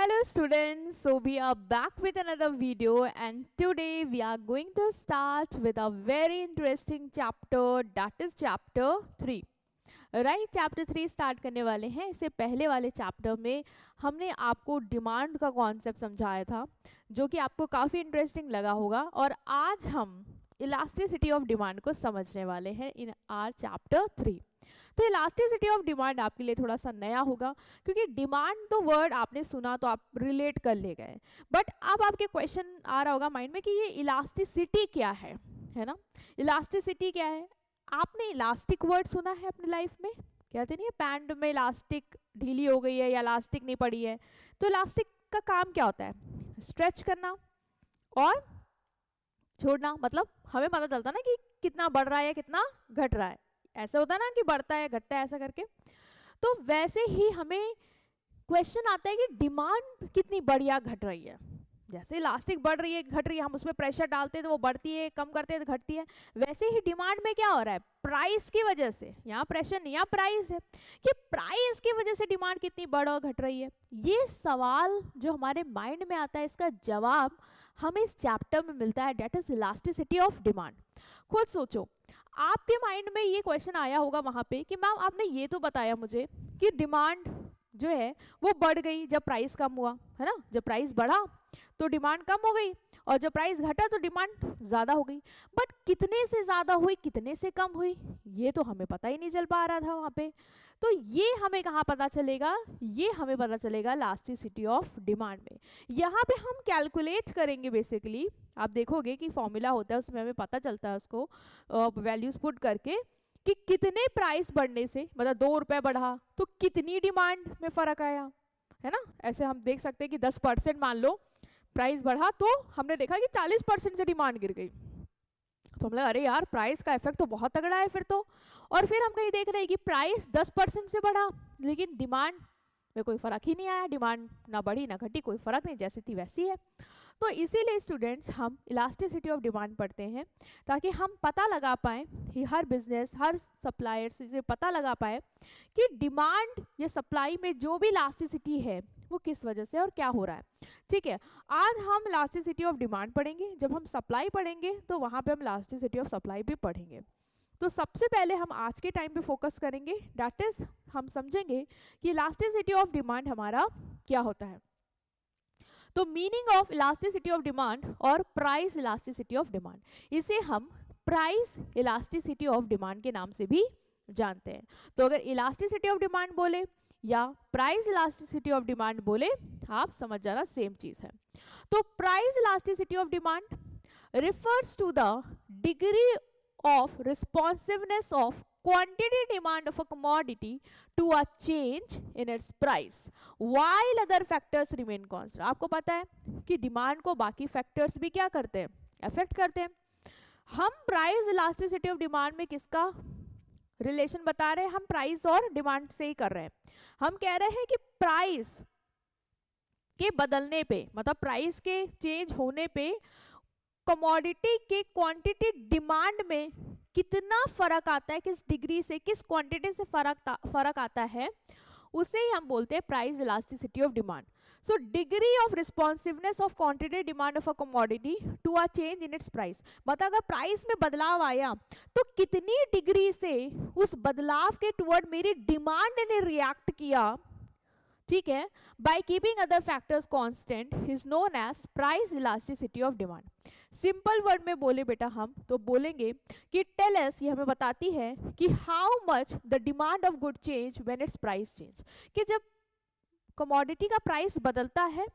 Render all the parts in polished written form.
Hello students, so we are back with another video and today we are going to start with a very interesting chapter, that is chapter 3. Right chapter 3 start करने वाले हैं. इससे पहले वाले chapter में हमने आपको demand का कॉन्सेप्ट समझाया था जो कि आपको काफ़ी इंटरेस्टिंग लगा होगा और आज हम इलास्टिसिटी ऑफ डिमांड को समझने वाले हैं इन आर चैप्टर 3. तो इलास्टिसिटी ऑफ डिमांड आपके लिए थोड़ा सा नया होगा क्योंकि डिमांड तो वर्ड आपने सुना तो आप रिलेट कर ले गए, बट अब आपके क्वेश्चन आ रहा होगा माइंड में कि ये इलास्टिसिटी क्या है ना. इलास्टिसिटी क्या है? आपने इलास्टिक वर्ड सुना है अपनी लाइफ में? कहते नहीं है पैंट में इलास्टिक ढीली हो गई है या इलास्टिक नहीं पड़ी है. तो इलास्टिक का काम क्या होता है? स्ट्रेच करना और छोड़ना. मतलब हमें पता चलता ना कि कितना बढ़ रहा है या कितना घट रहा है. ऐसा होता है ना कि बढ़ता है घटता है ऐसा करके. तो वैसे ही हमें क्वेश्चन आता है कि डिमांड कितनी बढ़िया घट रही है. जैसे इलास्टिक बढ़ रही है घट रही है, हम उसमें प्रेशर डालते हैं तो वो बढ़ती है, कम करते हैं तो घटती है. वैसे ही डिमांड में क्या हो रहा है? प्राइस की वजह से, यहाँ प्रेशर नहीं यहाँ प्राइस है, कि प्राइस की वजह से डिमांड कितनी बढ़ और घट रही है. ये सवाल जो हमारे माइंड में आता है इसका जवाब हमें इस चैप्टर में मिलता है, that is elasticity of demand. खुद सोचो, आपके माइंड में ये क्वेश्चन आया होगा वहां पे कि मैम आपने ये तो बताया मुझे कि डिमांड जो है वो बढ़ गई जब प्राइस कम हुआ, है ना. जब प्राइस बढ़ा तो डिमांड कम हो गई और जब प्राइस घटा तो डिमांड ज़्यादा हो गई. बट कितने से ज़्यादा हुई कितने से कम हुई ये तो हमें पता ही नहीं चल पा रहा था वहाँ पे. तो ये हमें कहाँ पता चलेगा? ये हमें पता चलेगा इलास्टिसिटी ऑफ डिमांड में. यहाँ पे हम कैलकुलेट करेंगे बेसिकली. आप देखोगे कि फॉर्मूला होता है उसमें हमें पता चलता है उसको वैल्यूज पुट करके कि कितने प्राइस बढ़ने से, मतलब 2 रुपये बढ़ा तो कितनी डिमांड में फर्क आया, है ना. ऐसे हम देख सकते हैं कि 10% मान लो प्राइस बढ़ा तो हमने देखा कि 40% से डिमांड गिर गई. तो हम लगा अरे यार प्राइस का इफेक्ट तो बहुत तगड़ा है फिर तो. और फिर हम कहीं देख रहे हैं कि प्राइस 10% से बढ़ा लेकिन डिमांड में कोई फर्क ही नहीं आया. डिमांड ना बढ़ी ना घटी, कोई फर्क नहीं, जैसी थी वैसी है. तो इसीलिए स्टूडेंट्स हम इलास्टिसिटी ऑफ डिमांड पढ़ते हैं ताकि हम पता लगा पाएँ कि हर बिजनेस हर सप्लायर से पता लगा पाए कि डिमांड या सप्लाई में जो भी इलास्टिसिटी है वो किस वजह से और क्या हो रहा है. ठीक है, आज हम इलास्टिसिटी ऑफ डिमांड पढ़ेंगे. जब हम सप्लाई पढ़ेंगे तो वहाँ पे हम इलास्टिसिटी ऑफ सप्लाई भी पढ़ेंगे. तो सबसे पहले हम आज के टाइम पे फोकस करेंगे, दैट इज हम समझेंगे कि इलास्टिसिटी ऑफ डिमांड हमारा क्या होता है. तो meaning of elasticity of demand और प्राइस इलास्टिसिटी ऑफ डिमांड, इसे हम प्राइस इलास्टिसिटी ऑफ डिमांड के नाम से भी जानते हैं. तो अगर इलास्टिसिटी ऑफ डिमांड बोले या प्राइस इलास्टिसिटी ऑफ डिमांड बोले, आप समझ जाना सेम चीज है. तो price elasticity of demand refers to the degree of responsiveness of quantity demand of a commodity to a change in its price while other factors remain constant. आपको पता है कि डिमांड को बाकी फैक्टर्स भी क्या करते हैं? अफेक्ट करते हैं. हम प्राइस इलास्टिसिटी ऑफ डिमांड में किसका रिलेशन बता रहे हैं? हम प्राइस और डिमांड से ही कर रहे हैं. हम कह रहे हैं कि प्राइस के बदलने पे, मतलब प्राइस के चेंज होने पे कमोडिटी के क्वांटिटी डिमांड में कितना फर्क आता है, किस डिग्री से किस क्वांटिटी से फर्क आता है, उसे ही हम बोलते हैं price elasticity of demand. So degree of responsiveness of quantity demand of a commodity to a change in its price. मतलब अगर प्राइस में बदलाव आया तो कितनी डिग्री से उस बदलाव के टुवर्ड मेरी डिमांड ने रिएक्ट किया. ठीक है, by keeping other factors constant is known as price elasticity of demand. Simple word में बोले बेटा हम तो बोलेंगे कि टेल अस, ये हमें बताती है कि how much the demand of good change when it's price change. कि जब कमोडिटी का प्राइस बदलता है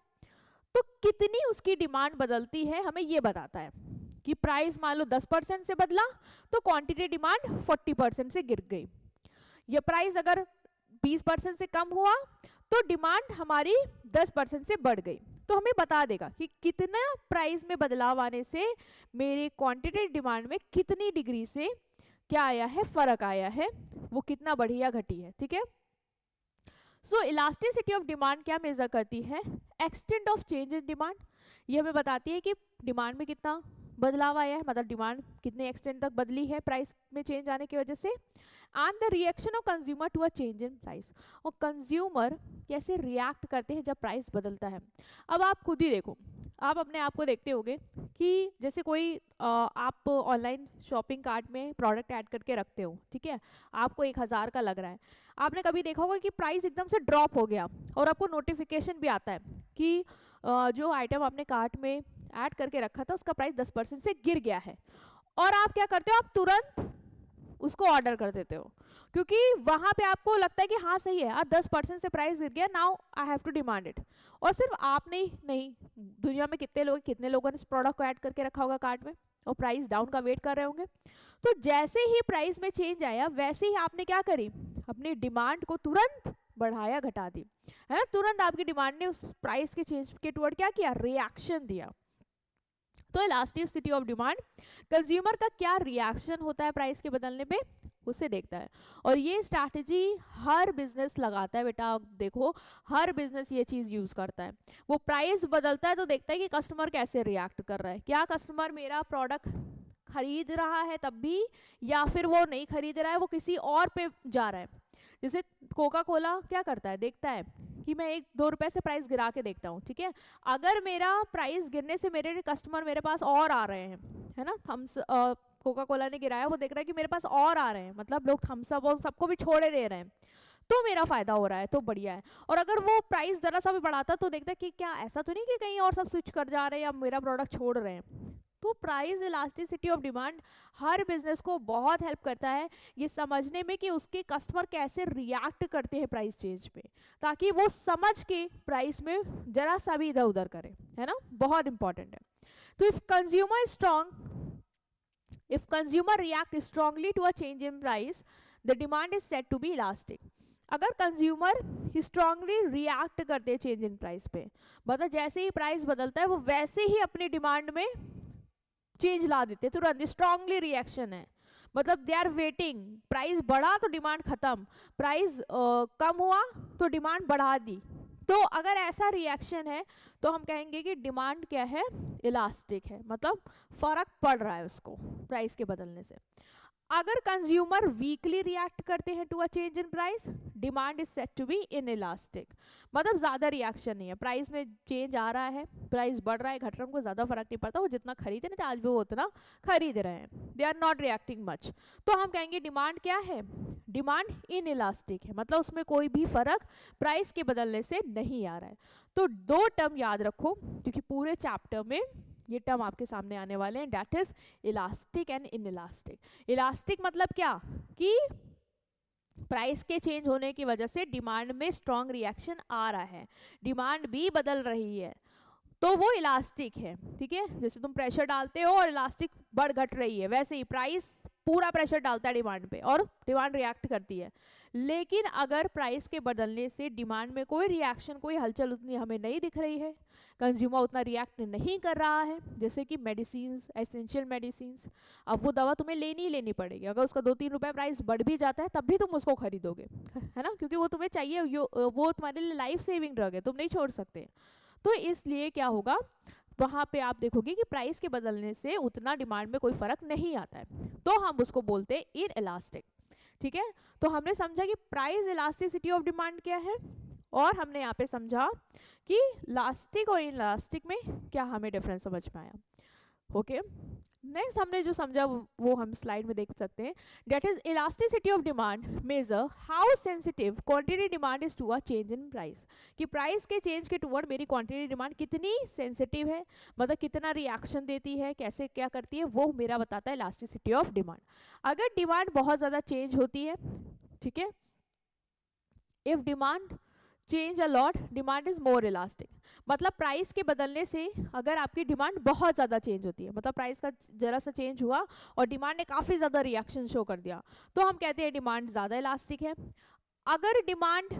तो कितनी उसकी डिमांड बदलती है, हमें ये बताता है. कि प्राइस मान लो 10% से बदला तो क्वांटिटी डिमांड 40% से गिर गई. ये प्राइस अगर 20% से कम हुआ तो डिमांड हमारी 10% से बढ़ गई. तो हमें बता देगा कि कितना प्राइस में बदलाव आने से मेरे क्वांटिटी डिमांड में कितनी डिग्री से क्या आया है, फर्क आया है, वो कितना बढ़ी या घटी है. ठीक है, सो इलास्टिसिटी ऑफ डिमांड क्या मेजर करती है? Extent of change in demand. ये हमें बताती है कि डिमांड में कितना बदलाव आया है, मतलब डिमांड कितने एक्सटेंट तक बदली है प्राइस में चेंज आने की वजह से, and the reaction of consumer to a change in price, और कंज्यूमर कैसे रिएक्ट करते हैं जब प्राइस बदलता है। अब आप खुद ही देखो, आप अपने आप को देखते होगे कि जैसे कोई आप ऑनलाइन शॉपिंग कार्ट में प्रोडक्ट ऐड करके रखते हो, ठीक है, आपको 1000 का लग रहा है, आपने कभी देखा होगा कि प्राइस एकदम से ड्रॉप हो गया और आपको नोटिफिकेशन भी आता है कि जो आइटम आपने कार्ट में ऐड करके रखा था उसका प्राइस 10% से गिर गया है, और आप क्या करते हो, आप तुरंत उसको ऑर्डर कर देते हो, क्योंकि वहां पे आपको लगता है कि हाँ सही है यार, 10% से प्राइस गिर गया, now I have to demand it. और सिर्फ आप नहीं, दुनिया में कितने लोगों ने इस प्रोडक्ट को ऐड करके रखा होगा कार्ट में और प्राइस डाउन का वेट कर रहे होंगे। तो जैसे ही प्राइस में चेंज आया वैसे ही आपने क्या करी, अपनी डिमांड को तुरंत बढ़ाया घटा दी, है ना, तुरंत आपकी डिमांड ने उस प्राइस के चेंज के टुवर्ड क्या किया, रिएक्शन दिया। तो इलास्टिसिटी ऑफ डिमांड, कंज्यूमर का क्या रिएक्शन होता है प्राइस के बदलने पे, उसे देखता है। और ये स्ट्रैटेजी हर बिजनेस लगाता है बेटा, देखो हर बिजनेस ये चीज यूज करता है। वो प्राइस बदलता है तो देखता है कि कस्टमर कैसे रिएक्ट कर रहा है, क्या कस्टमर मेरा प्रोडक्ट खरीद रहा है तब भी, या फिर वो नहीं खरीद रहा है, वो किसी और पे जा रहा है। जैसे कोका कोला क्या करता है, देखता है कि मैं 1-2 रुपए से प्राइस गिरा के देखता हूँ, ठीक है, अगर मेरा प्राइस गिरने से मेरे कस्टमर मेरे पास और आ रहे हैं, है ना, थम्स कोका कोला ने गिराया, वो देख रहा है कि मेरे पास और आ रहे हैं, मतलब लोग थम्स अप और सबको भी छोड़े दे रहे हैं, तो मेरा फायदा हो रहा है, तो बढ़िया है। और अगर वो प्राइस जरा सा भी बढ़ाता तो देखता है कि क्या ऐसा तो नहीं कि कहीं और सब स्विच कर जा रहे हैं या मेरा प्रोडक्ट छोड़ रहे हैं। तो price elasticity of demand her business को बहुत हेल्प करता है ये समझने में कि उसके कस्टमर कैसे रिएक्ट करते हैं प्राइस चेंज पे, ताकि वो समझ के प्राइस में जरा सा भी इधर उधर करे, है ना, बहुत इंपॉर्टेंट है। तो if consumer react strongly to a change in price, the demand is said to be elastic. अगर कंज्यूमर स्ट्रांगली रिएक्ट करते हैं चेंज इन प्राइस पे, मतलब जैसे ही प्राइस बदलता है वो वैसे ही अपनी डिमांड में चेंज ला देते, तुरंत स्ट्रांगली रिएक्शन है, मतलब दे आर वेटिंग, प्राइस बढ़ा तो डिमांड खत्म, प्राइस कम हुआ तो डिमांड बढ़ा दी। तो अगर ऐसा रिएक्शन है तो हम कहेंगे कि डिमांड क्या है, इलास्टिक है, मतलब फर्क पड़ रहा है उसको प्राइस के बदलने से। अगर कंज्यूमर वीकली रिएक्ट करते हैं to a change in price, demand is said to be inelastic, मतलब ज्यादा रिएक्शन नहीं है, प्राइस में चेंज आ रहा है, प्राइस बढ़ रहा है घट रहा है, उनको ज्यादा फर्क नहीं पड़ता, वो जितना खरीदे ना आज भी वो उतना खरीद रहे हैं, they are not reacting much. तो हम कहेंगे डिमांड क्या है, डिमांड इनइलास्टिक है, मतलब उसमें कोई भी फर्क प्राइस के बदलने से नहीं आ रहा है। तो 2 टर्म याद रखो क्योंकि पूरे चैप्टर में ये टर्म आपके सामने आने वाले हैं, that is elastic and inelastic. Elastic मतलब क्या, कि प्राइस के चेंज होने की वजह से डिमांड में स्ट्रॉन्ग रिएक्शन आ रहा है, डिमांड भी बदल रही है, तो वो इलास्टिक है, ठीक है। जैसे तुम प्रेशर डालते हो और इलास्टिक बढ़ घट रही है, वैसे ही प्राइस पूरा प्रेशर डालता है डिमांड पे और डिमांड रिएक्ट करती है। लेकिन अगर प्राइस के बदलने से डिमांड में कोई रिएक्शन, कोई हलचल उतनी हमें नहीं दिख रही है, कंज्यूमर उतना रिएक्ट नहीं कर रहा है, जैसे कि मेडिसिन्स, एसेंशियल मेडिसिन्स, अब वो दवा तुम्हें लेनी ही लेनी पड़ेगी, अगर उसका 2-3 रुपए प्राइस बढ़ भी जाता है तब भी तुम उसको खरीदोगे, है ना, क्योंकि वो तुम्हें चाहिए, वो तुम्हारे लिए लाइफ सेविंग ड्रग है, तुम नहीं छोड़ सकते। तो इसलिए क्या होगा, वहां पे आप देखोगे कि प्राइस के बदलने से उतना डिमांड में कोई फर्क नहीं आता है, तो हम उसको बोलते हैं इनइलास्टिक, ठीक है। तो हमने समझा कि प्राइस इलास्टिसिटी ऑफ डिमांड क्या है, और हमने यहाँ पे समझा कि इलास्टिक और इनइलास्टिक में क्या हमें डिफरेंस समझ में आया। ओके, नेक्स्ट हमने जो समझा वो हम स्लाइड में देख सकते हैं, that is elasticity of demand measure how sensitive quantity demand is to a change in price, कि प्राइस के चेंज के टुवर्ड मेरी क्वांटिटी डिमांड कितनी सेंसिटिव है, मतलब कितना रिएक्शन देती है, कैसे क्या करती है, वो मेरा बताता है इलास्टिसिटी ऑफ डिमांड। अगर डिमांड बहुत ज़्यादा चेंज होती है, ठीक है, if demand change a lot, demand is more elastic, मतलब प्राइस के बदलने से अगर आपकी डिमांड बहुत ज़्यादा चेंज होती है, मतलब प्राइस का जरा सा चेंज हुआ और डिमांड ने काफ़ी ज़्यादा रिएक्शन शो कर दिया, तो हम कहते हैं डिमांड ज़्यादा इलास्टिक है। अगर डिमांड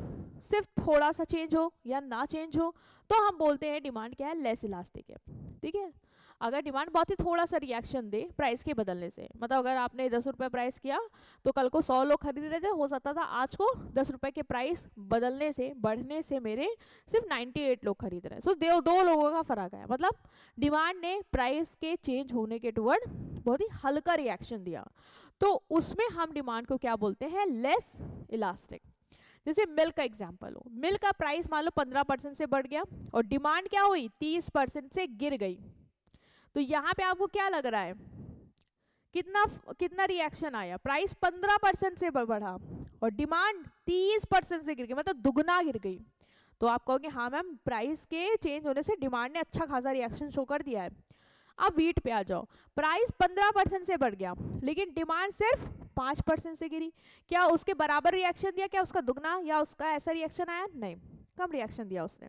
सिर्फ थोड़ा सा चेंज हो या ना चेंज हो तो हम बोलते हैं डिमांड क्या है, लेस इलास्टिक है, ठीक है। अगर डिमांड बहुत ही थोड़ा सा रिएक्शन दे प्राइस के बदलने से, मतलब अगर आपने 10 रुपये प्राइस किया तो कल को 100 लोग खरीद रहे थे, हो सकता था आज को 10 रुपये के प्राइस बदलने से बढ़ने से मेरे सिर्फ 98 लोग खरीद रहे हैं। सो दो लोगों का फर्क है, मतलब डिमांड ने प्राइस के चेंज होने के टुवर्ड बहुत ही हल्का रिएक्शन दिया, तो उसमें हम डिमांड को क्या बोलते हैं, लेस इलास्टिक। जैसे मिल्क का एग्जांपल हो, मिल्क का प्राइस मान लो 15% से बढ़ गया और डिमांड क्या हुई 30% से गिर गई, तो यहाँ पे आपको क्या लग रहा है, कितना कितना रिएक्शन आया, प्राइस 15% से बढ़ा और डिमांड 30% से गिर गई, मतलब दुगना गिर गई। तो आप कहोगे हाँ मैम प्राइस के चेंज होने से डिमांड ने अच्छा खासा रिएक्शन शो कर दिया है। अब व्हीट पे आ जाओ, प्राइस 15% से बढ़ गया लेकिन डिमांड सिर्फ 5% से गिरी, क्या उसके बराबर रिएक्शन दिया, क्या उसका दुगना या उसका ऐसा रिएक्शन आया, नहीं, कम रिएक्शन दिया उसने।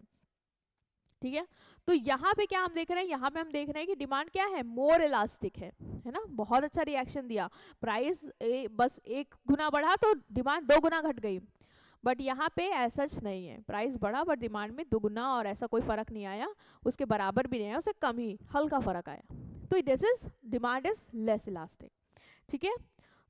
ठीक है, तो यहाँ पे क्या हम देख रहे हैं, यहाँ पे हम देख रहे हैं कि डिमांड क्या है, मोर इलास्टिक है ना, बहुत अच्छा रिएक्शन दिया, प्राइस बस 1 गुना बढ़ा तो डिमांड 2 गुना घट गई, बट यहाँ पे ऐसा नहीं है, प्राइस बढ़ा बट डिमांड में दुगुना और ऐसा कोई फर्क नहीं आया, उसके बराबर भी नहीं आया, उससे कम ही हल्का फर्क आया, तो this is demand is less elastic. ठीक है,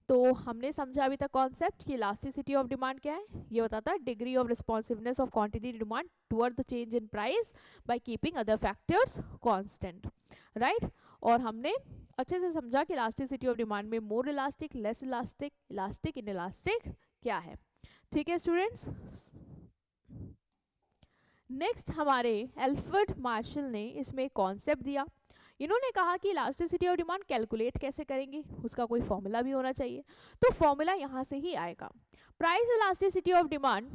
तो हमने समझा अभी तक कॉन्सेप्ट कि इलास्टिसिटी ऑफ डिमांड क्या है, ये बताता है degree of responsiveness of quantity demand toward the change in price by keeping other factors constant, right. और हमने अच्छे से समझा कि इलास्टिसिटी ऑफ डिमांड में मोर elastic, less elastic, elastic, inelastic क्या है। ठीक है स्टूडेंट्स, नेक्स्ट हमारे एल्फ्रेड मार्शल ने इसमें एक कॉन्सेप्ट दिया, इन्होंने कहा कि इलास्टिसिटी ऑफ डिमांड कैलकुलेट कैसे करेंगे, उसका कोई फॉर्मूला भी होना चाहिए, तो फॉर्मूला यहाँ से ही आएगा। प्राइस इलास्टिसिटी ऑफ डिमांड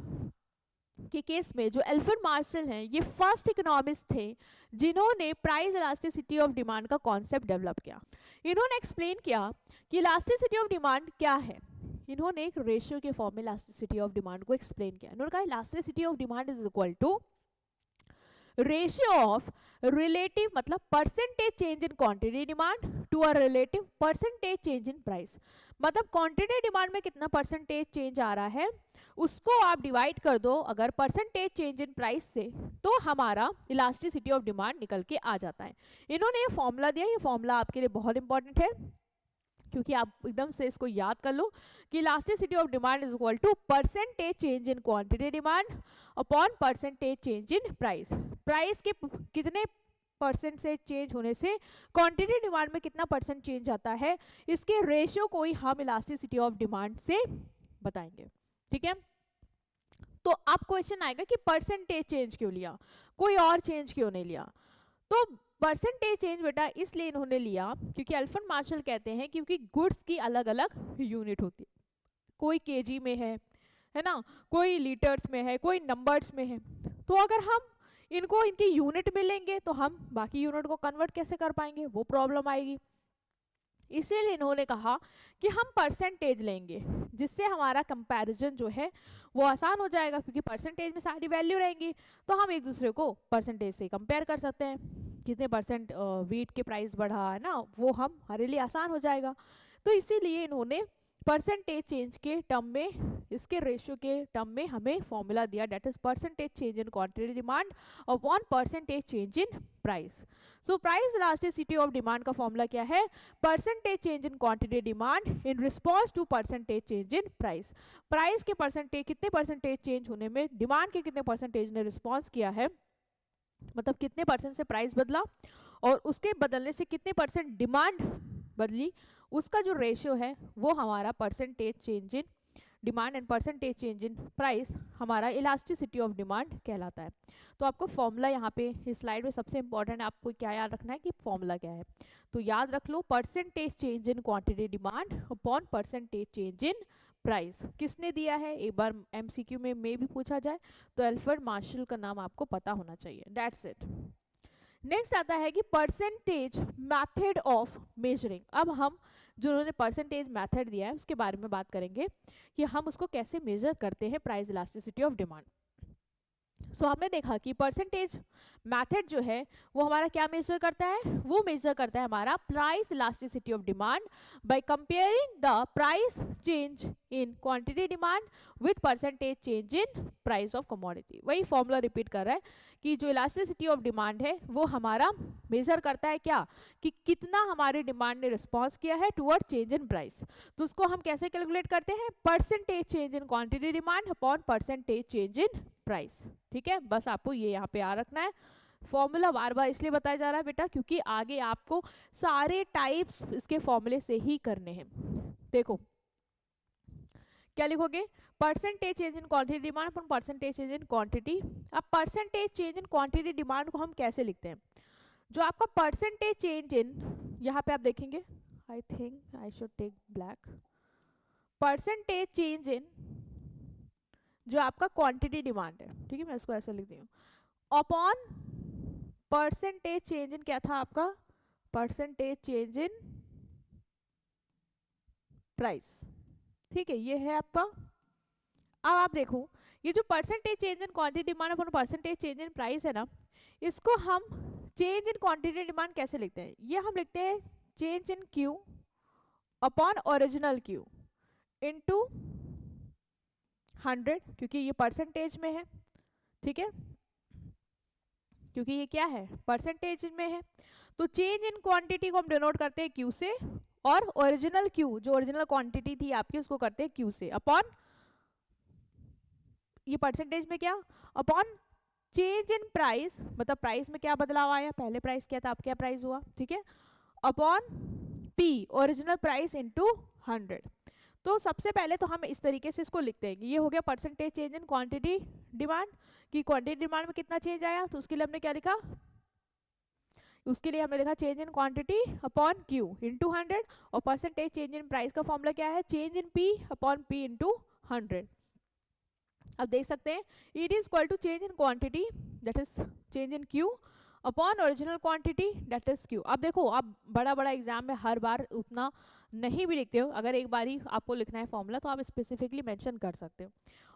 के केस में जो एल्फ्रेड मार्शल हैं, ये फर्स्ट इकोनॉमिस्ट थे जिन्होंने प्राइस इलास्टिसिटी ऑफ डिमांड का कॉन्सेप्ट डेवलप किया। इन्होंने एक्सप्लेन किया कि इलास्टिसिटी ऑफ डिमांड क्या है, इन्होंने एक रेशियो के फॉर्म में इलास्टिसिटी ऑफ डिमांड को एक्सप्लेन किया। इन्होंने कहा elasticity of demand is equal to ratio of relative, मतलब percentage change in quantity demand to a relative percentage change in price, मतलब क्वांटिटी डिमांड में कितना परसेंटेज चेंज आ रहा है उसको आप डिवाइड कर दो अगर परसेंटेज चेंज इन प्राइस से, तो हमारा इलास्टिसिटी ऑफ डिमांड निकल के आ जाता है। इन्होंने ये फॉर्मूला दिया, ये फॉर्मूला आपके लिए बहुत इंपॉर्टेंट है क्योंकि आप एकदम से इसको याद कर लो कि elasticity of demand is equal to percentage change in quantity demand upon percentage change in price. Price के कितने परसेंट से चेंज होने से क्वांटिटी डिमांड में कितना परसेंट चेंज आता है, इसके रेशियो को ही हम इलास्टिसिटी ऑफ डिमांड से बताएंगे। ठीक है, तो अब क्वेश्चन आएगा कि परसेंटेज चेंज क्यों लिया, कोई और चेंज क्यों नहीं लिया। तो परसेंटेज चेंज बेटा इसलिए इन्होंने लिया क्योंकि एल्फ्रेड मार्शल कहते हैं क्योंकि गुड्स की अलग अलग यूनिट होती है, कोई केजी में है ना, कोई लीटर्स में है, कोई नंबर्स में है, तो अगर हम इनको इनकी यूनिट में लेंगे तो हम बाकी यूनिट को कन्वर्ट कैसे कर पाएंगे, वो प्रॉब्लम आएगी। इसीलिए इन्होंने कहा कि हम परसेंटेज लेंगे जिससे हमारा कंपैरिजन जो है वो आसान हो जाएगा, क्योंकि परसेंटेज में सारी वैल्यू रहेंगी तो हम एक दूसरे को परसेंटेज से कंपेयर कर सकते हैं, कितने परसेंट वीट के प्राइस बढ़ा है ना, वो हम हमारे लिए आसान हो जाएगा। तो इसीलिए इन्होंने परसेंटेज चेंज के टर्म में, इसके रेशियो के टर्म में हमें फॉर्मूला दिया, that is percentage change in quantity demand upon percentage change in price. So price elasticity of demand का फॉर्मूला क्या है, percentage change in quantity demand in response to percentage change in price. Price के percentage, कितने percentage change होने में demand के कितने percentage ने रिस्पॉन्स किया है, मतलब कितने परसेंट से प्राइस बदला और उसके बदलने से कितने परसेंट डिमांड बदली, उसका जो रेशियो है वो हमारा percentage change in demand and percentage change in price हमारा इलास्टिसिटी ऑफ डिमांड कहलाता है। तो आपको फॉर्मूला यहाँ पे इस स्लाइड में सबसे इंपॉर्टेंट आपको क्या याद रखना है कि फॉर्मूला क्या है, तो याद रख लो percentage change in quantity demand upon percentage change in price. किसने दिया है, एक बार एमसीक्यू में भी पूछा जाए तो एल्फ्रेड मार्शल का नाम आपको पता होना चाहिए, दैट्स इट। नेक्स्ट आता है कि परसेंटेज मेथड ऑफ मेजरिंग। अब हम जो उन्होंने परसेंटेज मेथड दिया है उसके बारे में बात करेंगे कि हम उसको कैसे मेजर करते हैं प्राइस इलास्टिसिटी ऑफ डिमांड। सो हमने देखा कि परसेंटेज मेथड जो है वो हमारा क्या मेजर करता है, वो मेजर करता है हमारा price elasticity of demand by comparing the price change in quantity demand with percentage change in price of commodity. वही फॉर्मूला रिपीट कर रहा है कि जो इलास्टिसिटी ऑफ डिमांड है वो हमारा मेजर करता है क्या, कि कितना हमारे डिमांड ने रिस्पॉन्स किया है टुवर्ड चेंज इन प्राइस। तो उसको हम कैसे कैलकुलेट करते हैं, percentage change in quantity demand upon percentage change in price. ठीक है, बस आपको ये यहाँ पे याद रखना है। फॉर्मूला बार बार इसलिए बताया जा रहा है बेटा क्योंकि आगे आपको सारे टाइप्स इसके फॉर्मूले से ही करने हैं। देखो क्या लिखोगे, percentage change in quantity demand upon percentage change in quantity. अब percentage change in quantity demand को हम कैसे लिखते हैं, जो आपका परसेंटेज चेंज इन, यहाँ पे आप देखेंगे, I think I should take black, percentage change in जो आपका क्वांटिटी डिमांड है, ठीक है मैं इसको ऐसे लिख दी हूँ, अपॉन परसेंटेज चेंज इन क्या था आपका, परसेंटेज चेंज इन प्राइस। ठीक है, ये है आपका। अब आप देखो ये जो percentage change in quantity demand upon percentage change in price है ना, इसको हम चेंज इन क्वांटिटी डिमांड कैसे लिखते हैं, ये हम लिखते हैं change in Q upon original Q into 100, क्योंकि ये परसेंटेज में है। ठीक है, क्योंकि ये क्या है, परसेंटेज में है। तो चेंज इन क्वांटिटी को हम डिनोट करते हैं क्यू से, और ओरिजिनल क्यू जो ओरिजिनल क्वांटिटी थी आपकी उसको करते हैं क्यू से, अपॉन ये परसेंटेज में क्या, अपॉन चेंज इन प्राइस, मतलब प्राइस में क्या बदलाव आया, पहले प्राइस क्या था अब क्या प्राइस हुआ। ठीक है, upon P original price into 100। तो सबसे पहले तो हम इस तरीके से इसको लिखते हैं कि ये हो गया percentage change in quantity demand, कि क्वांटिटी डिमांड में कितना चेंज आया, तो उसके लिए हमने क्या लिखा, उसके लिए हमने लिखा change in quantity upon Q into 100, और परसेंटेज चेंज इन प्राइस का फॉर्मूला क्या है, change in P upon P into 100। अब देख सकते हैं it is equal to change in quantity that is change in Q upon original quantity that is Q. अब देखो आप बड़ा बड़ा एग्जाम में हर बार उतना नहीं भी लिखते हो, अगर एक बार ही आपको लिखना है फॉर्मूला तो आप स्पेसिफिकली मेंशन कर सकते हो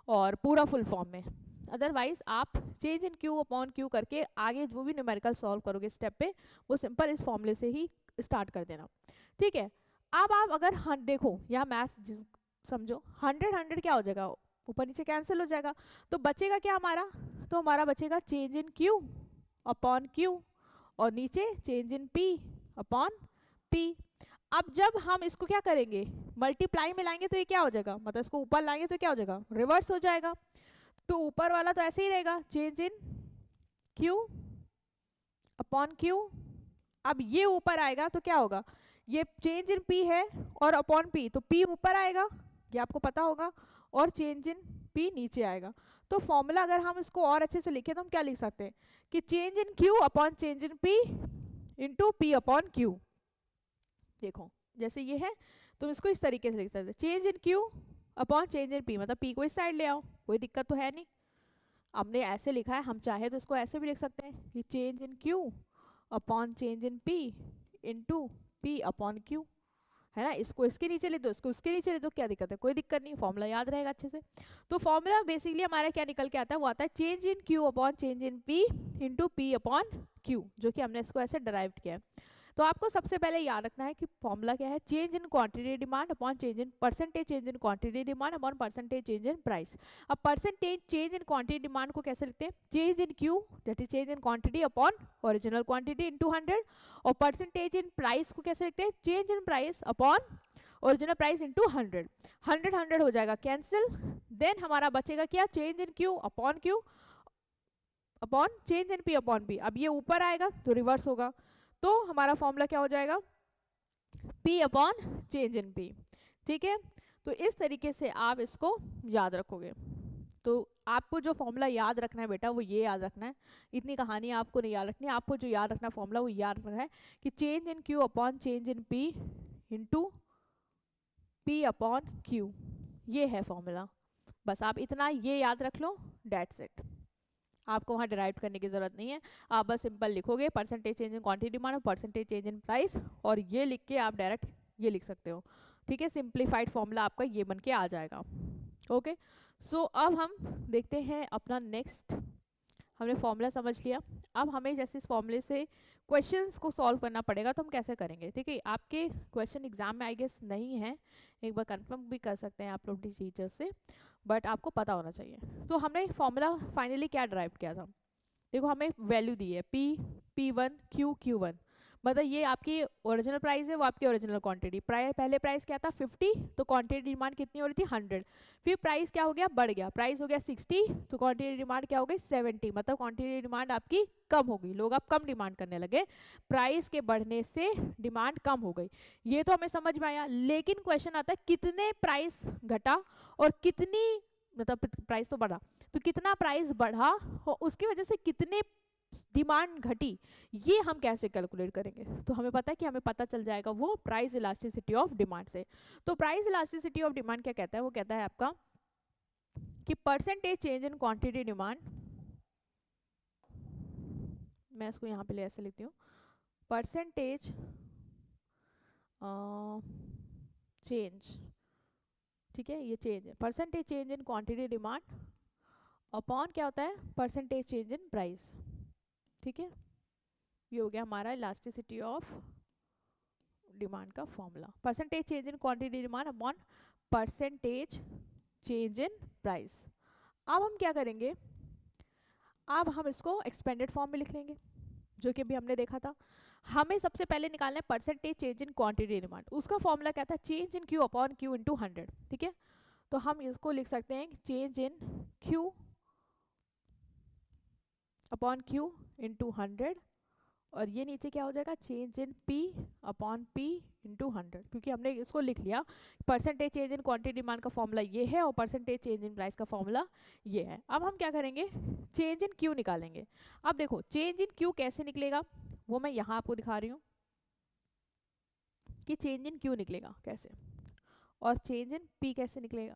और पूरा फुल फॉर्म में, अदरवाइज आप change in Q upon Q करके आगे जो भी न्यूमेरिकल सॉल्व करोगे स्टेप पे वो सिंपल इस फॉर्मूले से ही स्टार्ट कर देना। ठीक है, अब आप अगर देखो यहाँ मैथ्स समझो, 100 क्या हो जाएगा, ऊपर नीचे कैंसिल हो जाएगा, तो बचेगा क्या हमारा, तो हमारा बचेगा change in Q upon Q, और नीचे change in P upon P. अब जब हम इसको क्या करेंगे, मल्टीप्लाई में लाएंगे तो ये क्या हो जाएगा, मतलब इसको ऊपर लाएंगे तो क्या हो जाएगा, रिवर्स हो जाएगा। तो ऊपर वाला तो ऐसे ही रहेगा change in Q upon Q. अब ये ऊपर आएगा तो क्या होगा, ये चेंज इन पी है और अपॉन पी, तो पी ऊपर आएगा ये आपको पता होगा, और चेंज इन पी नीचे आएगा। तो फॉर्मूला अगर हम इसको और अच्छे से लिखें तो हम क्या लिख सकते हैं कि change in Q upon change in P into P upon Q. देखो जैसे ये है तुम इसको इस तरीके से लिख सकते हैं, change in Q upon change in P, मतलब पी को इस साइड ले आओ, कोई दिक्कत तो है नहीं। हमने ऐसे लिखा है, हम चाहे तो इसको ऐसे भी लिख सकते हैं कि change in Q upon change in P into P upon Q, है ना। इसको इसके नीचे लिख दो, इसको उसके नीचे लिख दो, क्या दिक्कत है, कोई दिक्कत नहीं, फॉर्मूला याद रहेगा अच्छे से। तो फॉर्मूला बेसिकली हमारा क्या निकल के आता है, वो आता है change in Q upon change in P into P upon Q, जो कि हमने इसको ऐसे डराइव किया है। तो आपको सबसे पहले याद रखना है कि फॉर्मूला क्या है, change in quantity demand upon change in percentage change in quantity demand upon percentage change in price. अब percentage change in quantity demand को कैसे लिखते हैं, change in q that is change in quantity upon original quantity into 100, और percentage in price को कैसे लिखते हैं, change in price upon original price into 100। 100 हो जाएगा कैंसिल, देन हमारा बचेगा क्या, change in Q upon change in P upon P. अब ये ऊपर आएगा तो रिवर्स होगा, तो हमारा फॉर्मूला क्या हो जाएगा, P अपॉन चेंज इन P। ठीक है, तो इस तरीके से आप इसको याद रखोगे। तो आपको जो फॉर्मूला याद रखना है बेटा वो ये याद रखना है, इतनी कहानी आपको नहीं याद रखनी, आपको जो याद रखना फॉर्मूला वो याद रखना है कि change in Q upon change in P into P upon Q, ये है फॉर्मूला। बस आप इतना ये याद रख लो, डेट्स इट, आपको वहाँ डिराइव करने की जरूरत नहीं है। आप बस सिंपल लिखोगे percentage change in quantity demand और परसेंटेज चेंज इन प्राइस, और ये लिख के आप डायरेक्ट ये लिख सकते हो। ठीक है, सिंप्लीफाइड फॉर्मूला आपका ये बन के आ जाएगा। ओके, सो अब हम देखते हैं अपना नेक्स्ट। हमने फॉर्मूला समझ लिया, अब हमें जैसे इस फॉर्मूले से क्वेश्चंस को सॉल्व करना पड़ेगा, तो हम कैसे करेंगे। ठीक है, आपके क्वेश्चन एग्जाम में आई गेस नहीं है, एक बार कंफर्म भी कर सकते हैं आप लोग टीचर से, बट आपको पता होना चाहिए। तो हमने फॉर्मूला फाइनली क्या ड्राइव किया था, देखो हमें वैल्यू दी है P1 Q1, मतलब ये आपकी ओरिजिनल प्राइस है, वो आपकी ओरिजिनल क्वांटिटी। पहले प्राइस क्या था 50, तो क्वांटिटी डिमांड कितनी हो रही थी 100। फिर प्राइस क्या हो गया, बढ़ गया, प्राइस हो गया 60, तो क्वांटिटी डिमांड क्या हो गई 70, मतलब क्वांटिटी डिमांड आपकी कम हो गई, लोग अब कम डिमांड करने लगे, प्राइस के बढ़ने से डिमांड कम हो गई। ये तो हमें समझ में आया, लेकिन क्वेश्चन आता है कितने प्राइस घटा और कितनी, मतलब प्राइस तो बढ़ा, तो कितना प्राइस बढ़ा और उसकी वजह से कितने डिमांड घटी, ये हम कैसे कैलकुलेट करेंगे। तो हमें पता है कि हमें पता चल जाएगा वो प्राइस इलास्टिसिटी ऑफ डिमांड से। तो प्राइस इलास्टिसिटी ऑफ डिमांड क्या कहता है, वो कहता है आपका कि percentage change in quantity demand, मैं इसको यहाँ पे ले ऐसे लिखती हूँ, परसेंटेज चेंज, ठीक है, ये चेंज है, percentage change in quantity demand upon क्या होता है, परसेंटेज चेंज इन प्राइस, ठीक है। ये हो गया हमारा इलास्टिसिटी ऑफ डिमांड का formula, percentage change in quantity demand upon percentage change in price. अब हम क्या करेंगे, अब हम इसको एक्सपेंडेड फॉर्म में लिख लेंगे, जो कि अभी हमने देखा था। हमें सबसे पहले निकालना है percentage change in quantity demand, उसका फॉर्मूला क्या था, change in Q upon Q into 100, ठीक है। तो हम इसको लिख सकते हैं change in Q upon Q into 100, और ये नीचे क्या हो जाएगा, change in P upon P into 100, क्योंकि हमने इसको लिख लिया, percentage change in quantity demand का फॉर्मूला ये है और परसेंटेज चेंज इन प्राइस का फॉर्मूला ये है। अब हम क्या करेंगे, चेंज इन Q निकालेंगे। अब देखो चेंज इन Q कैसे निकलेगा, वो मैं यहाँ आपको दिखा रही हूँ कि चेंज इन Q निकलेगा कैसे, और चेंज इन P कैसे निकलेगा।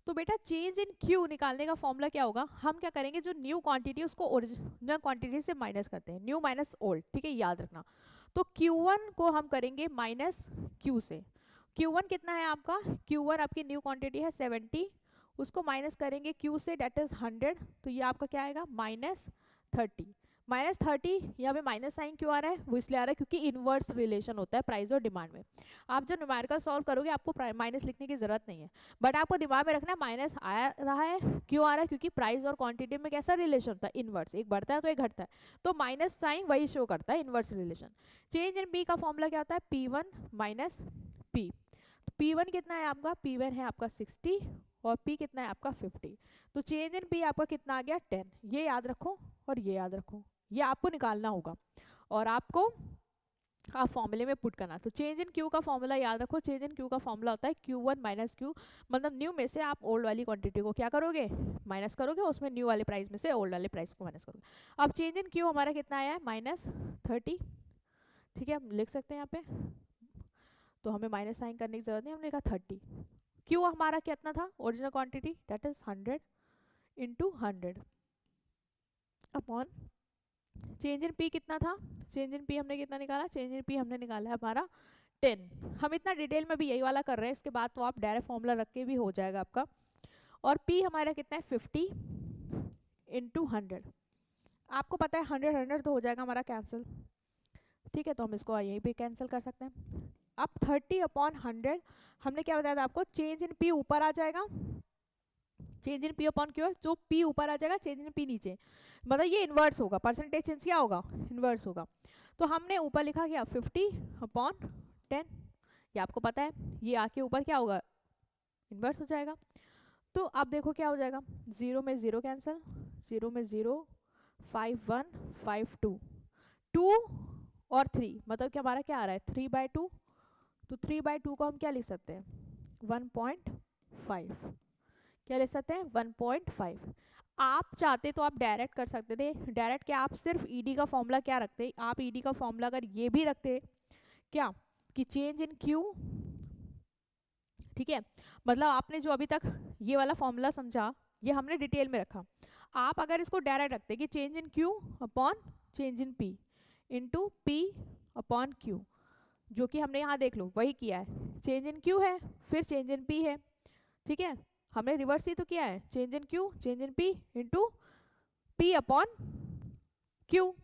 तो बेटा चेंज इन क्यू निकालने का फॉर्मूला क्या होगा, हम क्या करेंगे, जो न्यू क्वांटिटी है उसको ओरिजिनल क्वांटिटी से माइनस करते हैं, न्यू माइनस ओल्ड, ठीक है, याद रखना। तो Q1 को हम करेंगे माइनस Q से, Q1 कितना है आपका, Q1 आपकी न्यू क्वांटिटी है 70, उसको माइनस करेंगे Q से, डेट इज 100, तो ये आपका क्या आएगा -30। -30 यहाँ पे माइनस साइन क्यों आ रहा है, वो इसलिए आ रहा है क्योंकि इनवर्स रिलेशन होता है प्राइस और डिमांड में। आप जब न्यूमेरिकल सॉल्व करोगे आपको माइनस लिखने की जरूरत नहीं है, बट आपको दिमाग में रखना है माइनस आ रहा है, क्यों आ रहा है, क्योंकि प्राइस और क्वांटिटी में कैसा रिलेशन होता है, इनवर्स, एक बढ़ता है तो एक घटता है, तो माइनस साइन वही शो करता है, inverse relation. Change in P का फॉर्मूला क्या होता है, P1 माइनस P। P1 कितना है आपका, P1 है आपका 60 और P कितना है आपका 50, तो चेंज इन P आपका कितना आ गया 10। ये याद रखो और ये याद रखो, ये आपको निकालना होगा और आपको आप फॉर्मूले में पुट करना। तो चेंज इन क्यू का फॉर्मूला याद रखो, चेंज इन क्यू का फॉर्मूला होता है Q1 माइनस क्यू, मतलब न्यू में से आप ओल्ड वाली क्वांटिटी को क्या करोगे, माइनस करोगे, उसमें न्यू वाले प्राइस में से ओल्ड वाले प्राइस को माइनस करोगे। अब चेंज इन क्यू हमारा कितना आया है -30, ठीक है, हम लिख सकते हैं यहाँ पे, तो हमें माइनस साइन करने की जरूरत नहीं, हमने लिखा 30। क्यू हमारा कितना था, original quantity, that is 100 into 100 upon change in P कितना था, चेंज इन P हमने कितना निकाला, चेंज इन P हमने निकाला है हमारा 10। हम इतना डिटेल में भी यही वाला कर रहे हैं, इसके बाद तो आप डायरेक्ट फॉर्मूला रख के भी हो जाएगा आपका। और P हमारा कितना है 50 इंटू 100, आपको पता है 100 100 तो हो जाएगा हमारा कैंसिल, ठीक है, तो हम इसको यहीं पे कैंसिल कर सकते हैं। अब 30 अपॉन 100 हमने क्या बताया था आपको, चेंज इन P ऊपर आ जाएगा, change in P upon Q, जो P ऊपर आ जाएगा चेंज इन P नीचे, मतलब ये इन्वर्स होगा, परसेंटेज चेंज क्या होगा, इन्वर्स होगा। तो हमने ऊपर लिखा क्या 50 अपॉन 10, ये आपको पता है, ये आके ऊपर क्या होगा, इन्वर्स हो जाएगा। तो अब देखो क्या हो जाएगा, 0 में 0 कैंसिल, 0 में 0, 5 1 5 2, 2 और 3, मतलब कि हमारा क्या आ रहा है 3/2, तो 3/2 को हम क्या लिख सकते हैं 1.5, क्या लिख सकते हैं 1.5। आप चाहते तो आप डायरेक्ट कर सकते थे, डायरेक्ट क्या, आप सिर्फ ईडी का फॉर्मूला क्या रखते, आप ईडी का फॉर्मूला अगर ये भी रखते क्या कि चेंज इन क्यू, ठीक है, मतलब आपने जो अभी तक ये वाला फॉर्मूला समझा ये हमने डिटेल में रखा, आप अगर इसको डायरेक्ट रखते कि change in Q upon change in P into P upon Q, जो कि हमने यहाँ देख लो वही किया है, चेंज इन क्यू है फिर चेंज इन P है, ठीक है, हमने रिवर्स ही तो किया है, change in Q change in P into P upon Q.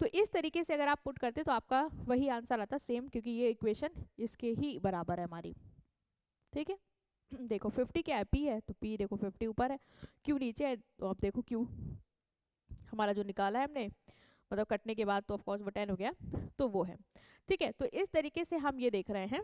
तो इस तरीके से अगर आप पुट करते तो आपका वही आंसर आता सेम, क्योंकि ये इक्वेशन इसके ही बराबर है हमारी, ठीक है। देखो 50 क्या है, P है, तो P देखो 50 ऊपर है, Q नीचे है, तो अब देखो Q हमारा जो निकाला है हमने, मतलब कटने के बाद तो ऑफ कोर्स वो 10 हो गया, तो वो है। ठीक है, तो इस तरीके से हम ये देख रहे हैं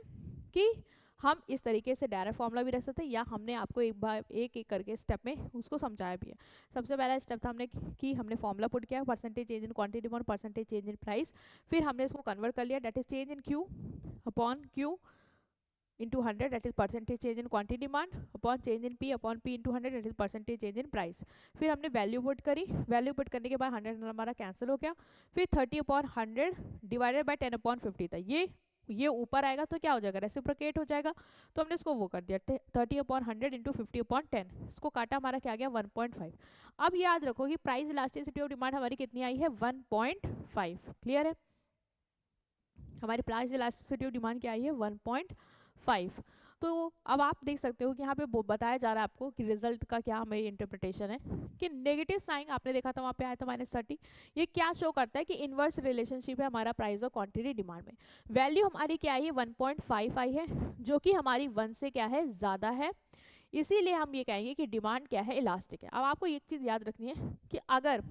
कि हम इस तरीके से डायरेक्ट फॉर्मूला भी रख सकते हैं, या हमने आपको एक बार एक एक करके स्टेप में उसको समझाया भी है। सबसे पहला स्टेप था हमने फॉर्मूला पुट किया, percentage change in quantity upon percentage change in price. फिर हमने इसको कन्वर्ट कर लिया, that is change in Q upon Q into 100, that is percentage change in quantity demand upon change in P upon P into 100, that is percentage change in price। फिर हमने value put करी, value put करने के बाद 100 हमारा cancel हो गया, फिर 30 अपॉन 100 डिवाइडेड बाय 10 अपॉन 50 था। ये ऊपर आएगा तो क्या हो जाएगा, रेसिप्रोकेट हो जाएगा, तो हमने इसको वो कर दिया 30 अपॉन 100 इंटू 50 अपॉन 10, इसको काटा, हमारा क्या आ गया 1.5। अब याद रखो कि प्राइस इलास्टिसिटी ऑफ डिमांड हमारी कितनी आई है 1.5। क्लियर है, हमारी प्राइस इलास्टिसिटी ऑफ डिमांड क्या आई है 1.5। तो अब आप देख सकते हो कि यहाँ पे बताया जा रहा है आपको कि रिजल्ट का क्या हमारी इंटरप्रिटेशन है, कि नेगेटिव साइन आपने देखा था वहाँ पे आया था -30। ये क्या शो करता है कि इनवर्स रिलेशनशिप है हमारा प्राइस और क्वांटिटी डिमांड में। वैल्यू हमारी क्या आई है 1.5 आई है, जो कि हमारी 1 से क्या है ज़्यादा है, इसीलिए हम ये कहेंगे कि डिमांड क्या है इलास्टिक है। अब आपको एक चीज़ याद रखनी है कि अगर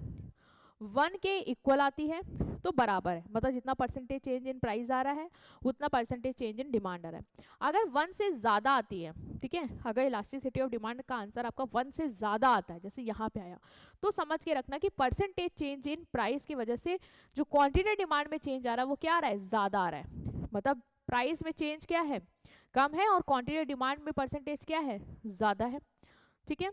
1 के इक्वल आती है तो बराबर है, मतलब जितना परसेंटेज चेंज इन प्राइस आ रहा है उतना परसेंटेज चेंज इन डिमांड आ रहा है। अगर 1 से ज़्यादा आती है, ठीक है, अगर इलास्टिसिटी ऑफ डिमांड का आंसर आपका 1 से ज़्यादा आता है, जैसे यहाँ पे आया, तो समझ के रखना कि परसेंटेज चेंज इन प्राइस की वजह से जो क्वांटिटी डिमांड में चेंज आ रहा है वो क्या आ रहा है, ज़्यादा आ रहा है। मतलब प्राइस में चेंज क्या है, कम है, और क्वांटिटी डिमांड में परसेंटेज क्या है, ज़्यादा है। ठीक है,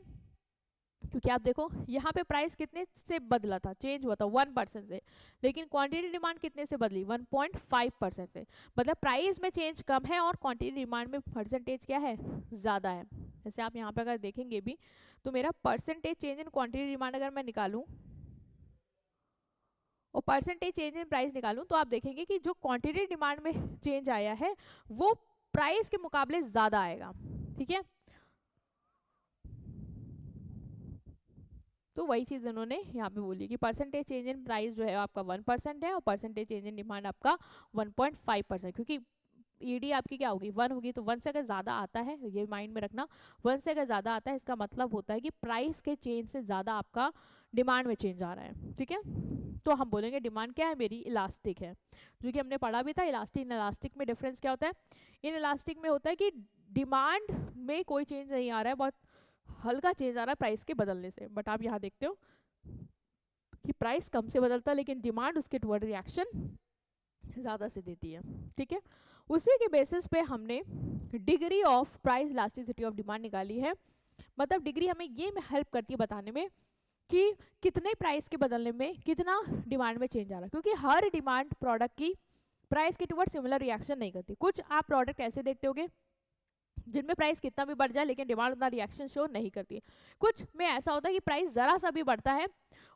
क्योंकि आप देखो यहाँ पे प्राइस कितने से बदला था, चेंज हुआ था 1% से, लेकिन क्वांटिटी डिमांड कितने से बदली 1.5% से। मतलब प्राइस में चेंज कम है और क्वांटिटी डिमांड में परसेंटेज क्या है, ज़्यादा है। जैसे आप यहाँ पे अगर देखेंगे भी तो मेरा percentage change in quantity demand अगर मैं निकालूं और परसेंटेज चेंज इन प्राइस निकालूं, तो आप देखेंगे कि जो क्वांटिटी डिमांड में चेंज आया है वो प्राइस के मुकाबले ज़्यादा आएगा। ठीक है, तो वही चीज़ उन्होंने यहाँ पे बोली कि परसेंटेज चेंज इन प्राइस जो है आपका 1% है और परसेंटेज चेंज इन डिमांड आपका 1.5%, क्योंकि ईडी आपकी क्या होगी 1 होगी, तो 1 से अगर ज़्यादा आता है, ये माइंड में रखना, 1 से अगर ज़्यादा आता है इसका मतलब होता है कि प्राइस के चेंज से ज़्यादा आपका डिमांड में चेंज आ रहा है। ठीक है, तो हम बोलेंगे डिमांड क्या है मेरी, इलास्टिक है, जो कि हमने पढ़ा भी था। इलास्टिक इन इलास्टिक में डिफरेंस क्या होता है, इन इलास्टिक में होता है कि डिमांड में कोई चेंज नहीं आ रहा है, बहुत हल्का चेंज आ रहा है प्राइस के बदलने से, बट आप यहाँ देखते हो कि प्राइस कम से बदलता है लेकिन डिमांड उसके टुवर्ड रिएक्शन ज़्यादा से देती है। ठीक है, उसी के बेसिस पे हमने degree of price elasticity of demand निकाली है। मतलब डिग्री हमें ये हेल्प करती है बताने में कि कितने प्राइस के बदलने में कितना डिमांड में चेंज आ रहा है, क्योंकि हर डिमांड प्रोडक्ट की प्राइस के टुवर्ड सिमिलर रिएक्शन नहीं करती। कुछ आप प्रोडक्ट ऐसे देखते होगे जिनमें प्राइस कितना भी बढ़ जाए लेकिन डिमांड उतना रिएक्शन शो नहीं करती है। कुछ में ऐसा होता है कि प्राइस ज़रा सा भी बढ़ता है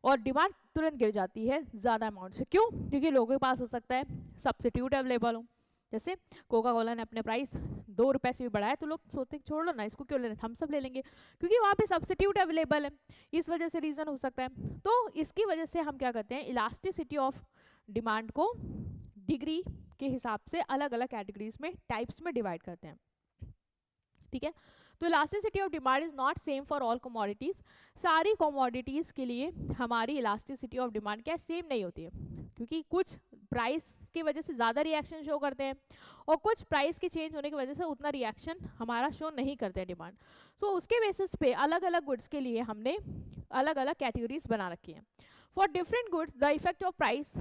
और डिमांड तुरंत गिर जाती है ज़्यादा अमाउंट से। क्यों? क्योंकि लोगों के पास हो सकता है सब्स्टिट्यूट अवेलेबल हो, जैसे कोका कोला ने अपने प्राइस 2 रुपये से भी बढ़ाया तो लोग सोचते छोड़ लो ना, इसको क्यों लेना, थम्स अप ले लेंगे, क्योंकि वहाँ पे सब्स्टिट्यूट अवेलेबल है, इस वजह से रीज़न हो सकता है। तो इसकी वजह से हम क्या करते हैं, इलास्टिसिटी ऑफ डिमांड को डिग्री के हिसाब से अलग अलग कैटेगरीज में, टाइप्स में डिवाइड करते हैं। ठीक है, तो elasticity of demand is not same for all commodities. सारी कमोडिटीज के लिए हमारी इलास्टिसिटी ऑफ डिमांड क्या सेम नहीं होती है, क्योंकि कुछ प्राइस की वजह से ज़्यादा रिएक्शन शो करते हैं और कुछ प्राइस के चेंज होने की वजह से उतना रिएक्शन हमारा शो नहीं करते हैं डिमांड। तो उसके बेसिस पे अलग अलग गुड्स के लिए हमने अलग अलग कैटेगरीज बना रखी हैं। For different goods the effect of price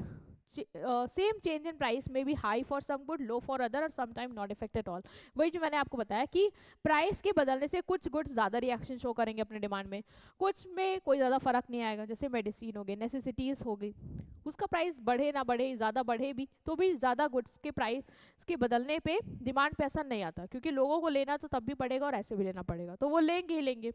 same change in price में be high for some good, low for other, और sometime not effect at all. वही जो मैंने आपको बताया कि प्राइस के बदलने से कुछ गुड्स ज़्यादा रिएक्शन शो करेंगे अपने डिमांड में, कुछ में कोई ज़्यादा फर्क नहीं आएगा। जैसे मेडिसिन हो गई, नेसेसिटीज़ हो गई, उसका प्राइस बढ़े ना बढ़े, ज़्यादा बढ़े भी तो भी ज़्यादा गुड्स के प्राइस के बदलने पे डिमांड पे असर नहीं आता, क्योंकि लोगों को लेना तो तब भी पड़ेगा और ऐसे भी लेना पड़ेगा, तो वो लेंगे ही लेंगे।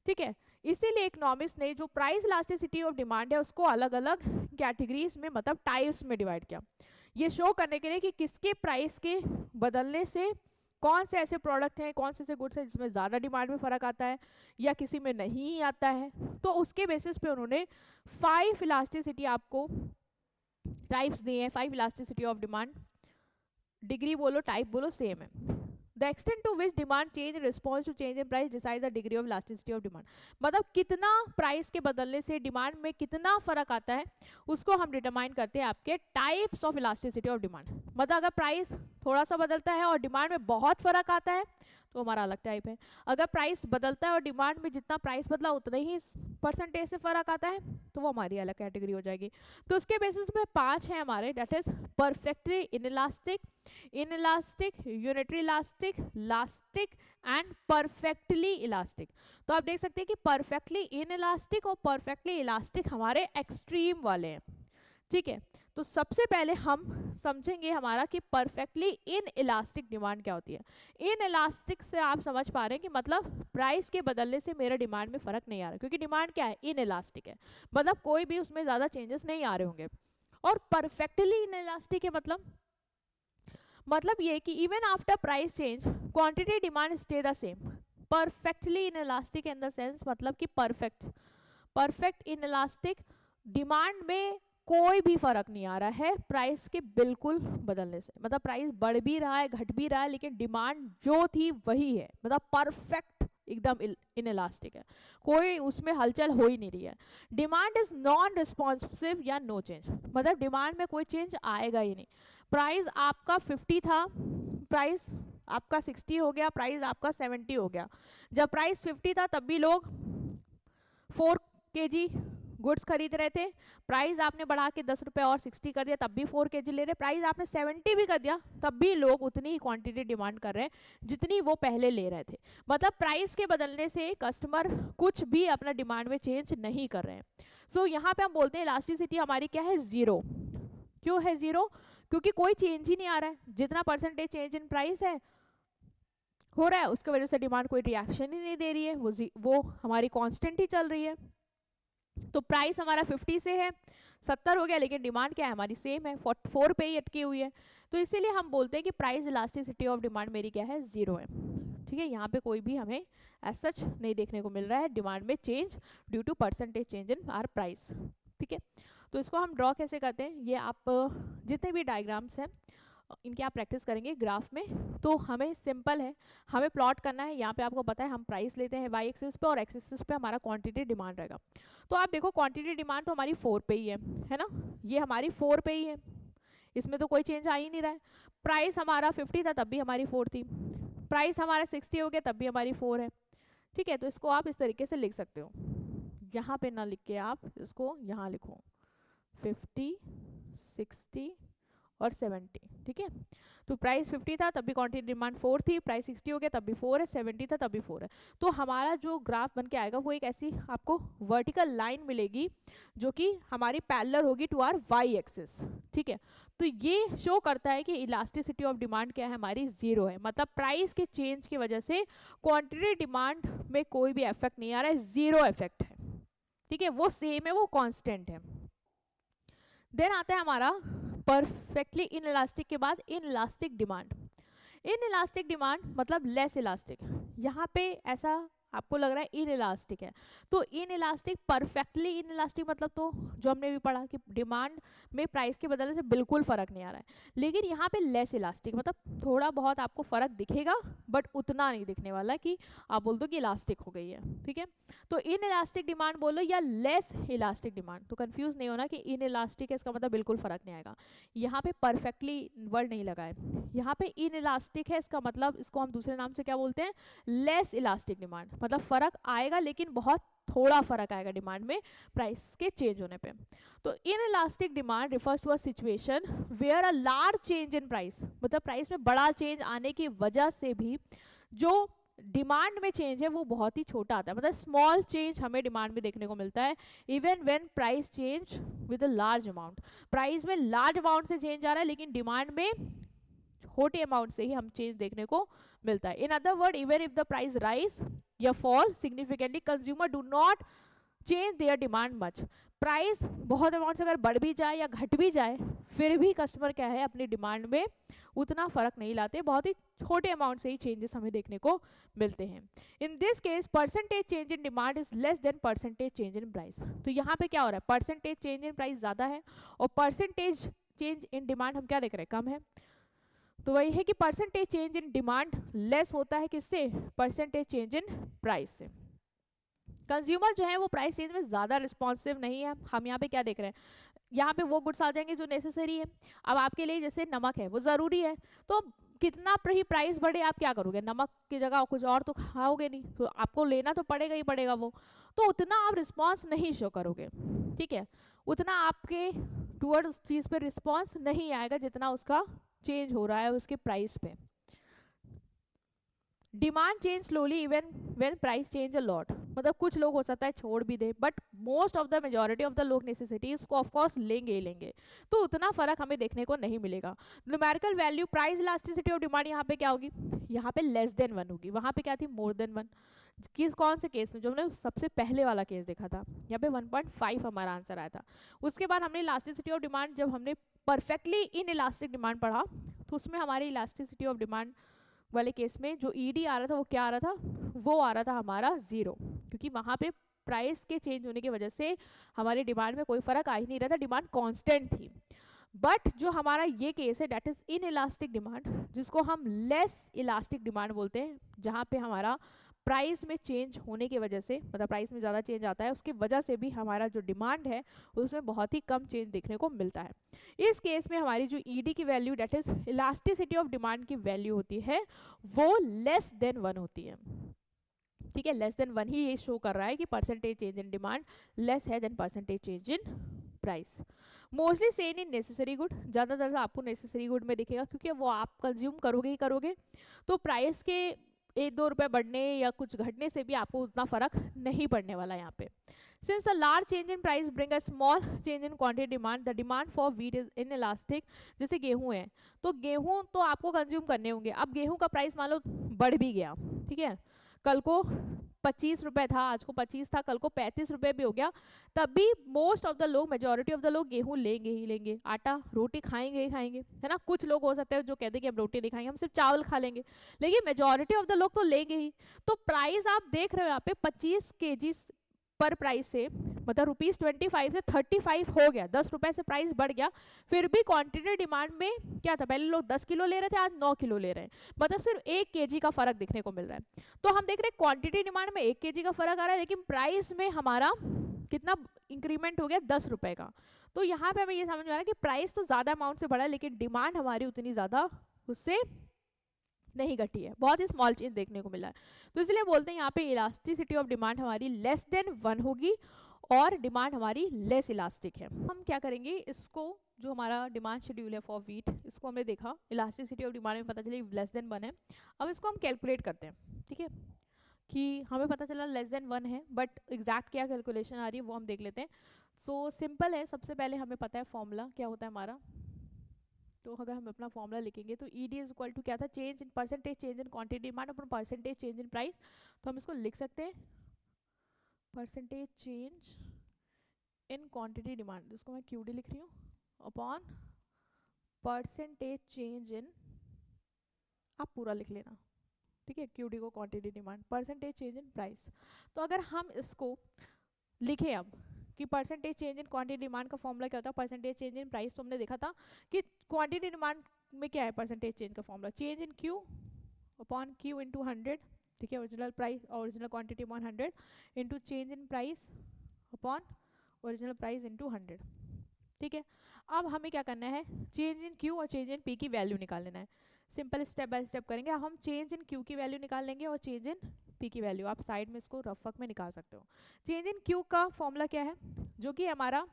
ठीक है, इसीलिए इकोनॉमिक्स ने जो प्राइस इलास्टिसिटी ऑफ डिमांड है उसको अलग अलग कैटेगरीज में, मतलब टाइप्स में डिवाइड किया, ये शो करने के लिए कि किसके प्राइस के बदलने से कौन से ऐसे प्रोडक्ट हैं, कौन से ऐसे गुड्स हैं जिसमें ज़्यादा डिमांड में फ़र्क आता है या किसी में नहीं आता है। तो उसके बेसिस पे उन्होंने 5 इलास्टिसिटी आपको टाइप्स दिए हैं, 5 इलास्टिसिटी ऑफ डिमांड। डिग्री बोलो टाइप बोलो सेम है। The extent to which demand change in response to change in price decide the degree of elasticity of demand, मतलब कितना प्राइस के बदलने से डिमांड में कितना फर्क आता है उसको हम डिटरमाइन करते हैं आपके types of elasticity of demand. मतलब अगर प्राइस थोड़ा सा बदलता है और डिमांड में बहुत फर्क आता है तो हमारा अलग टाइप है। अगर प्राइस बदलता है और डिमांड में जितना प्राइस बदला उतना ही परसेंटेज से फर्क आता है तो वो हमारी अलग कैटेगरी हो जाएगी। तो उसके बेसिस पे 5 है हमारे, that is perfectly inelastic, inelastic, unitary elastic, elastic and perfectly elastic. तो आप देख सकते हैं कि परफेक्टली इनइलास्टिक और परफेक्टली इलास्टिक हमारे एक्सट्रीम वाले हैं, ठीक है। तो सबसे पहले हम समझेंगे हमारा कि परफेक्टली इन इलास्टिक डिमांड क्या होती है। इन इलास्टिक से आप समझ पा रहे हैं कि मतलब प्राइस के बदलने से मेरा डिमांड में फर्क नहीं आ रहा, क्योंकि डिमांड क्या है, इन इलास्टिक है, मतलब कोई भी उसमें ज्यादा चेंजेस नहीं आ रहे होंगे। और परफेक्टली इन इलास्टिक है मतलब ये कि even after price change quantity demand stay the same. Perfectly in elastic in the sense मतलब कि परफेक्ट इन इलास्टिक, डिमांड में कोई भी फर्क नहीं आ रहा है प्राइस के बिल्कुल बदलने से, मतलब प्राइस बढ़ भी रहा है घट भी रहा है लेकिन डिमांड जो थी वही है, मतलब परफेक्ट एकदम इनइलास्टिक है, कोई उसमें हलचल हो ही नहीं रही है। डिमांड इज नॉन रिस्पॉन्सिव या नो चेंज, मतलब डिमांड में कोई चेंज आएगा ही नहीं। प्राइस आपका 50 था, प्राइस आपका 60 हो गया, प्राइस आपका 70 हो गया। जब प्राइस 50 था तब भी लोग 4 kg गुड्स खरीद रहे थे, प्राइस आपने बढ़ा के 10 रुपए और 60 कर दिया तब भी 4 kg ले रहे, प्राइस आपने 70 भी कर दिया तब भी लोग उतनी ही क्वांटिटी डिमांड कर रहे हैं जितनी वो पहले ले रहे थे। मतलब प्राइस के बदलने से कस्टमर कुछ भी अपना डिमांड में चेंज नहीं कर रहे हैं। तो यहाँ पे हम बोलते हैं इलास्टिसिटी हमारी क्या है, जीरो। क्यों है जीरो? क्योंकि कोई चेंज ही नहीं आ रहा है, जितना परसेंटेज चेंज इन प्राइस है हो रहा है उसके वजह से डिमांड कोई रिएक्शन ही नहीं दे रही है, वो हमारी कांस्टेंट ही चल रही है। तो प्राइस हमारा 50 से है 70 हो गया लेकिन डिमांड क्या है हमारी सेम है, 4 पे ही अटकी हुई है। तो इसीलिए हम बोलते हैं कि प्राइस इलास्टिसिटी ऑफ डिमांड मेरी क्या है, जीरो है, ठीक है। यहाँ पे कोई भी हमें एज सच नहीं देखने को मिल रहा है डिमांड में change due to percentage change in our price, ठीक है। तो इसको हम ड्रॉ कैसे करते हैं, ये आप जितने भी डायग्राम्स हैं इनकी आप प्रैक्टिस करेंगे ग्राफ में। तो हमें सिंपल है, हमें प्लॉट करना है। यहाँ पे आपको पता है हम प्राइस लेते हैं वाई एक्सिस पे और एक्स एक्सिस पे हमारा क्वांटिटी डिमांड रहेगा। तो आप देखो क्वांटिटी डिमांड तो हमारी 4 पे ही है ना, ये हमारी 4 पे ही है, इसमें तो कोई चेंज आ ही नहीं रहा है। प्राइस हमारा 50 था तब भी हमारी 4 थी, प्राइस हमारा 60 हो गया तब भी हमारी 4 है, ठीक है। तो इसको आप इस तरीके से लिख सकते हो, यहाँ पे ना लिख के आप इसको यहाँ लिखो 50, 60 और 70, ठीक है। तो प्राइस 50 था तब भी क्वांटिटी डिमांड 4 थी, प्राइस 60 हो गया तब भी 4 है, 70 था तब भी 4 है। तो हमारा जो ग्राफ बन के आएगा वो एक ऐसी आपको वर्टिकल लाइन मिलेगी जो कि हमारी पैरेलल होगी टू आर वाई एक्सिस, ठीक है। तो ये शो करता है कि इलास्टिसिटी ऑफ डिमांड क्या है हमारी, जीरो है, मतलब प्राइस के चेंज की वजह से क्वांटिटी डिमांड में कोई भी इफेक्ट नहीं आ रहा है, जीरो इफेक्ट है, ठीक है, वो सेम है, वो कांस्टेंट है। देन आता है हमारा परफेक्टली इन इलास्टिक के बाद in elastic demand. In elastic demand मतलब लेस इलास्टिक, यहाँ पे ऐसा आपको लग रहा है इन इलास्टिक है, तो in elastic perfectly inelastic मतलब तो जो हमने भी पढ़ा कि डिमांड में प्राइस के बदलने से बिल्कुल फर्क नहीं आ रहा है। लेकिन यहाँ पे लेस इलास्टिक मतलब थोड़ा बहुत आपको फर्क दिखेगा बट उतना नहीं दिखने वाला कि आप बोल दो कि इलास्टिक हो गई है, ठीक है। तो इन इलास्टिक डिमांड बोलो या लेस इलास्टिक डिमांड, तो कंफ्यूज नहीं होना कि इन इलास्टिक है इसका मतलब बिल्कुल फर्क नहीं आएगा। यहाँ पे परफेक्टली वर्ड नहीं लगा है, यहाँ पे इन इलास्टिक है इसका मतलब इसको हम दूसरे नाम से क्या बोलते हैं, लेस इलास्टिक डिमांड, मतलब फर्क आएगा लेकिन बहुत थोड़ा फर्क आएगा डिमांड में प्राइस के चेंज होने पे। तो inelastic demand refers to a situation where a large change in price, मतलब प्राइस में बड़ा चेंज आने की वजह से भी जो डिमांड में चेंज है वो बहुत ही छोटा आता है, मतलब स्मॉल चेंज हमें डिमांड में देखने को मिलता है even when price change with a large amount. Price में लार्ज अमाउंट से चेंज आ रहा है लेकिन डिमांड में छोटे अमाउंट से ही हम चेंज देखने को मिलता है। In other word even if the price rise या fall significantly consumer do not change their demand much. Price बहुत अमाउंट से अगर बढ़ भी जाए या घट भी जाए फिर भी कस्टमर क्या है अपनी डिमांड में उतना फर्क नहीं लाते, बहुत ही छोटे अमाउंट से ही चेंजेस हमें देखने को मिलते हैं। In this case percentage change in demand is less than percentage change in price. तो यहाँ पे क्या हो रहा है, परसेंटेज चेंज इन प्राइस ज्यादा है और परसेंटेज चेंज इन डिमांड हम क्या देख रहे हैं, कम है। तो वही है कि percentage change in demand less होता है किससे, परसेंटेज चेंज इन प्राइस से। कंज्यूमर जो है वो प्राइस चेंज में ज़्यादा रिस्पॉन्सिव नहीं है। हम यहाँ पे क्या देख रहे हैं, यहाँ पे वो गुड्स आ जाएंगे जो नेसेसरी है। अब आपके लिए जैसे नमक है वो ज़रूरी है, तो कितना ही प्राइस बढ़े आप क्या करोगे, नमक की जगह कुछ और तो खाओगे नहीं, तो आपको लेना तो पड़ेगा ही पड़ेगा वो, तो उतना आप रिस्पॉन्स नहीं शो करोगे, ठीक है, उतना आपके टूवर्ड उस चीज़ पे रिस्पॉन्स नहीं आएगा जितना उसका चेंज हो रहा है उसके प्राइस पे। Demand change slowly even when price change a lot, मतलब कुछ लोग हो सकता है छोड़ भी दे, but most of the majority of the लोग नेसेसिटीज को ऑफकोर्स लेंगे ही लेंगे, तो उतना फर्क हमें देखने को नहीं मिलेगा। Numerical value price elasticity of demand यहाँ पे क्या होगी, यहाँ पे लेस देन 1 होगी, वहाँ पे क्या थी मोर देन 1। किस कौन से केस में, जो हमने सबसे पहले वाला केस देखा था, यहाँ पे 1.5 हमारा आंसर आया था। उसके बाद हमने इलास्टिसिटी ऑफ डिमांड, जब हमने परफेक्टली इन इलास्टिक डिमांड पढ़ा, तो उसमें हमारी इलास्टिसिटी ऑफ डिमांड वाले केस में जो ईडी आ रहा था वो क्या आ रहा था, वो आ रहा था हमारा 0, क्योंकि वहाँ पे प्राइस के चेंज होने की वजह से हमारी डिमांड में कोई फर्क आ ही नहीं रहा था, डिमांड कांस्टेंट थी। बट जो हमारा ये केस है that is in elastic demand, जिसको हम लेस इलास्टिक डिमांड बोलते हैं, जहाँ पे हमारा प्राइस में चेंज होने की वजह से, मतलब प्राइस में ज़्यादा चेंज आता है उसकी वजह से भी हमारा जो डिमांड है उसमें बहुत ही कम चेंज देखने को मिलता है। इस केस में हमारी जो ईडी की value that is elasticity of demand की वैल्यू होती है वो लेस देन 1 होती है, ठीक है, लेस देन 1 ही ये शो कर रहा है कि percentage change in demand less है then percentage change in price. Mostly same in necessary good, ज़्यादातर से आपको नेसेसरी गुड में दिखेगा क्योंकि वो आप कंज्यूम करोगे ही करोगे, तो प्राइस के 1-2 रुपए बढ़ने या कुछ घटने से भी आपको उतना फर्क नहीं पड़ने वाला यहाँ पे। Since a large change in price bring a small change in quantity demand, the demand for wheat is inelastic। जैसे गेहूं है, तो गेहूं तो आपको कंज्यूम करने होंगे, अब गेहूं का प्राइस मान लो बढ़ भी गया, ठीक है, कल को 25 रुपए था, आज को 25 था, कल को 35 रुपए भी हो गया, तब भी मोस्ट ऑफ द लोग, मेजोरिटी ऑफ द लोग गेहूं लेंगे ही लेंगे, आटा रोटी खाएंगे ही खाएंगे, है ना। कुछ लोग हो सकते हैं जो कहते हैं कि हम रोटी नहीं खाएंगे, हम सिर्फ चावल खा लेंगे, लेकिन मेजोरिटी ऑफ द लोग तो लेंगे ही। तो प्राइस आप देख रहे हो यहाँ पे 25 kg पर प्राइस से, मतलब ₹25 से 35 हो गया, 10 रुपए से प्राइस बढ़ गया, फिर भी क्वांटिटी डिमांड में क्या था, पहले लोग 10 किलो ले रहे थे, आज 9 किलो ले रहे हैं, मतलब सिर्फ 1 kg का फर्क देखने को मिल रहा है। तो हम देख रहे हैं क्वांटिटी डिमांड में 1 kg का फर्क आ रहा है, लेकिन प्राइस में हमारा कितना इंक्रीमेंट हो गया, 10 रुपए का। तो यहाँ पे हमें ये समझ में आ रहा है कि प्राइस तो ज्यादा अमाउंट से बढ़ा है, लेकिन डिमांड हमारी उतनी ज्यादा उससे नहीं घटी है, बहुत ही स्मॉल चेंज देखने को मिला है। तो इसलिए बोलते हैं यहाँ पे इलास्टिसिटी ऑफ डिमांड हमारी लेस देन 1 होगी और डिमांड हमारी लेस इलास्टिक है। हम क्या करेंगे, इसको जो हमारा डिमांड शेड्यूल है फॉर वीट, इसको हमने देखा, इलास्टिसिटी ऑफ डिमांड में पता चली लेस देन 1 है। अब इसको हम कैलकुलेट करते हैं, ठीक है, कि हमें पता चला लेस देन 1 है, बट एग्जैक्ट क्या कैलकुलेशन आ रही है वो हम देख लेते हैं। सो सिंपल है, सबसे पहले हमें पता है फॉर्मूला क्या होता है हमारा, तो अगर हम अपना फॉर्मूला लिखेंगे तो E D is equal to क्या था, change in percentage change in quantity demand upon percentage change in price. तो हम इसको लिख सकते हैं percentage change in quantity demand, जिसको मैं क्यू डी लिख रही हूँ, अपॉन परसेंटेज चेंज इन, आप पूरा लिख लेना, ठीक है, क्यू डी को quantity demand, percentage change in price. तो अगर हम इसको लिखें अब कि percentage change in quantity demand का फॉर्मूला क्या होता है, परसेंटेज चेंज इन प्राइस, तो हमने देखा था कि क्वांटिटी डिमांड में क्या है परसेंटेज चेंज का formula, change in Q upon Q into 100, ठीक है, original price original quantity upon 100 into change in price upon original price into 100, ठीक है। अब हमें क्या करना है, चेंज इन क्यू और चेंज इन पी की वैल्यू निकाल लेना है। सिंपल स्टेप बाय स्टेप करेंगे। अब हम चेंज इन क्यू की वैल्यू निकाल लेंगे और चेंज इन पी की वैल्यू आप साइड में इसको रफ वर्क में निकाल सकते हो। चेंज इन क्यू का फॉर्मूला क्या है, जो कि हमारा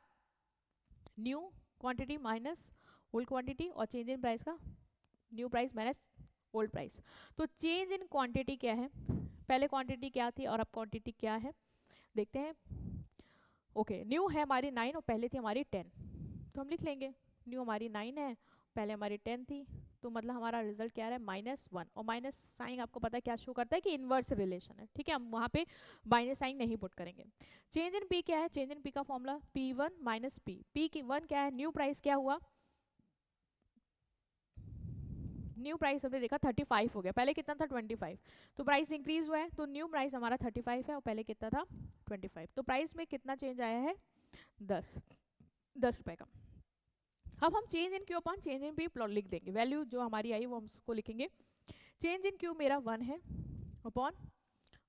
new quantity minus old quantity, और चेंज इन प्राइस का new price minus old price. तो चेंज इन क्वांटिटी क्या है, पहले क्वांटिटी क्या थी और अब क्वांटिटी क्या है देखते हैं। ओके, न्यू है हमारी 9 और पहले थी हमारी 10, तो हम लिख लेंगे न्यू हमारी 9 है, पहले हमारी 10 थी, तो मतलब हमारा रिजल्ट क्या है -1, और माइनस साइन आपको पता है क्या शो करता है कि इनवर्स रिलेशन है, ठीक है, हम वहाँ पे माइनस साइन नहीं पुट करेंगे। चेंज इन पी क्या है, चेंज इन पी का फॉर्मूला P1 माइनस पी की 1 क्या है, न्यू प्राइस क्या हुआ, न्यू प्राइस हमने देखा 35 हो गया, पहले कितना था 25, तो प्राइस इंक्रीज हुआ है, तो न्यू प्राइस हमारा 35 है और पहले कितना था 25, तो प्राइस में कितना चेंज आया है 10 रुपए का। अब हम change in Q upon change in P plot लिख देंगे, वैल्यू जो हमारी आई वो हम उसको लिखेंगे। चेंज इन क्यू मेरा 1 है अपॉन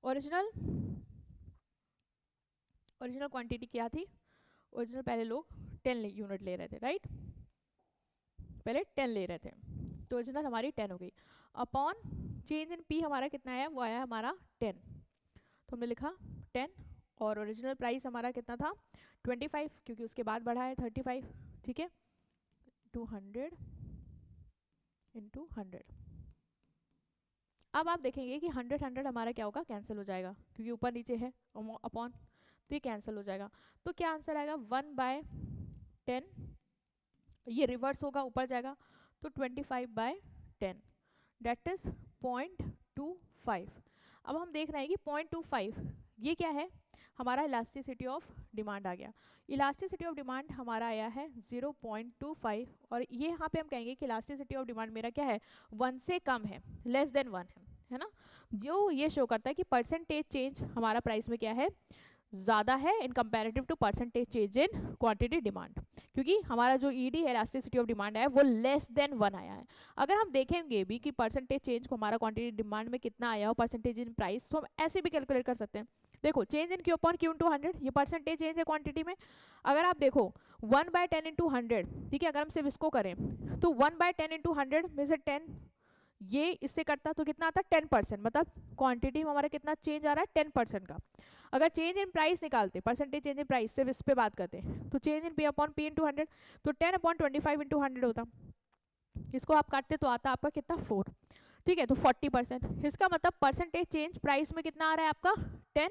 ओरिजिनल क्वांटिटी क्या थी, ओरिजिनल पहले लोग 10 यूनिट ले रहे थे, राइट, पहले 10 ले रहे थे, तो ओरिजिनल हमारी 10 हो गई, अपॉन चेंज इन पी हमारा कितना आया, वो आया हमारा 10, तो हमने लिखा 10, और ओरिजिनल प्राइस हमारा कितना था 25, क्योंकि उसके बाद बढ़ा है 35, ठीक है, 200 इंटू 100। अब आप देखेंगे कि 100 हमारा क्या होगा, कैंसिल हो जाएगा, क्योंकि ऊपर नीचे है अपॉन, तो ये कैंसिल हो जाएगा। तो क्या आंसर आएगा 1/10, ये रिवर्स होगा ऊपर जाएगा, तो 25/10 दैट इज 0.25। अब हम देख रहे हैं कि 0.25 ये क्या है, हमारा इलास्टिसिटी ऑफ डिमांड आ गया। इलास्टिसिटी ऑफ डिमांड हमारा आया है 0.25, और ये यहाँ पे हम कहेंगे कि इलास्टिसिटी ऑफ डिमांड मेरा क्या है, 1 से कम है, लेस देन 1 है ना, जो ये शो करता है कि परसेंटेज चेंज हमारा प्राइस में क्या है, ज़्यादा है in comparative to percentage change in quantity demand, क्योंकि हमारा जो ईडी है इलास्टिसिटी ऑफ डिमांड है वो लेस देन 1 आया है। अगर हम देखेंगे भी कि परसेंटेज चेंज को हमारा क्वांटिटी डिमांड में कितना आया हो परसेंटेज इन प्राइस, तो हम ऐसे भी कैलकुलेट कर सकते हैं। देखो change in Q upon Q into 100, ये परसेंटेज चेंज है क्वांटिटी में। अगर आप देखो 1/10 इंटू 100, ठीक है, अगर हम सिर्फ इसको करें तो 1/10 इंटू 100 में से 10 ये इससे कटता तो कितना आता है 10%, मतलब क्वांटिटी में हमारा कितना चेंज आ रहा है 10% का। अगर चेंज इन प्राइस निकालते, परसेंटेज चेंज इन प्राइस सिर्फ इस पे बात करते हैं, तो change in P upon P into 100, तो 10/25 इंटू 100 होता, इसको आप काटते तो आता आपका कितना 4, ठीक है, तो 40%। इसका मतलब परसेंटेज चेंज प्राइस में कितना आ रहा है आपका 10,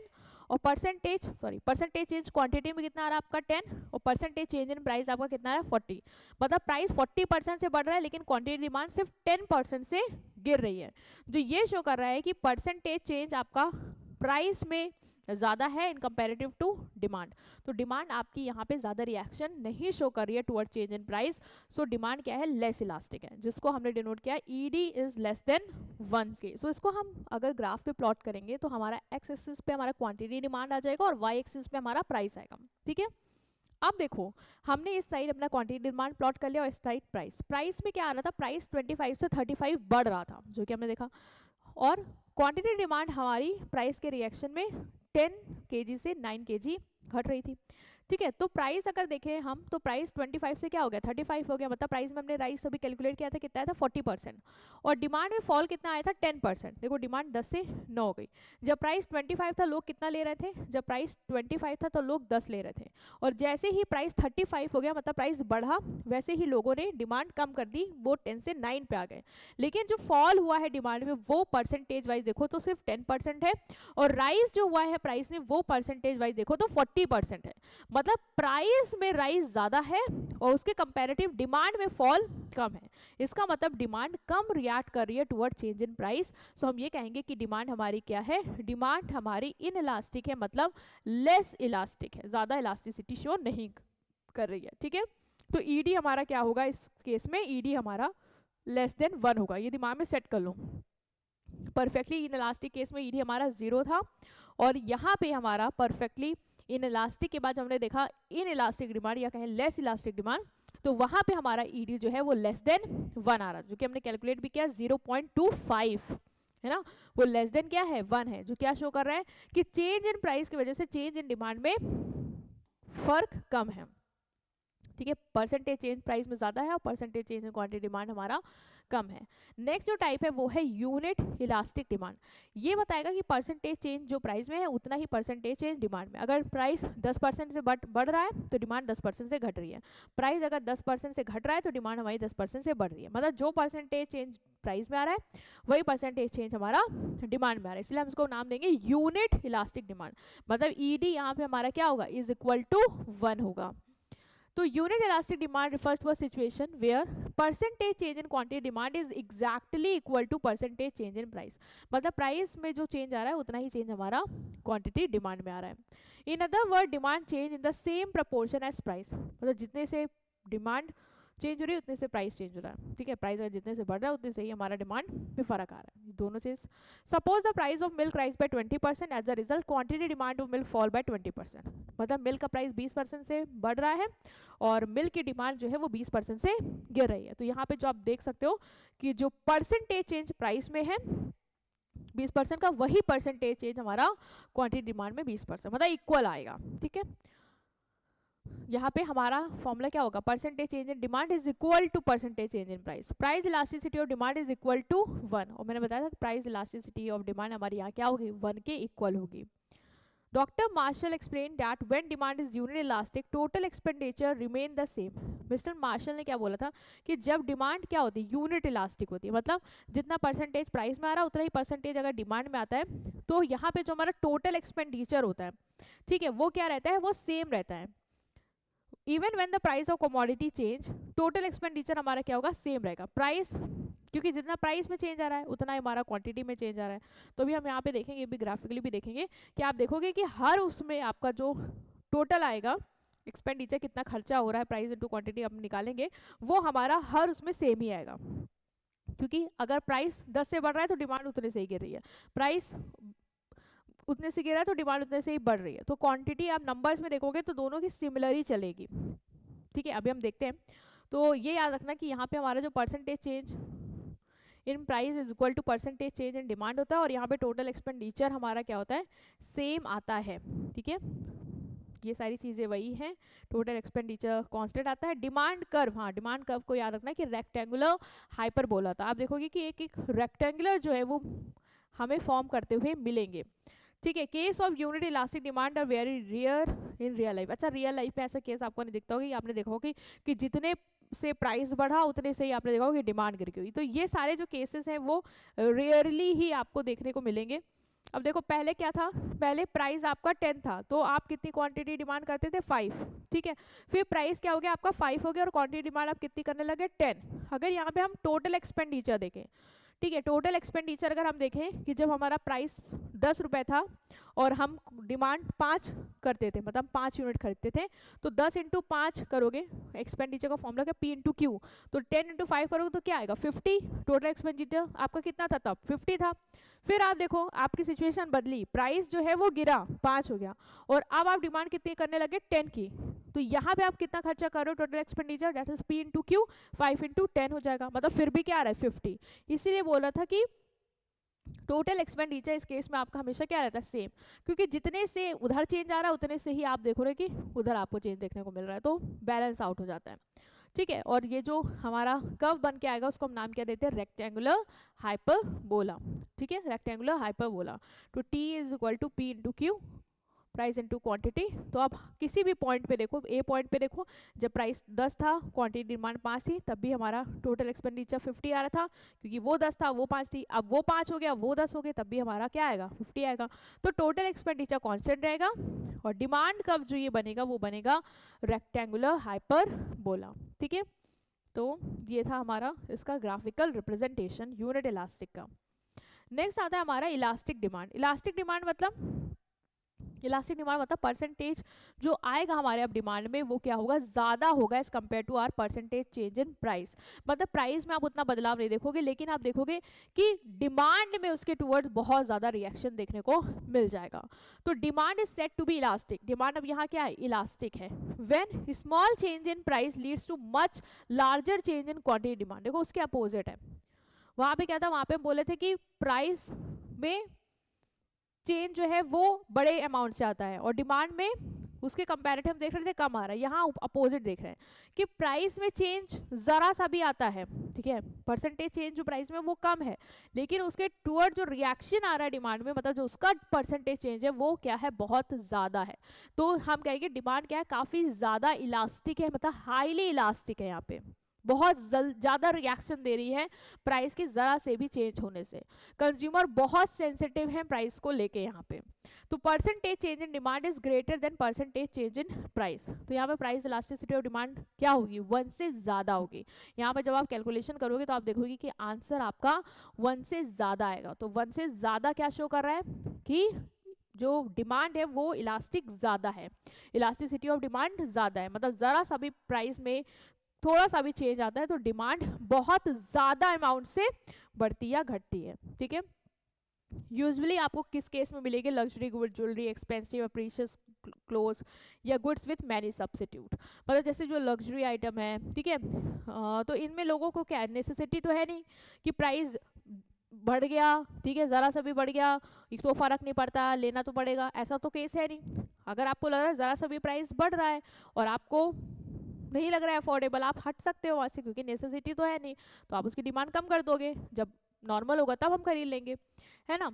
और परसेंटेज चेंज क्वांटिटी में कितना आ रहा है आपका 10, और परसेंटेज चेंज इन प्राइस आपका कितना आ रहा है 40, मतलब प्राइस 40% से बढ़ रहा है लेकिन क्वांटिटी डिमांड सिर्फ 10% से गिर रही है, जो ये शो कर रहा है कि परसेंटेज चेंज आपका प्राइस में ज़्यादा है इन कंपैरेटिव टू डिमांड। तो डिमांड आपकी यहाँ पे ज़्यादा रिएक्शन नहीं शो कर रही है toward change in price, so demand क्या है, लेस इलास्टिक है, जिसको हमने डिनोट किया ईडी इज लेस देन 1 के। सो इसको हम अगर ग्राफ पे प्लॉट करेंगे तो हमारा एक्स एक्सिस पे हमारा क्वांटिटी डिमांड आ जाएगा और वाई एक्सिस पे हमारा प्राइस आएगा, ठीक है। अब देखो हमने इस साइड अपना क्वांटिटी डिमांड प्लॉट कर लिया और इस साइड प्राइस में क्या आ रहा था, प्राइस 25 से 35 बढ़ रहा था, जो कि हमने देखा, और क्वांटिटी डिमांड हमारी प्राइस के रिएक्शन में 10 kg से 9 kg घट रही थी, ठीक है। तो प्राइस अगर देखें हम तो प्राइस 25 से क्या हो गया 35 हो गया, मतलब प्राइस में हमने राइस अभी कैलकुलेट किया था कितना आया था 40%, और डिमांड में फॉल कितना आया था 10%। देखो डिमांड 10 से 9 हो गई। जब प्राइस 25 था लोग कितना ले रहे थे, जब प्राइस 25 था तो लोग 10 ले रहे थे, और जैसे ही प्राइस 35 हो गया मतलब प्राइस बढ़ा, वैसे ही लोगों ने डिमांड कम कर दी, वो 10 से 9 पे आ गए। लेकिन जो फॉल हुआ है डिमांड में वो परसेंटेज वाइज देखो तो सिर्फ 10% है, और राइस जो हुआ है प्राइस में वो परसेंटेज वाइज देखो तो 40% है, मतलब प्राइस में राइस ज्यादा है और उसके कंपैरेटिव डिमांड में फॉल कम है। इसका मतलब डिमांड कम रिएक्ट कर रही है टुवर्ड चेंज इन प्राइस। सो हम ये कहेंगे कि डिमांड हमारी क्या है, डिमांड हमारी इनइलास्टिक है, मतलब लेस इलास्टिक है, ज्यादा इलास्टिसिटी शो नहीं कर रही है, ठीक है। तो ईडी हमारा क्या होगा इस केस में, ईडी हमारा लेस देन 1 होगा, ये दिमाग में सेट कर लो परफेक्टली। इनइलास्टिक केस में ईडी हमारा 0 था, और यहाँ पे हमारा परफेक्टली इन इलास्टिक के बाद हमने देखा इन इलास्टिक डिमांड या कहें लेस इलास्टिक डिमांड, तो वहां पे हमारा ईडी जो है वो लेस देन 1 आ रहा है, जो कि हमने कैलकुलेट भी किया 0.25 है ना, वो लेस देन क्या है 1 है, जो क्या शो कर रहा है कि चेंज इन प्राइस की वजह से चेंज इन डिमांड में फर्क कम है, ठीक है। परसेंटेज चेंज प्राइस में ज्यादा है और percentage change in quantity demand हमारा कम है। नेक्स्ट जो टाइप है वो है यूनिट इलास्टिक डिमांड। ये बताएगा कि परसेंटेज चेंज जो प्राइस में है उतना ही परसेंटेज चेंज डिमांड में, अगर प्राइस 10% से बढ़ रहा है तो डिमांड 10% से घट रही है, प्राइस अगर 10% से घट रहा है तो डिमांड हमारी 10% से बढ़ रही है, मतलब जो परसेंटेज चेंज प्राइस में आ रहा है वही परसेंटेज चेंज हमारा डिमांड में आ रहा है, इसलिए हम इसको नाम देंगे यूनिट इलास्टिक डिमांड। मतलब ईडी यहाँ पे हमारा क्या होगा, इज इक्वल टू 1 होगा। तो unit elastic demand refers to a situation where percentage change in quantity demand is exactly equal to percentage change in price, मतलब प्राइस में जो चेंज आ रहा है उतना ही चेंज हमारा क्वांटिटी डिमांड में आ रहा है। In other word demand change in the same proportion as price, मतलब जितने से डिमांड चेंज हो रही है उतने से प्राइस चेंज हो रहा है, ठीक है। प्राइस अगर जितने से बढ़ रहा है उतने से ही हमारा डिमांड में फर्क आ रहा है, दोनों चीज। Suppose the price of milk rise by 20%, as a result quantity demand of milk fall by 20%। मतलब मिल्क का प्राइस 20% से बढ़ रहा है और मिल्क की डिमांड जो है वो 20% से गिर रही है। तो यहाँ पे जो आप देख सकते हो कि जो परसेंटेज चेंज प्राइस में है 20% का, वही परसेंटेज चेंज हमारा क्वांटिटी डिमांड में 20%, मतलब इक्वल आएगा, ठीक है। यहाँ पे हमारा फॉर्मूला क्या होगा, percentage change in demand is equal to percentage change in price. Price elasticity of demand is equal to 1, और मैंने बताया था प्राइस इलास्टिसिटी ऑफ डिमांड हमारी यहाँ क्या होगी, 1 के इक्वल होगी। Doctor Marshall explain that when demand is unit elastic total expenditure remain the same. Mister Marshall ने क्या बोला था कि जब डिमांड क्या होती है, यूनिट इलास्टिक होती है, मतलब जितना परसेंटेज प्राइस में आ रहा है उतना ही परसेंटेज अगर डिमांड में आता है, तो यहाँ पे जो हमारा टोटल एक्सपेंडिचर होता है, ठीक है, वो क्या रहता है, वो सेम रहता है। Even when the price of commodity change total expenditure हमारा क्या होगा, सेम रहेगा। प्राइस, क्योंकि जितना प्राइस में चेंज आ रहा है उतना ही हमारा क्वांटिटी में चेंज आ रहा है। तो भी हम यहाँ पे देखेंगे, भी ग्राफिकली भी देखेंगे कि आप देखोगे कि हर उसमें आपका जो टोटल आएगा एक्सपेंडिचर, कितना खर्चा हो रहा है प्राइस इनटू क्वांटिटी हम निकालेंगे, वो हमारा हर उसमें सेम ही आएगा। क्योंकि अगर प्राइस 10 से बढ़ रहा है तो डिमांड उतने से ही गिर रही है, प्राइस उतने से गिर रहा है तो डिमांड उतने से ही बढ़ रही है। तो क्वांटिटी आप नंबर्स में देखोगे तो दोनों की सिमिलर ही चलेगी, ठीक है। अभी हम देखते हैं, तो ये याद रखना कि यहाँ पे हमारा जो percentage change in price is equal to percentage change in demand होता है, और यहाँ पे टोटल एक्सपेंडिचर हमारा क्या होता है, सेम आता है, ठीक है। ये सारी चीज़ें वही हैं, टोटल एक्सपेंडिचर कांस्टेंट आता है। डिमांड कर्व, हाँ डिमांड कर्व को याद रखना कि रेक्टेंगुलर हाइपरबोला था। आप देखोगे कि एक एक रेक्टेंगुलर जो है वो हमें फॉर्म करते हुए मिलेंगे, ठीक है। Case of unit elastic demand are very rare in real life. अच्छा, रियल लाइफ में ऐसा केस आपको नहीं दिखता होगा, आपने देखा होगा कि जितने से प्राइस बढ़ा उतने से ही आपने देखा होगा कि डिमांड गिर गई। तो ये सारे जो केसेस हैं वो रेयरली ही आपको देखने को मिलेंगे। अब देखो पहले क्या था, पहले प्राइस आपका 10 था तो आप कितनी क्वांटिटी डिमांड करते थे, 5, ठीक है। फिर प्राइस क्या हो गया आपका 5 हो गया और क्वांटिटी डिमांड आप कितनी करने लगे, 10। अगर यहाँ पे हम टोटल एक्सपेंडिचर देखें, ठीक है, टोटल एक्सपेंडिचर अगर हम देखें कि जब हमारा प्राइस 10 रुपए था और हम डिमांड 5 करते थे, मतलब 5 यूनिट खरीदते थे, तो 10 इंटू 5 करोगे, एक्सपेंडिचर का फॉर्मूला क्या, P इंटू क्यू, तो 10 इंटू 5 करोगे तो क्या आएगा, 50। टोटल एक्सपेंडिचर आपका कितना था तब, 50 था। फिर आप देखो आपकी सिचुएशन बदली, प्राइस जो है वो गिरा, 5 हो गया, और अब आप डिमांड कितनी करने लगे, 10 की। तो यहाँ पे आप कितना खर्चा कर रहे हो, total expenditure, that is P into Q, 5 into 10 हो जाएगा, मतलब फिर भी क्या आ रहा है, 50। इसीलिए बोला था कि टोटल एक्सपेंडिचर इस केस में आपका हमेशा क्या रहता है, सेम, क्योंकि जितने से उधर चेंज आ रहा है उतने से ही आप देखो रहे कि उधर आपको चेंज देखने को मिल रहा है, तो बैलेंस आउट हो जाता है, ठीक है। और ये जो हमारा कर्व बन के आएगा उसको हम नाम क्या देते हैं, रेक्टेंगुलर हाइपरबोला, ठीक है, रेक्टेंगुलर हाइपरबोला। तो T is equal to P into Q, price into quantity. तो आप किसी भी पॉइंट पे देखो, ए पॉइंट पे देखो, जब प्राइस 10 था, क्वांटिटी डिमांड 5 थी, तब भी हमारा टोटल एक्सपेंडिचर 50 आ रहा था, क्योंकि वो 10 था वो 5 थी। अब वो 5 हो गया वो 10 हो गए, तब भी हमारा क्या आएगा, 50 आएगा। तो टोटल एक्सपेंडिचर कांस्टेंट रहेगा और डिमांड कर्व जो ये बनेगा वो बनेगा रेक्टेंगुलर हाइपरबोला, ठीक है। तो ये था हमारा इसका ग्राफिकल रिप्रेजेंटेशन यूनिट इलास्टिक का। नेक्स्ट आता है हमारा इलास्टिक डिमांड। इलास्टिक डिमांड मतलब परसेंटेज जो आएगा हमारे अब डिमांड में वो क्या होगा, ज़्यादा होगा as compare to our percentage change in price. मतलब प्राइस में आप उतना बदलाव नहीं देखोगे, लेकिन आप देखोगे कि डिमांड में उसके टूवर्ड्स बहुत ज़्यादा रिएक्शन देखने को मिल जाएगा। तो demand is said to be elastic, demand अब यहाँ क्या है, इलास्टिक है। When small change in price leads to much larger change in quantity demand. देखो उसके अपोजिट है, वहाँ पे क्या था, वहाँ पे हम बोले थे कि प्राइस में चेंज जो है वो बड़े अमाउंट से आता है और डिमांड में उसके कंपैरेटिव हम देख रहे थे कम आ रहा है। यहाँ अपोजिट देख रहे हैं कि प्राइस में चेंज जरा सा भी आता है, ठीक है, परसेंटेज चेंज जो प्राइस में वो कम है, लेकिन उसके टूवर्ड जो रिएक्शन आ रहा है डिमांड में, मतलब जो उसका परसेंटेज चेंज है वो क्या है, बहुत ज़्यादा है। तो हम कहेंगे डिमांड क्या है, काफ़ी ज़्यादा इलास्टिक है, मतलब हाईली इलास्टिक है, यहाँ पे बहुत ज़्यादा रिएक्शन दे रही है प्राइस की ज़रा से भी चेंज होने से। कंज्यूमर बहुत सेंसिटिव है प्राइस को लेके यहाँ पे। तो percentage change in demand is greater than percentage change in price. तो यहाँ पे प्राइस इलास्टिसिटी ऑफ डिमांड क्या होगी, 1 से ज़्यादा होगी। यहाँ पे जब आप कैलकुलेशन करोगे तो आप देखोगे कि आंसर आपका 1 से ज़्यादा आएगा। तो 1 से ज़्यादा क्या शो कर रहा है कि जो डिमांड है वो इलास्टिक ज़्यादा है, इलास्टिसिटी ऑफ डिमांड ज़्यादा है, मतलब ज़रा सा भी प्राइस में थोड़ा सा भी चेंज आता है तो डिमांड बहुत ज़्यादा अमाउंट से बढ़ती या घटती है, ठीक है। यूजुअली आपको किस केस में मिलेगी, luxury good, jewellery, expensive precious clothes या गुड्स विथ मैनी सब्स्टिट्यूट। मतलब जैसे जो लग्जरी आइटम है, ठीक है, तो इनमें लोगों को क्या नेसेसिटी तो है नहीं कि प्राइस बढ़ गया, ठीक है, ज़रा सा भी बढ़ गया तो फ़र्क नहीं पड़ता, लेना तो पड़ेगा, ऐसा तो केस है नहीं। अगर आपको लग रहा है ज़रा सा भी प्राइस बढ़ रहा है और आपको नहीं लग रहा है अफोर्डेबल, आप हट सकते हो वहाँ से, क्योंकि नेसेसिटी तो है नहीं, तो आप उसकी डिमांड कम कर दोगे, जब नॉर्मल होगा तब हम खरीद लेंगे, है ना।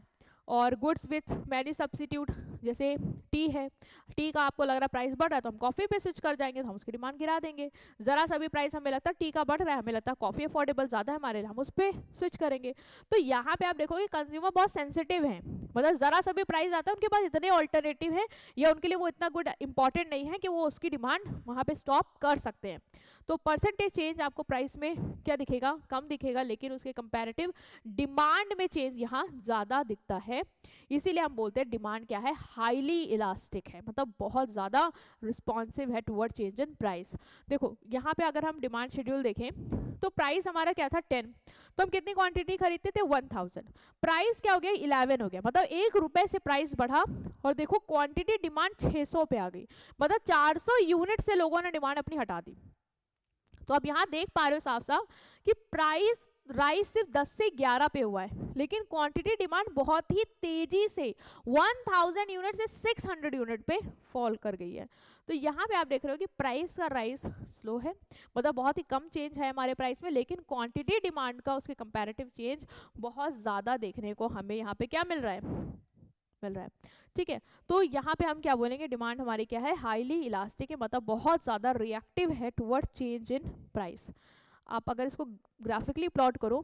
और गुड्स विथ मैनी सब्स्टिट्यूट, जैसे टी है, टी का आपको लग रहा है प्राइस बढ़ रहा है तो हम कॉफ़ी पे स्विच कर जाएंगे, तो हम उसकी डिमांड गिरा देंगे। ज़रा सा भी प्राइस हमें लगता है टी का बढ़ रहा है, हमें लगता है कॉफ़ी अफोर्डेबल ज़्यादा है हमारे लिए, हम उस पर स्विच करेंगे। तो यहाँ पे आप देखोगे कंज्यूमर बहुत सेंसिटिव है, मतलब ज़रा सा भी प्राइस आता है उनके पास इतने ऑल्टरनेटिव हैं या उनके लिए वो इतना गुड इंपॉर्टेंट नहीं है कि वो उसकी डिमांड वहाँ पे स्टॉप कर सकते हैं। तो परसेंटेज चेंज आपको प्राइस में क्या दिखेगा, कम दिखेगा, लेकिन उसके कंपैरेटिव डिमांड में चेंज यहाँ ज़्यादा दिखता है। इसीलिए हम बोलते हैं डिमांड क्या है, हाईली इलास्टिक है, मतलब बहुत ज़्यादा रिस्पॉन्सिव है टुवर्ड चेंज इन प्राइस। देखो यहाँ पे अगर हम डिमांड शेड्यूल देखें तो प्राइस हमारा क्या था 10, तो हम कितनी क्वांटिटी खरीदते थे 1000, प्राइस क्या हो गया 11 हो गया, मतलब 1 रुपए से प्राइस बढ़ा और देखो क्वांटिटी डिमांड 600 पे आ गई, मतलब 400 यूनिट से लोगों ने डिमांड अपनी हटा दी। तो अब यहाँ देख पा रहे हो साफ साफ कि प्राइस राइस सिर्फ 10 से 11 पे हुआ है, लेकिन क्वांटिटी डिमांड बहुत ही तेजी से 1000 यूनिट से 600 यूनिट पे फॉल कर गई है। तो यहाँ पे आप देख रहे हो कि प्राइस का राइस स्लो है, मतलब बहुत ही कम चेंज है हमारे प्राइस में, लेकिन क्वांटिटी डिमांड का उसके कंपैरेटिव चेंज बहुत ज़्यादा देखने को हमें यहाँ पे क्या मिल रहा है, ठीक है। तो यहाँ पे हम क्या बोलेंगे, डिमांड हमारी क्या है, हाईली इलास्टिक है, मतलब बहुत ज़्यादा रिएक्टिव है टुवर्ड चेंज इन प्राइस। आप अगर इसको ग्राफिकली प्लॉट करो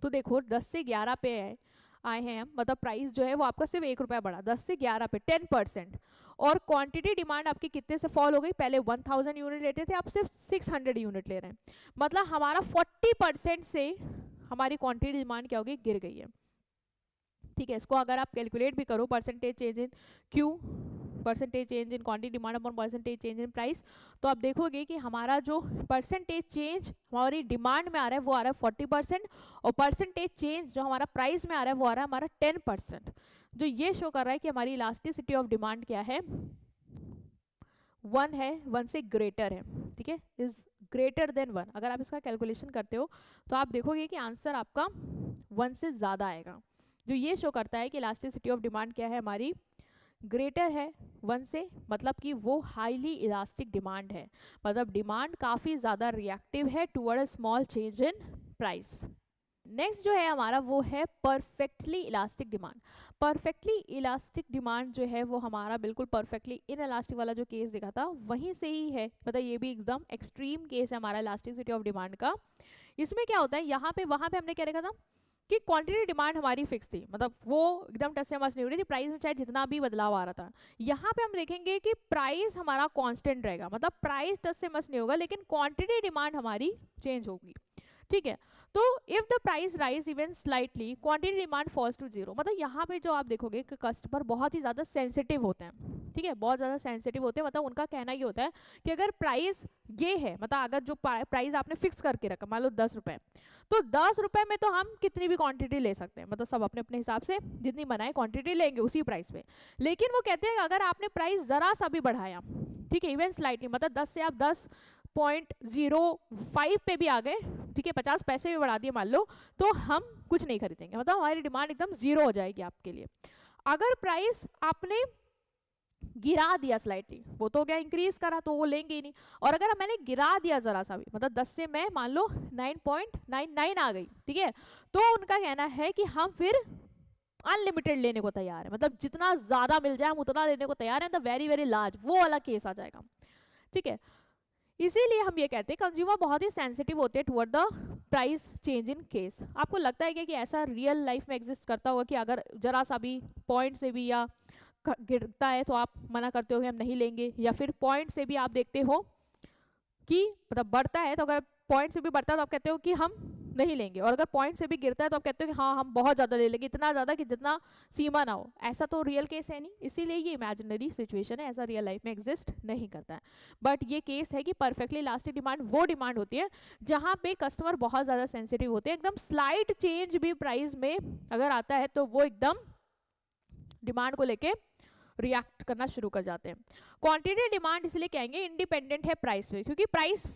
तो देखो 10 से 11 पे आए हैं हम, मतलब प्राइस जो है वो आपका सिर्फ 1 रुपया बढ़ा, 10 से 11 पे 10%, और क्वांटिटी डिमांड आपकी कितने से फॉल हो गई, पहले 1000 यूनिट लेते थे, आप सिर्फ 600 यूनिट ले रहे हैं, मतलब हमारा 40% से हमारी क्वांटिटी डिमांड क्या हो गई, गिर गई है, ठीक है। इसको अगर आप कैलकुलेट भी करो, percentage change in Q, percentage change in quantity demand upon percentage change in price, तो आप देखोगे कि हमारा जो परसेंटेज चेंज हमारी डिमांड में आ रहा है वो आ रहा है 40%, और परसेंटेज चेंज जो हमारा प्राइस में आ रहा है वो आ रहा है हमारा 10%, जो ये शो कर रहा है कि हमारी इलास्टिसिटी ऑफ डिमांड क्या है, 1 है, 1 से ग्रेटर है, ठीक है, इज ग्रेटर देन 1। अगर आप इसका कैलकुलेशन करते हो तो आप देखोगे कि आंसर आपका 1 से ज़्यादा आएगा, जो ये शो करता है कि इलास्टिसिटी ऑफ डिमांड क्या है हमारी, ग्रेटर है 1 से, मतलब कि वो हाईली इलास्टिक डिमांड है, मतलब डिमांड काफ़ी ज़्यादा रिएक्टिव है toward a small change in price. Next जो है हमारा वो है perfectly elastic demand. Perfectly elastic demand जो है वो हमारा बिल्कुल परफेक्टली इन इलास्टिक वाला जो केस देखा था वहीं से ही है, मतलब ये भी एकदम एक्सट्रीम केस है हमारा इलास्टिसिटी ऑफ डिमांड का। इसमें क्या होता है, यहाँ पे वहाँ पे हमने क्या देखा था कि क्वांटिटी डिमांड हमारी फिक्स थी, मतलब वो एकदम टच से मस नहीं हो रही थी, प्राइस में चाहे जितना भी बदलाव आ रहा था। यहाँ पे हम देखेंगे कि प्राइस हमारा कांस्टेंट रहेगा, मतलब प्राइस टच से मस नहीं होगा, लेकिन क्वांटिटी डिमांड हमारी चेंज होगी, ठीक है। तो if the price rise even slightly quantity demand falls to zero, मतलब यहाँ पे जो आप देखोगे कि कस्टमर बहुत ही ज़्यादा सेंसिटिव होते हैं, ठीक है, बहुत ज़्यादा सेंसिटिव होते हैं, मतलब उनका कहना ये होता है कि अगर प्राइस ये है, मतलब अगर जो प्राइस आपने फिक्स करके रखा, मान लो 10 रुपये, तो 10 रुपये में तो हम कितनी भी क्वांटिटी ले सकते हैं, मतलब सब अपने अपने हिसाब से जितनी बनाए क्वांटिटी लेंगे उसी प्राइस पे। लेकिन वो कहते हैं अगर आपने प्राइस ज़रा सा भी बढ़ाया, ठीक है, इवन स्लाइटली, मतलब 10 से आप 10.05 पे भी आ गए, ठीक है, 50 पैसे भी बढ़ा दिए मान लो, तो हम कुछ नहीं खरीदेंगे, मतलब हमारी डिमांड एकदम जीरो हो जाएगी आपके लिए। अगर प्राइस आपने गिरा दिया स्लाइटली, वो तो हो गया इंक्रीज करा, तो वो लेंगे ही नहीं, और अगर मैंने गिरा दिया जरा सा भी, मतलब 10 से मैं मान लो 9.99 आ गई, ठीक है, तो उनका कहना है कि हम फिर अनलिमिटेड लेने को तैयार है, मतलब जितना ज्यादा मिल जाए हम उतना लेने को तैयार है, तो वेरी वेरी लार्ज, वो वाला केस आ जाएगा, ठीक है। इसीलिए हम ये कहते हैं कंज्यूमर बहुत ही सेंसिटिव होते हैं toward the price change in case. आपको लगता है क्या कि ऐसा रियल लाइफ में एग्जिस्ट करता होगा कि अगर जरा सा भी पॉइंट से भी या गिरता है तो आप मना करते हो कि हम नहीं लेंगे, या फिर पॉइंट से भी आप देखते हो कि मतलब बढ़ता है तो अगर पॉइंट से भी बढ़ता है तो आप कहते हो कि हम नहीं लेंगे, और अगर पॉइंट से भी गिरता है तो आप कहते हो कि हाँ हम बहुत ज़्यादा ले लेंगे, इतना ज़्यादा कि जितना सीमा ना हो। ऐसा तो रियल केस है नहीं, इसीलिए ये इमेजिनरी सिचुएशन है, ऐसा रियल लाइफ में एग्जिस्ट नहीं करता है। बट ये केस है कि परफेक्टली इलास्टिक डिमांड वो डिमांड होती है जहाँ पे कस्टमर बहुत ज़्यादा सेंसिटिव होते हैं, एकदम स्लाइट चेंज भी प्राइस में अगर आता है तो वो एकदम डिमांड को लेके रिएक्ट करना शुरू कर जाते हैं। क्वांटिटी डिमांड इसलिए कहेंगे इंडिपेंडेंट है प्राइस पे, क्योंकि प्राइस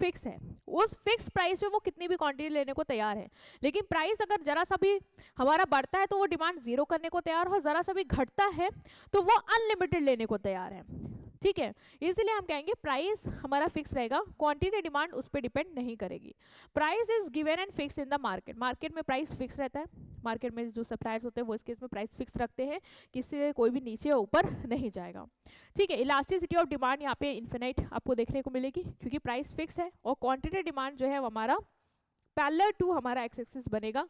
फिक्स है, उस फिक्स प्राइस पे वो कितनी भी क्वांटिटी लेने को तैयार है। लेकिन प्राइस अगर जरा सा भी हमारा बढ़ता है तो वो डिमांड जीरो करने को तैयार हो, जरा सा भी घटता है तो वो अनलिमिटेड लेने को तैयार है। ठीक है, इसलिए हम कहेंगे प्राइस हमारा फिक्स रहेगा, क्वांटिटी डिमांड उस पर डिपेंड नहीं करेगी। Price is given and fix in the market, market में प्राइस फिक्स रहता है, मार्केट में जो सप्लायर्स होते हैं वो इस केस में प्राइस फिक्स रखते हैं, किसी कोई भी नीचे ऊपर नहीं जाएगा। ठीक है, इलास्टिसिटी ऑफ डिमांड यहाँ पे इन्फिनाइट आपको देखने को मिलेगी, क्योंकि प्राइस फिक्स है, और क्वांटिटी डिमांड जो है वो हमारा पैरेलल टू हमारा एक्स एक्सिस बनेगा,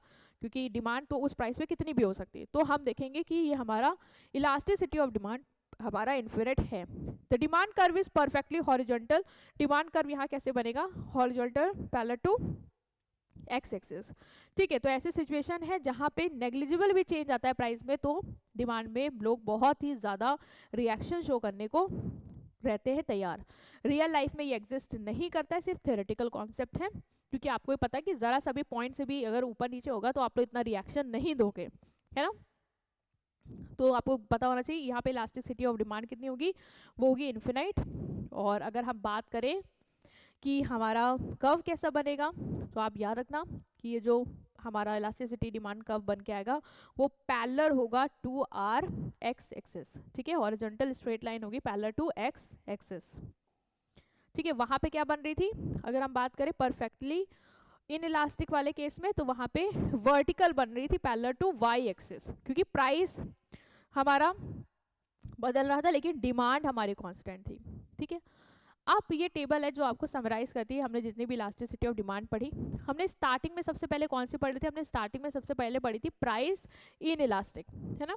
क्योंकि डिमांड तो उस प्राइस पे कितनी भी हो सकती है। तो हम देखेंगे कि ये हमारा इलास्टिसिटी ऑफ डिमांड हमारा इन्फिनिट है। The demand curve is perfectly horizontal, demand curve यहाँ कैसे बनेगा, horizontal parallel to x axis. ठीक है, तो ऐसी सिचुएशन है जहाँ पे नेग्लिजिबल भी चेंज आता है प्राइस में तो डिमांड में लोग बहुत ही ज़्यादा रिएक्शन शो करने को रहते हैं तैयार। रियल लाइफ में ये एग्जिस्ट नहीं करता है, सिर्फ थ्योरेटिकल कॉन्सेप्ट है, क्योंकि आपको पता है कि ज़रा सा भी पॉइंट से भी अगर ऊपर नीचे होगा तो आप लोग इतना रिएक्शन नहीं दोगे, है ना। तो आपको पता होना चाहिए यहाँ पे इलास्टिसिटी ऑफ डिमांड कितनी होगी, वो होगी इन्फिनाइट। और अगर हम बात करें कि हमारा कर्व कैसा बनेगा, तो आप याद रखना कि ये जो हमारा इलास्टिसिटी डिमांड कर्व बन के आएगा वो पैरेलल होगा टू आर एक्स एक्सिस। ठीक है, हॉरिजॉन्टल स्ट्रेट लाइन होगी पैरेलल टू एक्स एक्सिस। ठीक है, वहाँ पे क्या बन रही थी, अगर हम बात करें परफेक्टली इन इलास्टिक वाले केस में, तो वहाँ पे वर्टिकल बन रही थी पैरेलल टू वाई एक्सिस, क्योंकि प्राइस हमारा बदल रहा था लेकिन डिमांड हमारी कांस्टेंट थी। ठीक है, अब ये टेबल है जो आपको समराइज करती है हमने जितनी भी इलास्टिसिटी ऑफ डिमांड पढ़ी। हमने स्टार्टिंग में सबसे पहले कौन सी पढ़ी थी, हमने स्टार्टिंग में सबसे पहले पढ़ी थी प्राइस इन इलास्टिक, है ना।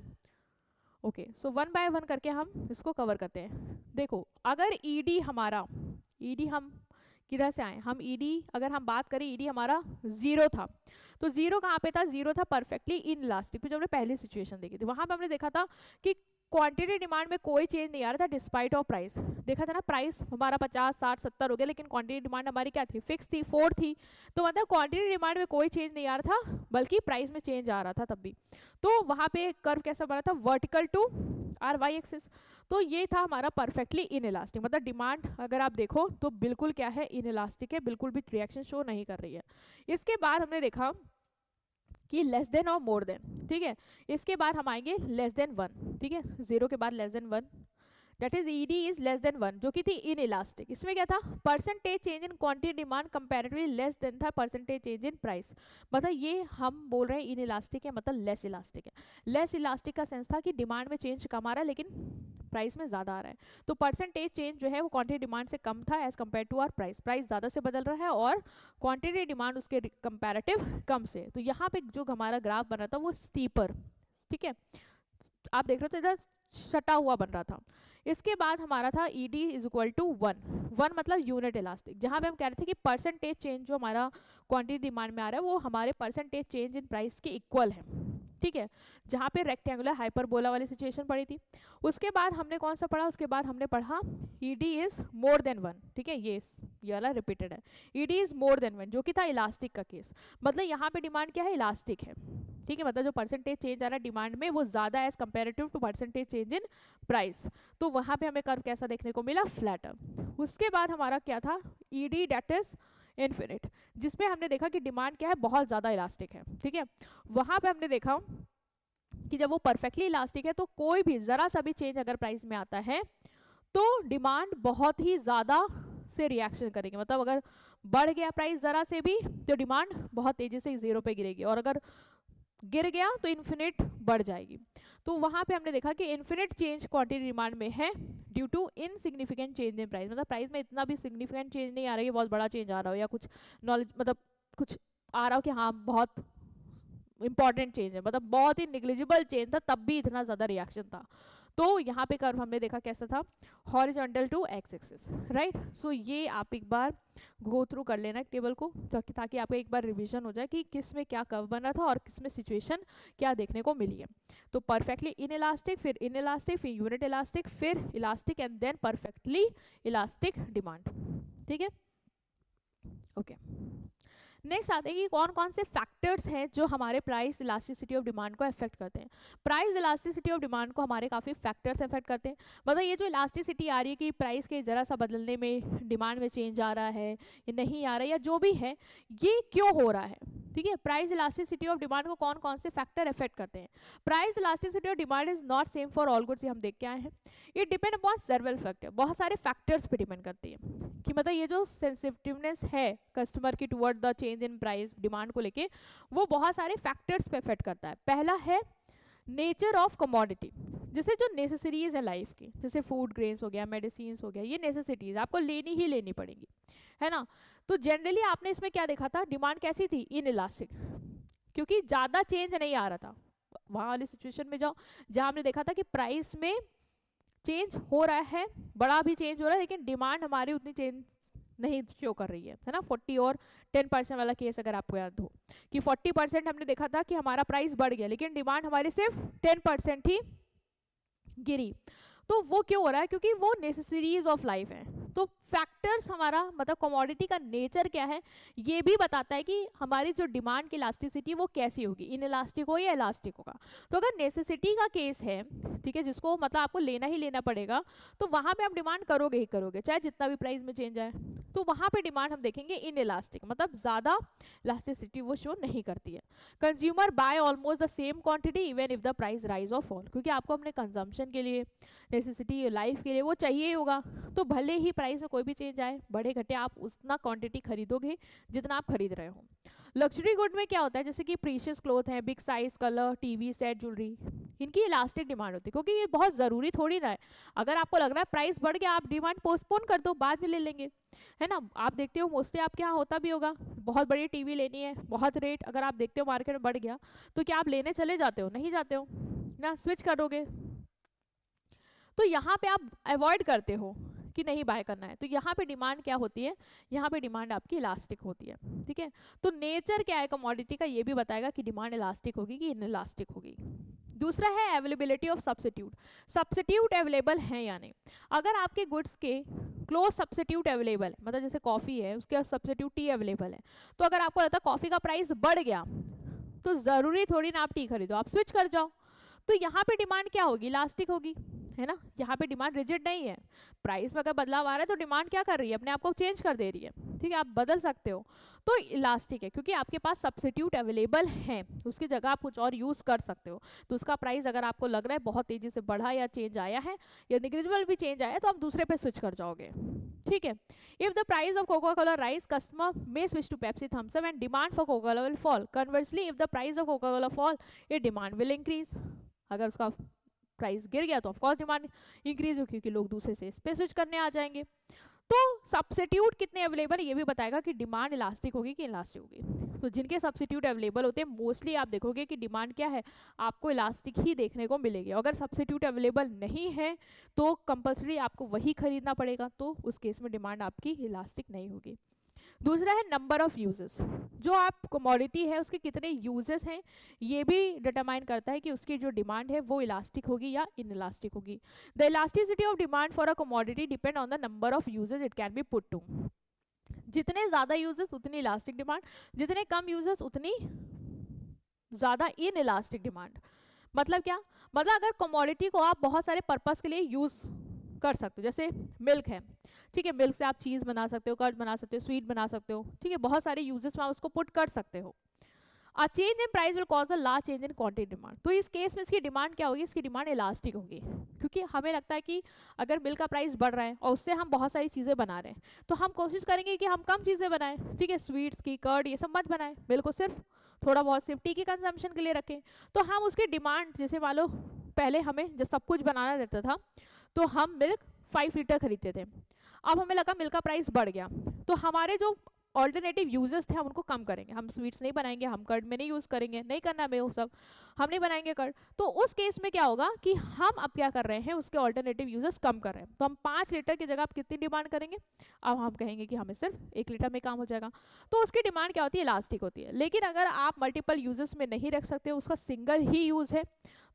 Okay, so one by one करके हम इसको कवर करते हैं। देखो, अगर ईडी हमारा, ईडी हम किधर से आए, हम ईडी अगर हम बात करें, ईडी हमारा जीरो था, तो जीरो कहाँ पे था, जीरो था परफेक्टली इन इलास्टिक पे, जो हमने पहली सिचुएशन देखी थी। वहां पे हमने देखा था कि क्वांटिटी डिमांड में कोई चेंज नहीं आ रहा था डिस्पाइट ऑफ प्राइस। देखा था ना, प्राइस हमारा 50 60 70 हो गया, लेकिन क्वांटिटी डिमांड हमारी क्या थी, फिक्स थी, 4 थी। तो मतलब क्वांटिटी डिमांड में कोई चेंज नहीं आ रहा था, बल्कि प्राइस में चेंज आ रहा था तब भी। तो वहां पे कर्व कैसा बना था, vertical to our Y axis. तो ये था हमारा परफेक्टली इन इलास्टिक, मतलब डिमांड अगर आप देखो तो बिल्कुल क्या है, इन इलास्टिक है, बिल्कुल भी रिएक्शन शो नहीं कर रही है। इसके बाद हमने देखा कि लेस देन और मोर देन। ठीक है, इसके बाद हम आएंगे लेस देन 1। ठीक है, जीरो के बाद less than 1, that is ED is less than 1, जो कि थी इन इलास्टिक। इसमें क्या था, percentage change in quantity demand comparatively less than था परसेंटेज चेंज इन प्राइस। मतलब ये हम बोल रहे हैं इन इलास्टिक है, मतलब लेस इलास्टिक है। लेस इलास्टिक का सेंस था कि डिमांड में चेंज कम आ रहा है लेकिन प्राइस में ज़्यादा आ रहा है। तो परसेंटेज चेंज जो है वो क्वांटिटी डिमांड से कम था as compare to our price, price ज़्यादा से बदल रहा है और क्वांटिटी डिमांड उसके कंपैरेटिव कम से। तो यहाँ पे जो हमारा ग्राफ बन रहा था वो स्टीपर, ठीक है, आप देख रहे हो तो इधर छटा हुआ बन रहा था। इसके बाद हमारा था ED इज इक्वल टू 1 मतलब यूनिट इलास्टिक, जहाँ पे हम कह रहे थे कि परसेंटेज चेंज जो हमारा क्वांटिटी डिमांड में आ रहा है वो हमारे परसेंटेज चेंज इन प्राइस के इक्वल है। ठीक है, जहाँ पे रेक्टेंगुलर हाइपरबोला वाली सिचुएशन पड़ी थी। उसके बाद हमने कौन सा पढ़ा, उसके बाद हमने पढ़ा ED इज मोर देन 1। ठीक है, ये वाला रिपीटेड है, ED इज मोर देन 1, जो कि था इलास्टिक का केस। मतलब यहाँ पे डिमांड क्या है, इलास्टिक है। ठीक है, मतलब जो परसेंटेज चेंज आ रहा है डिमांड में वो ज्यादा as comparative to percentage change in price. तो वहां पे हमें कर्व कैसा देखने को मिला, फ्लैटर। उसके बाद हमारा क्या था, ED डेट इज इन्फिनिट, जिसमें हमने देखा कि डिमांड क्या है, बहुत ज्यादा इलास्टिक है। ठीक है, वहां पे हमने देखा कि जब वो परफेक्टली इलास्टिक है तो कोई भी जरा सा भी चेंज अगर प्राइस में आता है तो डिमांड बहुत ही ज्यादा से रिएक्शन करेगी। मतलब अगर बढ़ गया प्राइस जरा से भी तो डिमांड बहुत तेजी से जीरो पे गिरेगी, और अगर गिर गया तो इन्फिनिट बढ़ जाएगी। तो वहां पे हमने देखा कि इन्फिनिट चेंज क्वांटिटी डिमांड में है due to insignificant change in price. मतलब प्राइस में इतना भी सिग्निफिकेंट चेंज नहीं आ रहा है, बहुत बड़ा चेंज आ रहा हो या कुछ नॉलेज, मतलब कुछ आ रहा हो कि हाँ बहुत इंपॉर्टेंट चेंज है, मतलब बहुत ही निग्लिजिबल चेंज था तब भी इतना ज़्यादा रिएक्शन था। तो यहाँ पे कर्व हमने देखा कैसा था, horizontal to x axis, right. So ये आप एक बार गो थ्रू कर लेना टेबल को, ताकि आपका एक बार रिवीजन हो जाए कि किस में क्या कर्व बन रहा था और किस में सिचुएशन क्या देखने को मिली है। तो परफेक्टली इन इलास्टिक, फिर इन इलास्टिक, फिर यूनिट इलास्टिक, फिर elastic and then perfectly elastic demand, ठीक है, ओके। नेक्स्ट आते हैं कि कौन कौन से फैक्टर्स हैं जो हमारे प्राइस इलास्टिसिटी ऑफ डिमांड को अफेक्ट करते हैं। प्राइस इलास्टिसिटी ऑफ डिमांड को हमारे काफ़ी फैक्टर्स अफेक्ट करते हैं। मतलब ये जो इलास्टिसिटी आ रही है कि प्राइस के ज़रा सा बदलने में डिमांड में चेंज आ रहा है या नहीं आ रहा है या जो भी है, ये क्यों हो रहा है, ठीक है। प्राइस इलास्टिसिटी ऑफ डिमांड को कौन कौन से फैक्टर अफेक्ट करते हैं। Price elasticity of demand is not same for all goods, ये हम देख के आए हैं। It depend upon several factor, बहुत सारे फैक्टर्स पे डिपेंड करती है कि मतलब ये जो सेंसिटिवनेस है कस्टमर की toward the change in price demand को लेके, वो बहुत सारे फैक्टर्स पे अफेक्ट करता है। पहला है नेचर ऑफ कमोडिटी, जैसे जो नेसेसरीज है लाइफ की, जैसे फूड ग्रेन्स हो गया, मेडिसिन हो गया, ये नेसेसिटीज आपको लेनी ही लेनी पड़ेगी, है ना। तो जनरली आपने इसमें क्या देखा था, डिमांड कैसी थी, इन इलास्टिक, क्योंकि ज़्यादा चेंज नहीं आ रहा था। वहाँ वाली सिचुएशन में जाओ जहाँ हमने देखा था कि प्राइस में चेंज हो रहा है, बड़ा भी चेंज हो रहा है, लेकिन डिमांड हमारी उतनी चेंज नहीं शो कर रही है ना। 40 और 10% वाला केस अगर आपको याद हो कि 40% हमने देखा था कि हमारा प्राइस बढ़ गया, लेकिन डिमांड हमारी सिर्फ 10% ही गिरी। तो वो क्यों हो रहा है, क्योंकि वो नेसेसरीज ऑफ लाइफ है। तो फैक्टर्स हमारा मतलब कमोडिटी का नेचर क्या है, ये भी बताता है कि हमारी जो डिमांड की इलास्टिसिटी वो कैसी होगी, इन इलास्टिक हो या इलास्टिक होगा। तो अगर नेसेसिटी का केस है, ठीक है, जिसको मतलब आपको लेना ही लेना पड़ेगा, तो वहाँ पे आप डिमांड करोगे ही करोगे, चाहे जितना भी प्राइस में चेंज आए। तो वहाँ पे डिमांड हम देखेंगे इन इलास्टिक, मतलब ज़्यादा इलास्टिसिटी वो शो नहीं करती है। Consumer by almost the same quantity even if the price rise और फॉल, क्योंकि आपको अपने कंजम्पशन के लिए, नेसेसिटी लाइफ के लिए वो चाहिए ही होगा। तो भले ही प्राइस में कोई भी चेंज आए, बढ़े घटे, आप उतना क्वांटिटी खरीदोगे जितना आप खरीद रहे हो। लग्जरी गुड में क्या होता है, जैसे कि प्रीशियस क्लोथ है, big size, colour, TV set, jewellery, इनकी इलास्टिक डिमांड होती है, क्योंकि ये बहुत ज़रूरी थोड़ी ना है। अगर आपको लग रहा है प्राइस बढ़ गया, आप डिमांड पोस्टपोन कर दो, बाद में ले लेंगे, है ना। आप देखते हो मोस्टली आपके यहाँ होता भी होगा, बहुत बड़ी टीवी लेनी है, बहुत रेट अगर आप देखते हो मार्केट में बढ़ गया, तो क्या आप लेने चले जाते हो, नहीं जाते हो ना, स्विच करोगे। तो यहाँ पे आप अवॉइड करते हो कि नहीं बाय करना है। तो यहाँ पे डिमांड क्या होती है, यहाँ पे डिमांड आपकी इलास्टिक होती है, ठीक है। तो नेचर क्या है कमोडिटी का, ये भी बताएगा कि डिमांड इलास्टिक होगी कि इनइलास्टिक होगी। दूसरा है availability of substitute, substitute available है या नहीं। अगर आपके गुड्स के क्लोज सब्स्टिट्यूट अवेलेबल है, मतलब जैसे कॉफ़ी है उसके सब्स्टिट्यूट टी अवेलेबल है, तो अगर आपको लगता है कॉफ़ी का प्राइस बढ़ गया, तो ज़रूरी थोड़ी ना आप टी खरीदो, आप स्विच कर जाओ। तो यहाँ पे डिमांड क्या होगी, इलास्टिक होगी, है ना। यहाँ पे डिमांड रिजिड नहीं है, प्राइस में अगर बदलाव आ रहा है तो डिमांड क्या कर रही है, अपने आप को चेंज कर दे रही है, ठीक है, आप बदल सकते हो। तो इलास्टिक है क्योंकि आपके पास सब्स्टिट्यूट अवेलेबल है, उसकी जगह आप कुछ और यूज़ कर सकते हो। तो उसका प्राइस अगर आपको लग रहा है बहुत तेज़ी से बढ़ा या चेंज आया है या निग्लिजिबल भी चेंज आया है, तो आप दूसरे पे स्विच कर जाओगे, ठीक है। If the price of Coca Cola rise, customer may switch to Pepsi, Thums Up and demand for Coca Cola will fall. Conversely if the price of Coca Cola fall, it demand will increase. अगर उसका price गिर गया तो of course demand increase हो, क्योंकि लोग दूसरे से इस पे स्विच करने आ जाएंगे। तो सब्स्टिट्यूट कितने अवेलेबल है ये भी बताएगा कि डिमांड इलास्टिक होगी कि इलास्टिक होगी। तो जिनके सब्स्टिट्यूट अवेलेबल होते हैं मोस्टली आप देखोगे कि डिमांड क्या है, आपको इलास्टिक ही देखने को मिलेगी। अगर सब्स्टिट्यूट अवेलेबल नहीं है तो कंपल्सरी आपको वही खरीदना पड़ेगा, तो उस केस में डिमांड आपकी इलास्टिक नहीं होगी। दूसरा है नंबर ऑफ यूजेस, जो आप कमोडिटी है उसके कितने यूजेस हैं ये भी डिटरमाइन करता है कि उसकी जो डिमांड है वो इलास्टिक होगी या इनइलास्टिक होगी। The elasticity of demand for a commodity depend on the number of uses it can be put to. जितने ज़्यादा यूजेस उतनी इलास्टिक डिमांड, जितने कम यूजेस उतनी ज़्यादा इनइलास्टिक डिमांड। मतलब क्या, मतलब अगर कमोडिटी को आप बहुत सारे पर्पस के लिए यूज़ कर सकते हो, जैसे मिल्क है, ठीक है, मिल्क से आप चीज़ बना सकते हो, कर्ड बना सकते हो, स्वीट बना सकते हो, ठीक है, बहुत सारे यूजेस में आप उसको पुट कर सकते हो। अ change in price will cause a large change in quantity demand. तो इस केस में इसकी डिमांड क्या होगी, इसकी डिमांड इलास्टिक होगी, क्योंकि हमें लगता है कि अगर मिल्क का प्राइस बढ़ रहा है और उससे हम बहुत सारी चीज़ें बना रहे हैं, तो हम कोशिश करेंगे कि हम कम चीज़ें बनाएं, ठीक है, स्वीट्स की, कर्ड, ये सब मत बनाएं, मिल्क को सिर्फ थोड़ा बहुत सिर्फ टी की कंजम्पशन के लिए रखें। तो हम उसकी डिमांड, जैसे मान लो पहले हमें जब सब कुछ बनाना रहता था तो हम मिल्क 5 लीटर खरीदते थे, अब हमें लगा मिल्क का प्राइस बढ़ गया, तो हमारे जो ऑल्टरनेटिव यूजेस थे हम उनको कम करेंगे, हम स्वीट्स नहीं बनाएंगे, हम कर्ड में नहीं यूज़ करेंगे, नहीं करना हमें वो सब, हम नहीं बनाएंगे कर्ड। तो उस केस में क्या होगा कि हम अब क्या कर रहे हैं, उसके ऑल्टरनेटिव यूजेस कम कर रहे हैं। तो हम 5 लीटर की जगह आप कितनी डिमांड करेंगे, अब हम कहेंगे कि हमें सिर्फ 1 लीटर में काम हो जाएगा। तो उसकी डिमांड क्या होती है, इलास्टिक होती है। लेकिन अगर आप मल्टीपल यूजेस में नहीं रख सकते, उसका सिंगल ही यूज़ है,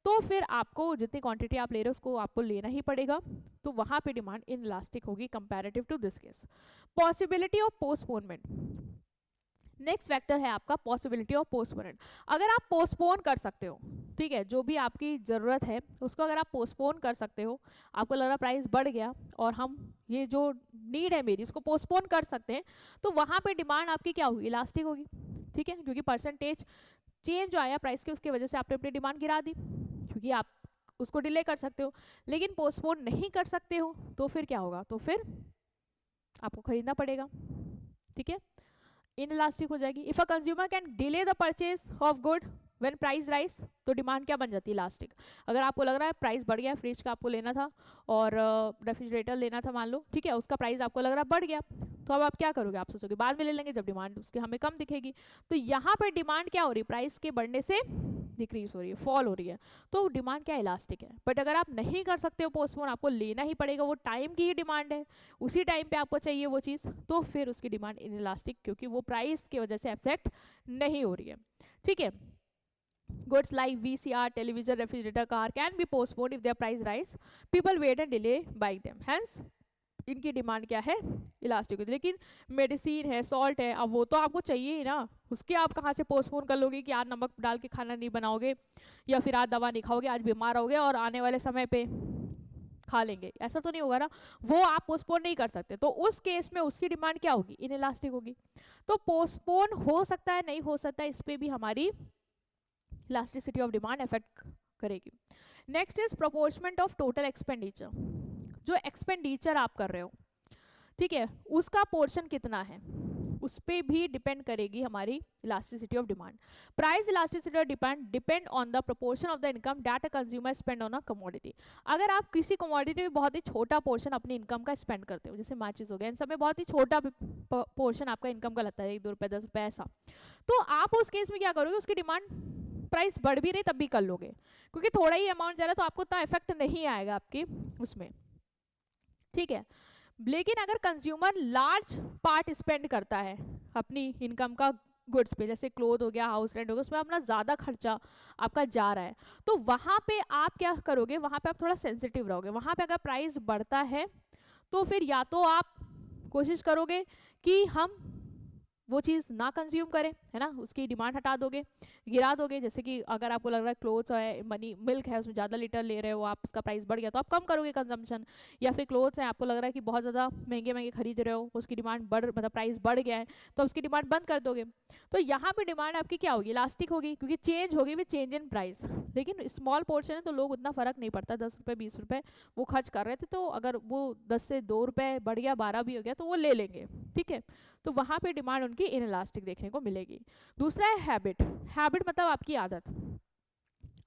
तो फिर आपको जितनी क्वांटिटी आप ले रहे हो उसको आपको लेना ही पड़ेगा। तो वहाँ पे डिमांड इनइलास्टिक होगी comparative to this case. Possibility of postponement, next factor है आपका पॉसिबिलिटी ऑफ पोस्टपोनमेंट। अगर आप पोस्टपोन कर सकते हो, ठीक है, जो भी आपकी ज़रूरत है उसको अगर आप पोस्टपोन कर सकते हो, आपको लग रहा प्राइस बढ़ गया और हम ये जो नीड है मेरी उसको पोस्टपोन कर सकते हैं, तो वहाँ पे डिमांड आपकी क्या होगी, इलास्टिक होगी। ठीक है, क्योंकि परसेंटेज चेंज जो आया प्राइस के उसकी वजह से आपने अपनी डिमांड गिरा दी, क्योंकि आप उसको डिले कर सकते हो। लेकिन पोस्टपोन नहीं कर सकते हो तो फिर क्या होगा, तो फिर आपको खरीदना पड़ेगा। ठीक है, इनइलास्टिक हो जाएगी। If a consumer can delay the purchase of good when price rise, तो डिमांड क्या बन जाती है, इलास्टिक। अगर आपको लग रहा है प्राइस बढ़ गया, फ्रिज का आपको लेना था और रेफ्रिजरेटर लेना था मान लो, ठीक है, उसका प्राइस आपको लग रहा है बढ़ गया, तो अब आप क्या करोगे, आप सोचोगे बाद में ले लेंगे जब डिमांड उसकी हमें कम दिखेगी। तो यहाँ पर डिमांड क्या हो रही है, प्राइस के बढ़ने से डिक्रीज हो रही है, फॉल हो रही है, तो डिमांड क्या इलास्टिक है। बट अगर आप नहीं कर सकते हो पोस्टपोन, आपको लेना ही पड़ेगा, वो टाइम की ही डिमांड है, उसी टाइम पे आपको चाहिए वो चीज़, तो फिर उसकी डिमांड इनइलास्टिक, क्योंकि वो प्राइस की वजह से अफेक्ट नहीं हो रही है। ठीक है, goods like VCR, television, refrigerator, car can be postponed if their price rise. People wait and delay buying them. Hence, इनकी डिमांड क्या है, इलास्टिक होती है। लेकिन मेडिसिन है, सॉल्ट है, अब वो तो आपको चाहिए ही ना, उसके आप कहाँ से पोस्टपोन कर लोगे कि आज नमक डाल के खाना नहीं बनाओगे, या फिर आज दवा नहीं खाओगे, आज बीमार होगे और आने वाले समय पे खा लेंगे, ऐसा तो नहीं होगा ना, वो आप पोस्टपोन नहीं कर सकते। तो उस केस में उसकी डिमांड क्या होगी, इनइलास्टिक होगी। तो पोस्टपोन हो सकता है, नहीं हो सकता है, इस पर भी हमारी इलास्टिसिटी ऑफ डिमांड इफेक्ट करेगी। Next is proportion of total expenditure, जो एक्सपेंडिचर आप कर रहे हो, ठीक है, उसका पोर्शन कितना है, उस पर भी डिपेंड करेगी हमारी elasticity of demand. Price elasticity of demand depend on the proportion of the income that a consumer spend on a commodity. अगर आप किसी कमोडिटी में बहुत ही छोटा पोर्शन अपनी इनकम का स्पेंड करते हो, जैसे मैचेस हो गया, इन सब में बहुत ही छोटा पोर्शन आपका इनकम का लगता है, 1-2 रुपये 10 रुपये ऐसा, तो आप उस केस में क्या करोगे, उसकी डिमांड प्राइस बढ़ भी रही तब भी कर लोगे, क्योंकि थोड़ा ही अमाउंट जा रहा है तो आपको उतना इफेक्ट नहीं आएगा आपकी उसमें। ठीक है, लेकिन अगर कंज्यूमर लार्ज पार्ट स्पेंड करता है अपनी इनकम का गुड्स पे, जैसे क्लोथ हो गया, हाउस रेंट हो गया, उसमें अपना ज़्यादा खर्चा आपका जा रहा है, तो वहाँ पे आप क्या करोगे, वहाँ पे आप थोड़ा सेंसिटिव रहोगे। वहाँ पे अगर प्राइस बढ़ता है तो फिर या तो आप कोशिश करोगे कि हम वो चीज़ ना कंज्यूम करें, है ना, उसकी डिमांड हटा दोगे, गिरा दोगे। जैसे कि अगर आपको लग रहा है क्लोथ्स है, मनी मिल्क है, उसमें ज़्यादा लीटर ले रहे हो आप, उसका प्राइस बढ़ गया तो आप कम करोगे कंजम्पशन। या फिर क्लोथ्स हैं, आपको लग रहा है कि बहुत ज़्यादा महंगे महंगे खरीद रहे हो, उसकी डिमांड मतलब प्राइस बढ़ गया है, तो उसकी डिमांड बंद कर दोगे। तो यहाँ पर डिमांड आपकी क्या होगी, इलास्टिक होगी, क्योंकि चेंज होगी विद चेंज इन प्राइस। लेकिन स्मॉल पोर्शन है तो लोग उतना फ़र्क नहीं पड़ता, 10 रुपये 20 रुपये वो खर्च कर रहे थे, तो अगर वो 10 से 2 रुपये बढ़ गया, 12 भी हो गया, तो वो ले लेंगे। ठीक है, तो वहाँ पे डिमांड उनकी इनइलास्टिक देखने को मिलेगी। दूसरा है हैबिट। हैबिट मतलब आपकी आदत,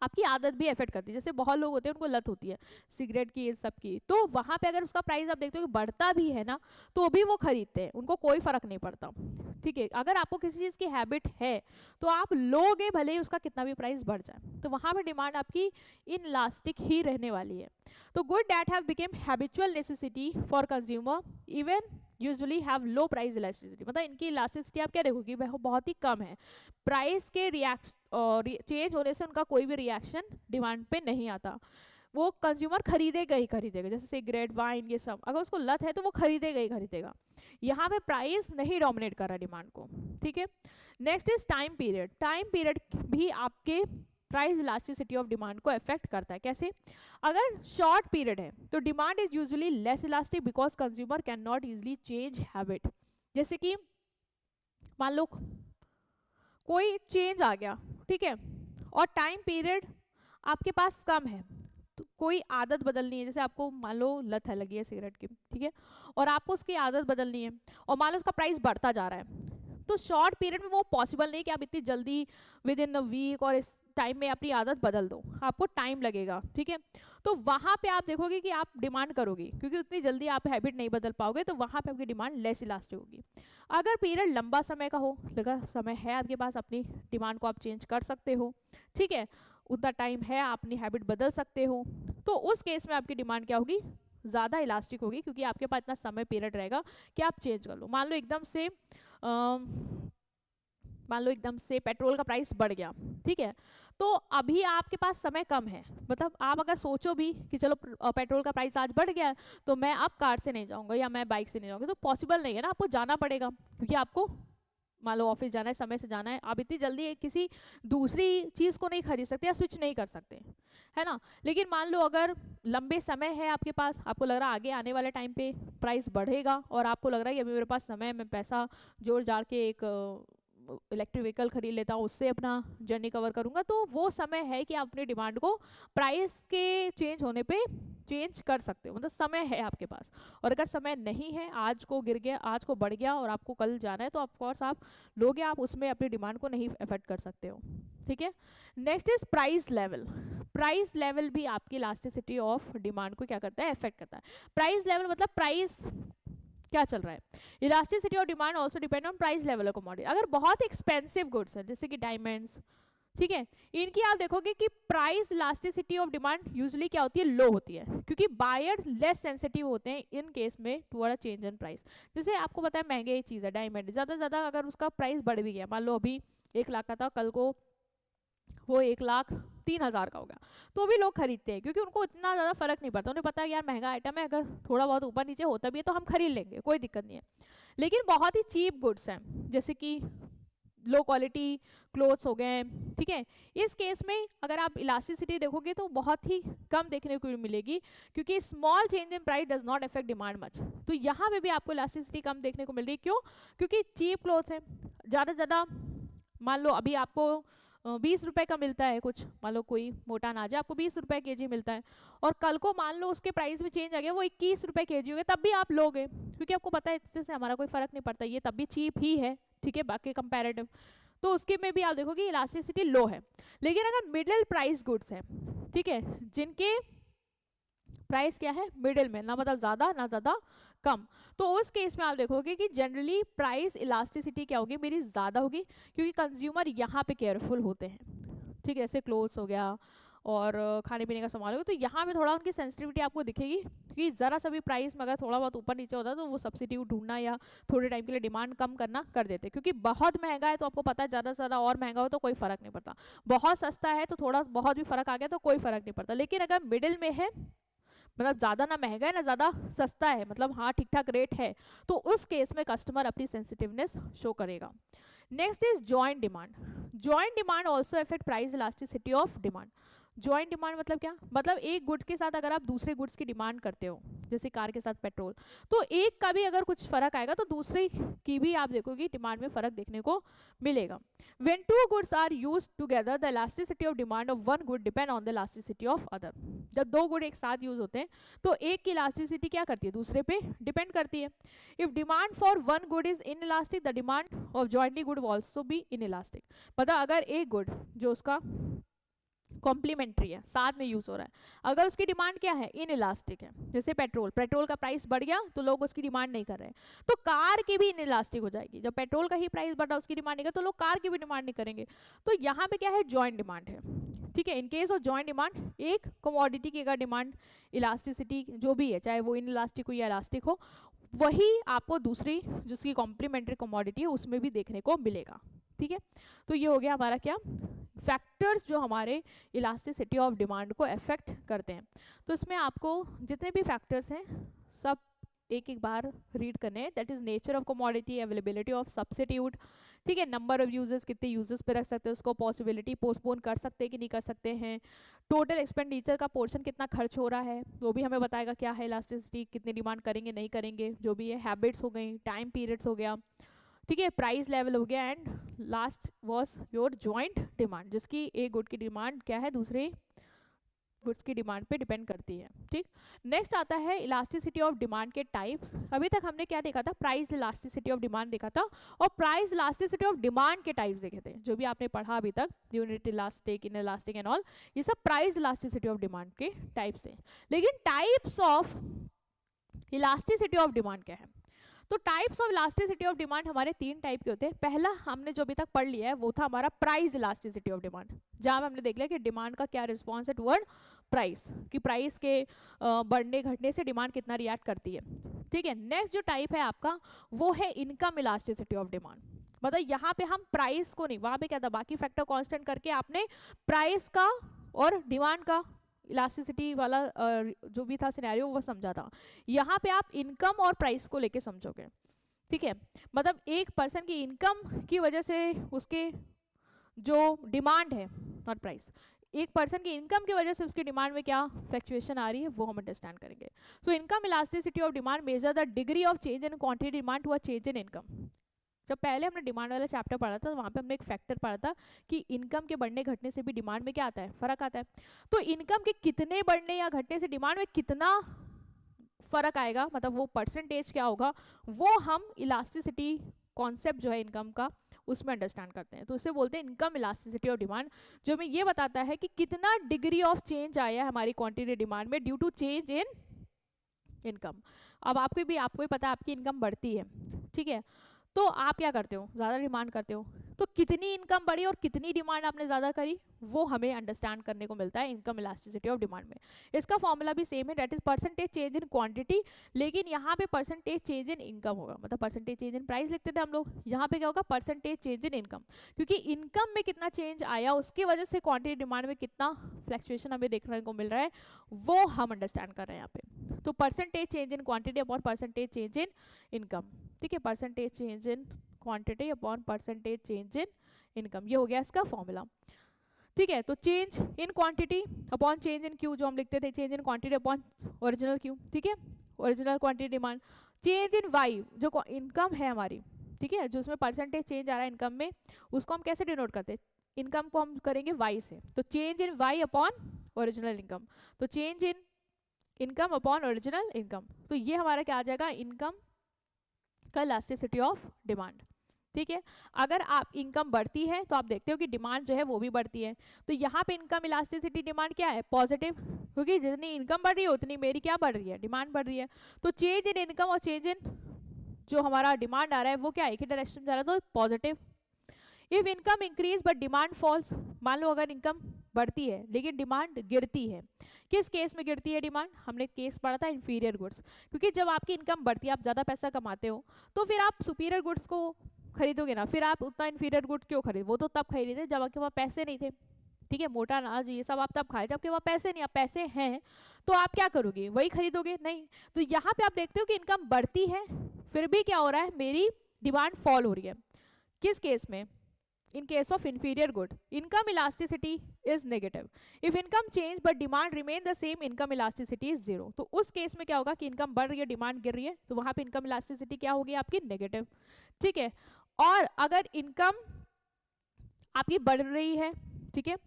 आपकी आदत भी इफेक्ट करती है। जैसे बहुत लोग होते हैं उनको लत होती है सिगरेट की, ये सब की, तो वहाँ पे अगर उसका प्राइस आप देखते हो कि बढ़ता भी है ना, तो भी वो खरीदते हैं, उनको कोई फर्क नहीं पड़ता। ठीक है, अगर आपको किसी चीज़ की हैबिट है तो आप लोगे भले ही उसका कितना भी प्राइस बढ़ जाए, तो वहाँ पे डिमांड आपकी इनइलास्टिक ही रहने वाली है। तो good that have became habitual necessity for consumer even usually have low price elasticity, मतलब इनकी इलास्टिसिटी आप क्या देखोगे, वह बहुत ही कम है, प्राइस के चेंज होने से उनका कोई भी रिएक्शन डिमांड पे नहीं आता, वो कंज्यूमर खरीदेगा ही खरीदेगा। जैसे सिगरेट, वाइन, ये सब अगर उसको लत है तो वो खरीदेगा ही खरीदेगा। यहाँ पे प्राइस नहीं डोमिनेट कर रहा डिमांड को। ठीक है, next is time period. Time period भी आपके प्राइस इलास्टिसिटी ऑफ डिमांड को अफेक्ट करता है। कैसे, अगर शॉर्ट पीरियड है तो demand is usually less elastic because consumer can not easily change habit. जैसे कि मान लो कोई चेंज आ गया, ठीक है, और टाइम पीरियड आपके पास कम है, तो कोई आदत बदलनी है, जैसे आपको मान लो लत है लगी है सिगरेट की, ठीक है, और आपको उसकी आदत बदलनी है, और मान लो उसका प्राइस बढ़ता जा रहा है, तो शॉर्ट पीरियड में वो पॉसिबल नहीं कि आप इतनी जल्दी विद इन अ वीक और इस टाइम में अपनी आदत बदल दो, आपको टाइम लगेगा, ठीक है। तो वहाँ पे आप देखोगे कि आप डिमांड करोगे, क्योंकि उतनी जल्दी आप हैबिट नहीं बदल पाओगे, तो वहाँ पे आपकी डिमांड लेस इलास्टिक होगी। अगर पीरियड लंबा समय का हो, लगा समय है आपके पास, अपनी डिमांड को आप चेंज कर सकते हो, ठीक है, उतना टाइम है, आप अपनी हैबिट बदल सकते हो, तो उस केस में आपकी डिमांड क्या होगी, ज़्यादा इलास्टिक होगी, क्योंकि आपके पास इतना समय पीरियड रहेगा कि आप चेंज कर लो। मान लो एकदम से पेट्रोल का प्राइस बढ़ गया, ठीक है, तो अभी आपके पास समय कम है, मतलब आप अगर सोचो भी कि चलो पेट्रोल का प्राइस आज बढ़ गया है, तो मैं अब कार से नहीं जाऊंगा या मैं बाइक से नहीं जाऊंगा, तो पॉसिबल नहीं है ना, आपको जाना पड़ेगा, क्योंकि आपको मान लो ऑफिस जाना है, समय से जाना है, आप इतनी जल्दी किसी दूसरी चीज़ को नहीं खरीद सकते या स्विच नहीं कर सकते, है ना। लेकिन मान लो अगर लंबे समय है आपके पास, आपको लग रहा है आगे आने वाले टाइम पे प्राइस बढ़ेगा, और आपको लग रहा है कि अभी मेरे पास समय है, मैं पैसा जोड़ जाड़ के एक इलेक्ट्रिक व्हीकल खरीद लेता हूँ, उससे अपना जर्नी कवर करूंगा, तो वो समय है कि आप अपनी डिमांड को प्राइस के चेंज होने पे चेंज कर सकते हो, मतलब समय है आपके पास। और अगर समय नहीं है, आज को गिर गया, आज को बढ़ गया और आपको कल जाना है, तो ऑफकोर्स आप लोगे, आप उसमें अपनी डिमांड को नहीं अफेक्ट कर सकते हो, ठीक है। Next is price level. Price level भी आपकी इलास्टिसिटी ऑफ डिमांड को क्या करता है, अफेक्ट करता है। प्राइस लेवल मतलब प्राइस क्या चल रहा है। Elasticity of demand also depend on price level of commodity. अगर बहुत एक्सपेंसिव गुड्स है जैसे कि डायमंड्स, ठीक है, इनकी आप देखोगे कि price elasticity of demand usually क्या होती है, लो होती है, क्योंकि बायर लेस सेंसिटिव होते हैं इन केस में toward a change in price. जैसे आपको पता है महंगे चीज़ है डायमंड, ज़्यादा से ज़्यादा अगर उसका प्राइस बढ़ भी गया, मान लो अभी 1 लाख का था, कल को वो 1,03,000 का हो गया, तो भी लोग खरीदते हैं, क्योंकि उनको इतना ज़्यादा फर्क नहीं पड़ता, उन्हें पता है यार महंगा आइटम है, अगर थोड़ा बहुत ऊपर नीचे होता भी है तो हम खरीद लेंगे, कोई दिक्कत नहीं है। लेकिन बहुत ही चीप गुड्स हैं, जैसे कि लो क्वालिटी क्लोथ्स हो गए, ठीक है, इस केस में अगर आप इलास्टिसिटी देखोगे तो बहुत ही कम देखने को मिलेगी, क्योंकि small change in price does not affect demand much. तो यहाँ पे भी आपको इलास्टिसिटी कम देखने को मिल रही है, क्यों, क्योंकि चीप क्लोथ है, ज़्यादा से ज़्यादा मान लो अभी आपको 20 रुपए का मिलता है कुछ, मान लो कोई मोटा अनाज है, आपको 20 रुपए केजी मिलता है, और कल को मान लो उसके प्राइस में चेंज आ गया, वो 21 रुपए केजी हो गया, तब भी आप लोगे, क्योंकि आपको पता है इससे से हमारा कोई फर्क नहीं पड़ता, ये तब भी चीप ही है, ठीक है, बाकी कंपैरेटिव। तो उसके में भी आप देखोगे इलास्टिसिटी लो है। लेकिन अगर मिडिल प्राइस गुड्स है, ठीक है, जिनके प्राइस क्या है, मिडिल में, ना मतलब ज़्यादा ना ज़्यादा कम, तो उस केस में आप देखोगे कि जनरली प्राइस इलास्टिसिटी क्या होगी, मेरी ज़्यादा होगी, क्योंकि कंज्यूमर यहाँ पे केयरफुल होते हैं, ठीक है, ऐसे क्लोथ्स हो गया और खाने पीने का सामान होगा, तो यहाँ पे थोड़ा उनकी सेंसिटिविटी आपको दिखेगी, कि ज़रा सा भी प्राइस में अगर थोड़ा बहुत ऊपर नीचे होता है तो वो सब्सिट्यूट ढूंढना या थोड़े टाइम के लिए डिमांड कम करना कर देते हैं, क्योंकि बहुत महंगा है तो आपको पता है ज़्यादा से ज़्यादा और महंगा हो तो कोई फ़र्क नहीं पड़ता, बहुत सस्ता है तो थोड़ा बहुत भी फ़र्क आ गया तो कोई फ़र्क नहीं पड़ता। लेकिन अगर मिडिल में है, मतलब ज़्यादा ना महंगा है ना ज़्यादा सस्ता है, मतलब हाँ ठीक ठाक रेट है, तो उस केस में कस्टमर अपनी सेंसिटिवनेस शो करेगा। Next is joint demand. Joint demand also affect price elasticity of demand. Joint demand मतलब क्या, मतलब एक गुड्स के साथ अगर आप दूसरे गुड्स की डिमांड करते हो, जैसे कार के साथ पेट्रोल, तो एक का भी अगर कुछ फर्क आएगा तो दूसरे की भी आप देखोगे डिमांड में फर्क देखने को मिलेगा। When two goods are used together, the elasticity of demand of one good depend on the elasticity of other. जब दो गुड एक साथ यूज होते हैं तो एक की इलास्टिसिटी क्या करती है, दूसरे पे डिपेंड करती है। If demand for one good is in elastic, the demand of jointly good will also be in elastic. मतलब अगर एक गुड जो उसका कॉम्प्लीमेंट्री है, साथ में यूज हो रहा है, अगर उसकी डिमांड क्या है, इन इलास्टिक है, जैसे पेट्रोल का प्राइस बढ़ गया तो लोग उसकी डिमांड नहीं कर रहे हैं, तो कार की भी इन इलास्टिक हो जाएगी। जब पेट्रोल का ही प्राइस बढ़ा उसकी डिमांड नहीं कर, तो लोग कार की भी डिमांड नहीं करेंगे। तो यहाँ पे क्या है, जॉइंट डिमांड है, ठीक है। In case of joint demand, एक कमोडिटी की अगर डिमांड इलास्टिसिटी जो भी है, चाहे वो इन इलास्टिक हो या इलास्टिक हो, वही आपको दूसरी जिसकी कॉम्प्लीमेंट्री कमोडिटी है उसमें भी देखने को मिलेगा, ठीक है। तो ये हो गया हमारा क्या, फैक्टर्स जो हमारे इलास्टिसिटी ऑफ डिमांड को अफेक्ट करते हैं। तो इसमें आपको जितने भी फैक्टर्स हैं सब एक एक बार रीड करने हैं। That is nature of commodity, availability of substitute, ठीक है, नंबर ऑफ यूजर्स, कितने यूजर्स पे रख सकते हैं उसको, पॉसिबिलिटी पोस्टपोन कर सकते हैं कि नहीं कर सकते हैं, टोटल एक्सपेंडिचर का पोर्शन कितना खर्च हो रहा है वो भी हमें बताएगा क्या है इलास्टिसिटी, कितनी डिमांड करेंगे नहीं करेंगे, जो भी है, हैबिट्स हो गई, टाइम पीरियड्स हो गया, ठीक है, प्राइस लेवल हो गया, and last was your joint demand, जिसकी एक गुड की डिमांड क्या है दूसरे गुड्स की डिमांड पे डिपेंड करती है। ठीक, नेक्स्ट आता है इलास्टिसिटी ऑफ डिमांड के टाइप्स। अभी तक हमने क्या देखा था, प्राइस इलास्टिसिटी ऑफ डिमांड देखा था और प्राइस इलास्टिसिटी ऑफ डिमांड के टाइप्स देखे थे, जो भी आपने पढ़ा अभी तक, unit elastic, in elastic and all, ये सब प्राइस इलास्टिसिटी ऑफ डिमांड के टाइप्स हैं। लेकिन types of elasticity of demand क्या है? तो types of elasticity of demand हमारे 3 टाइप के होते हैं। पहला हमने जो अभी तक पढ़ लिया है वो था हमारा प्राइस इलास्टिसिटी ऑफ डिमांड, जहां हमने देख लिया कि डिमांड का क्या रिस्पॉन्स है टुवर्ड प्राइस, कि प्राइस के बढ़ने घटने से डिमांड कितना रिएक्ट करती है। ठीक है, नेक्स्ट जो टाइप है आपका वो है इनकम इलास्टिसिटी ऑफ डिमांड। मतलब यहाँ पे हम प्राइस को नहीं, वहां पे क्या था, बाकी फैक्टर कांस्टेंट करके आपने प्राइस का और डिमांड का इलास्टिसिटी वाला जो भी था सिनेरियो वो समझा था। यहाँ पे आप इनकम और प्राइस को लेके समझोगे। ठीक है, मतलब एक पर्सन की इनकम की वजह से उसके जो डिमांड है, नॉट प्राइस, एक पर्सन की इनकम की वजह से उसकी डिमांड में क्या फ्लक्चुएशन आ रही है वो हम अंडरस्टैंड करेंगे। So income elasticity of demand measure the degree of change in quantity demand to a change in income. जब पहले हमने डिमांड वाला चैप्टर पढ़ा था तो वहाँ पे हमने एक फैक्टर पढ़ा था कि इनकम के बढ़ने घटने से भी डिमांड में क्या आता है, फर्क आता है। तो इनकम के कितने बढ़ने या घटने से डिमांड में कितना फर्क आएगा, मतलब वो परसेंटेज क्या होगा, वो हम इलास्टिसिटी कॉन्सेप्ट जो है इनकम का उसमें अंडरस्टैंड करते हैं। तो उसे बोलते हैं इनकम इलास्टिसिटी ऑफ डिमांड, जो हमें ये बताता है कि कितना डिग्री ऑफ चेंज आया है हमारी क्वांटिटी डिमांड में due to change in income. अब आपको भी पता है आपकी इनकम बढ़ती है, ठीक है, तो आप क्या करते हो, ज़्यादा डिमांड करते हो, तो कितनी इनकम बढ़ी और कितनी डिमांड आपने ज़्यादा करी वो हमें अंडरस्टैंड करने को मिलता है इनकम इलास्टिसिटी ऑफ डिमांड में। इसका फॉर्मूला भी सेम है, that is percentage change in quantity, लेकिन यहाँ पे परसेंटेज चेंज इन इनकम होगा। मतलब परसेंटेज चेंज इन प्राइस लिखते थे हम लोग, यहाँ पे क्या होगा, परसेंटेज चेंज इन इनकम, क्योंकि इनकम में कितना चेंज आया उसकी वजह से क्वांटिटी डिमांड में कितना फ्लक्चुएशन हमें देखने को मिल रहा है वो हम अंडरस्टैंड कर रहे हैं यहाँ पे। तो percentage change in quantity upon percentage change in income, ठीक है, percentage change in quantity upon percentage change in income, ये हो गया इसका फॉर्मूला। ठीक है, तो change in quantity upon change in Q, जो हम लिखते थे change in quantity upon original Q, ठीक है, original quantity demand. Change in Y जो इनकम है हमारी, ठीक है, जो उसमें परसेंटेज चेंज आ रहा है इनकम में, उसको हम कैसे डिनोट करते हैं, इनकम को हम करेंगे वाई से, तो change in y upon original income, तो change in income upon original income, तो ये हमारा क्या आ जाएगा, इनकम का इलास्टिसिटी ऑफ डिमांड। ठीक है, अगर आप इनकम बढ़ती है तो आप देखते हो कि डिमांड जो है वो भी बढ़ती है, तो यहाँ पे इनकम इलास्टिसिटी डिमांड क्या है, पॉजिटिव, क्योंकि जितनी इनकम बढ़ रही है उतनी मेरी क्या बढ़ रही है, डिमांड बढ़ रही है। तो चेंज इन इनकम और चेंज इन जो हमारा डिमांड आ रहा है वो क्या एक ही डायरेक्शन में जा रहा है, तो positive. If income increase but demand falls, मान लो अगर इनकम बढ़ती है लेकिन डिमांड गिरती है, किस केस में गिरती है डिमांड, हमने केस पढ़ा था इंफीरियर गुड्स, क्योंकि जब आपकी इनकम बढ़ती है, आप ज़्यादा पैसा कमाते हो, तो फिर आप सुपीरियर गुड्स को खरीदोगे ना, फिर आप उतना इंफीरियर गुड क्यों खरीद, वो तो तब खरीदे जब आपके पास पैसे नहीं थे। ठीक है, मोटा अनाज ये सब आप तब खाए जब आपके पास पैसे नहीं, आप पैसे हैं तो आप क्या करोगे, वही खरीदोगे नहीं। तो यहाँ पे आप देखते हो कि इनकम बढ़ती है फिर भी क्या हो रहा है, मेरी डिमांड फॉल हो रही है, किस केस में, in case of inferior good income elasticity is negative, if income change but demand remain the same income elasticity is 0। तो उस केस में क्या होगा कि इनकम बढ़ रही है डिमांड गिर रही है, तो वहां पे इनकम इलास्टिसिटी क्या होगी आपकी, नेगेटिव। ठीक है, और अगर इनकम आपकी बढ़ रही है, ठीक है,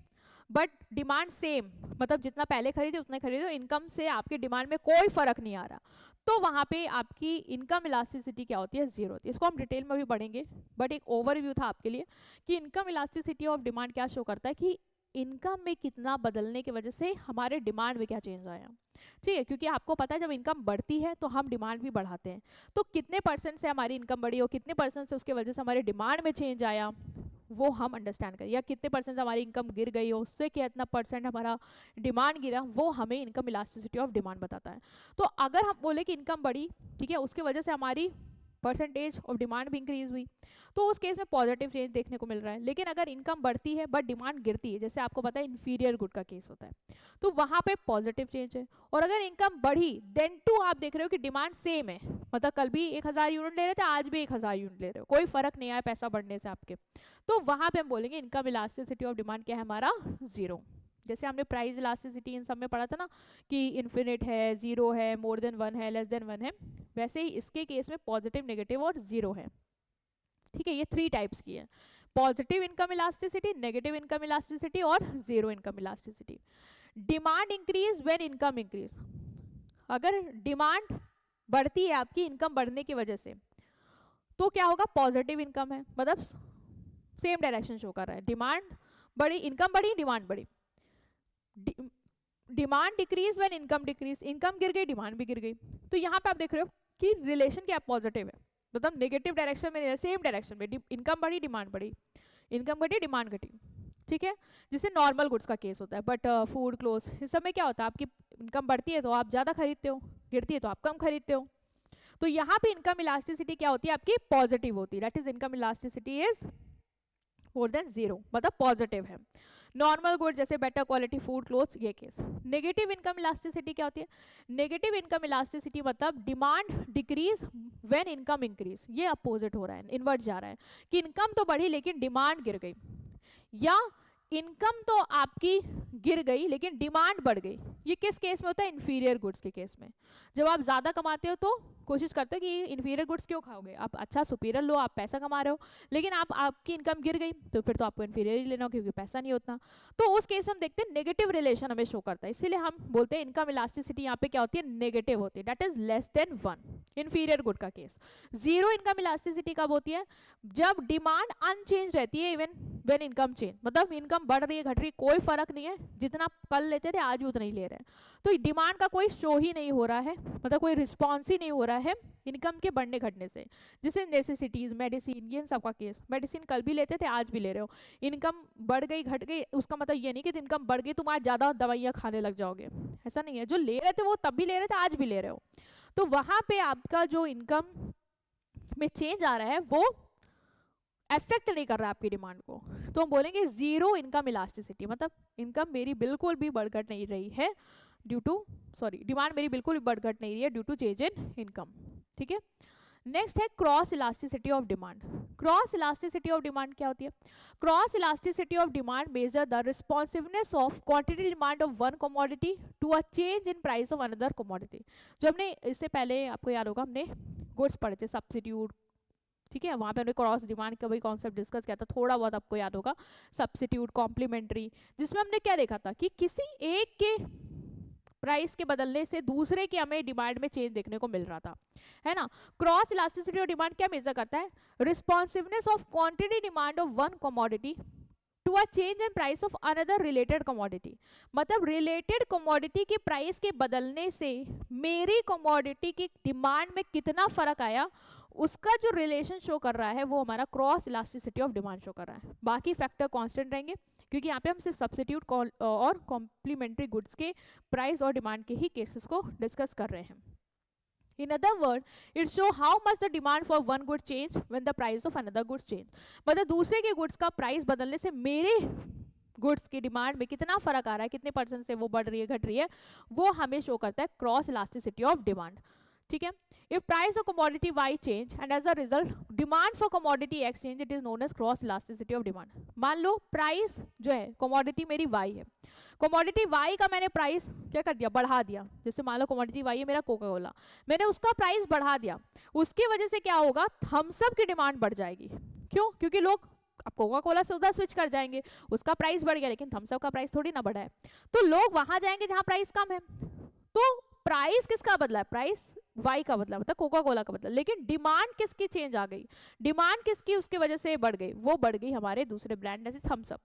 बट डिमांड सेम, मतलब जितना पहले खरीदे उतना खरीदो, इनकम से आपकी डिमांड में कोई फर्क नहीं आ रहा, तो वहाँ पे आपकी इनकम इलास्टिसिटी क्या होती है, जीरो होती है। इसको हम डिटेल में भी पढ़ेंगे, बट एक ओवरव्यू था आपके लिए कि इनकम इलास्टिसिटी ऑफ डिमांड क्या शो करता है कि इनकम में कितना बदलने की वजह से हमारे डिमांड में क्या चेंज आया। ठीक है, क्योंकि आपको पता है जब इनकम बढ़ती है तो हम डिमांड भी बढ़ाते हैं, तो कितने परसेंट से हमारी इनकम बढ़ी और कितने परसेंट से उसके वजह से हमारे डिमांड में चेंज आया वो हम अंडरस्टैंड करें, या कितने परसेंट हमारी इनकम गिर गई हो उससे कितना परसेंट हमारा डिमांड गिरा, वो हमें इनकम इलास्टिसिटी ऑफ डिमांड बताता है। तो अगर हम बोले कि इनकम बढ़ी, ठीक है, उसके वजह से हमारी परसेंटेज ऑफ डिमांड भी इंक्रीज हुई, तो उस केस में पॉजिटिव चेंज देखने को मिल रहा है। लेकिन अगर इनकम बढ़ती है बट डिमांड गिरती है, जैसे आपको पता है इंफीरियर गुड का केस होता है, तो वहाँ पे पॉजिटिव चेंज है। और अगर इनकम बढ़ी देन टू आप देख रहे हो कि डिमांड सेम है, मतलब कल भी 1000 यूनिट ले रहे थे, आज भी 1000 यूनिट ले रहे हो, कोई फर्क नहीं आया पैसा बढ़ने से आपके, तो वहाँ पे हम बोलेंगे इनकम इलास्टिसिटी ऑफ डिमांड क्या है हमारा, जीरो। जैसे हमने प्राइस इलास्टिसिटी इन सब में पढ़ा था ना कि इन्फिनिट है, जीरो है, मोर देन 1 है, लेस देन 1 है, वैसे ही इसके केस में पॉजिटिव, नेगेटिव और जीरो है। ठीक है, ये 3 टाइप्स की है। Positive income elasticity, negative income elasticity और zero income elasticity. Demand increase when income increase, अगर डिमांड बढ़ती है आपकी इनकम बढ़ने की वजह से तो क्या होगा, पॉजिटिव इनकम है, मतलब सेम डायरेक्शन शो कर रहा है, डिमांड बढ़ी इनकम बढ़ी डिमांड बढ़ी। Demand decrease when income decrease, income गिर गई डिमांड भी गिर गई। तो यहाँ पे आप देख रहे हो कि रिलेशन क्या पॉजिटिव है, मतलब नेगेटिव डायरेक्शन में सेम डायरेक्शन में, इनकम बढ़ी डिमांड बढ़ी, इनकम घटी डिमांड घटी, ठीक है, जिसे नॉर्मल गुड्स का केस होता है। बट फूड क्लोथ्स इस सब में क्या होता है, आपकी इनकम बढ़ती है तो आप ज़्यादा खरीदते हो, गिरती है तो आप कम खरीदते हो। तो यहाँ पे इनकम इलास्टिसिटी क्या होती है आपकी, पॉजिटिव होती है, that is income elasticity is more than zero, मतलब पॉजिटिव है। नॉर्मल गुड जैसे बेटर क्वालिटी फूड क्लोथ्स ये केस। नेगेटिव इनकम इलास्टिसिटी क्या होती है, नेगेटिव इनकम इलास्टिसिटी मतलब demand decrease when income increase, ये अपोजिट हो रहा है, इन्वर्ट जा रहा है कि इनकम तो बढ़ी लेकिन डिमांड गिर गई, या इनकम तो आपकी गिर गई लेकिन डिमांड बढ़ गई। ये किस केस में होता है, इन्फीरियर गुड्स के केस में। जब आप ज़्यादा कमाते हो तो कोशिश करते हो कि इन्फीरियर गुड्स क्यों खाओगे, आप अच्छा सुपीरियर लो, आप पैसा कमा रहे हो, लेकिन आपकी इनकम गिर गई तो फिर तो आपको इन्फीरियर ही लेना हो क्योंकि पैसा नहीं होता। तो उस केस में हम देखते हैं नेगेटिव रिलेशन हमें शो करता है, इसीलिए हम बोलते हैं इनकम इलास्टिसिटी यहाँ पे क्या होती है, नेगेटिव होती है, that is less than 1, inferior good का केस। जीरो इनकम इलास्टिसिटी कब होती है, जब डिमांड अनचेंज रहती है इवन व्हेन इनकम चेंज, मतलब इनकम बढ़ रही है घट रही है कोई फर्क नहीं है, जितना कल लेते थे आज भी उतना ही ले रहे हैं, तो डिमांड का कोई शो ही नहीं हो रहा है, मतलब कोई रिस्पॉन्स ही नहीं हो रहा है इनकम के बढ़ने घटने से। जैसे नेसेसिटीज मेडिसिन, ये सबका केस, मेडिसिन कल भी लेते थे आज भी ले रहे हो, इनकम बढ़ गई घट गई उसका मतलब ये नहीं कि इनकम बढ़ गई तुम आज ज़्यादा दवाइयाँ खाने लग जाओगे, ऐसा नहीं है, जो ले रहे थे वो तब भी ले रहे थे आज भी ले रहे हो। तो वहाँ पे आपका जो इनकम में चेंज आ रहा है वो अफेक्ट नहीं कर रहा है आपकी डिमांड को, तो हम बोलेंगे जीरो इनकम इलास्टिसिटी, मतलब इनकम मेरी बिल्कुल भी बढ़ घट नहीं रही है ड्यू टू, सॉरी डिमांड मेरी बिल्कुल भी बढ़ घट नहीं रही है due to change in income, ठीक है। नेक्स्ट है cross elasticity of demand. Cross elasticity of demand क्या होती है, cross elasticity of demand measure the responsiveness of quantity demand of one commodity to a change in price of another commodity. जो हमने इससे पहले आपको याद होगा हमने गुड्स पढ़े थे, सब्स्टिट्यूट, ठीक है, वहाँ पे हमने क्रॉस डिमांड का वही कॉन्सेप्ट डिस्कस किया था, थोड़ा बहुत आपको याद होगा, सब्स्टिट्यूट कॉम्प्लीमेंट्री, जिसमें हमने क्या देखा था कि किसी एक के प्राइस के बदलने से दूसरे की हमें डिमांड में चेंज देखने को मिल रहा था, है ना। क्रॉस इलास्टिसिटी ऑफ डिमांड क्या मेजर करता है, responsiveness of quantity demand of one commodity to a change in price of another related commodity, मतलब रिलेटेड कमोडिटी के प्राइस के बदलने से मेरी कमोडिटी की डिमांड में कितना फर्क आया, उसका जो रिलेशन शो कर रहा है वो हमारा cross elasticity of demand show कर रहा है। बाकी फैक्टर कांस्टेंट रहेंगे क्योंकि यहाँ पे हम सिर्फ सब्स्टिट्यूट और कॉम्प्लीमेंट्री गुड्स के प्राइस और डिमांड के ही केसेस को डिस्कस कर रहे हैं। In other words, it show how much the demand for one good change when the price of another good change, मतलब दूसरे के गुड्स का प्राइस बदलने से मेरे गुड्स की डिमांड में कितना फर्क आ रहा है, कितने परसेंट से वो बढ़ रही है घट रही है, वो हमें शो करता है क्रॉस इलास्टिसिटी ऑफ डिमांड, ठीक है। If price of commodity Y change and as a result demand for commodity X change, it is known as cross elasticity of demand। मान लो प्राइस जो है कमोडिटी मेरी Y है, commodity Y का मैंने price क्या कर दिया, बढ़ा दिया, जैसे मान लो कमोडिटी Y है मेरा कोका कोला, मैंने उसका प्राइस बढ़ा दिया, उसकी वजह से क्या होगा, थम्स अप की डिमांड बढ़ जाएगी। क्यों, क्योंकि लोग अब कोका कोला से उधर स्विच कर जाएंगे, उसका प्राइस बढ़ गया लेकिन थम्स अप का प्राइस थोड़ी ना बढ़ा है, तो लोग वहां जाएंगे जहां प्राइस कम है। तो प्राइस किसका बदला है, प्राइस वाई का बदला, मतलब कोका कोला का बदला, लेकिन डिमांड किसकी चेंज आ गई, डिमांड किसकी उसकी वजह से बढ़ गई, वो बढ़ गई हमारे दूसरे ब्रांड जैसे थम्स अप।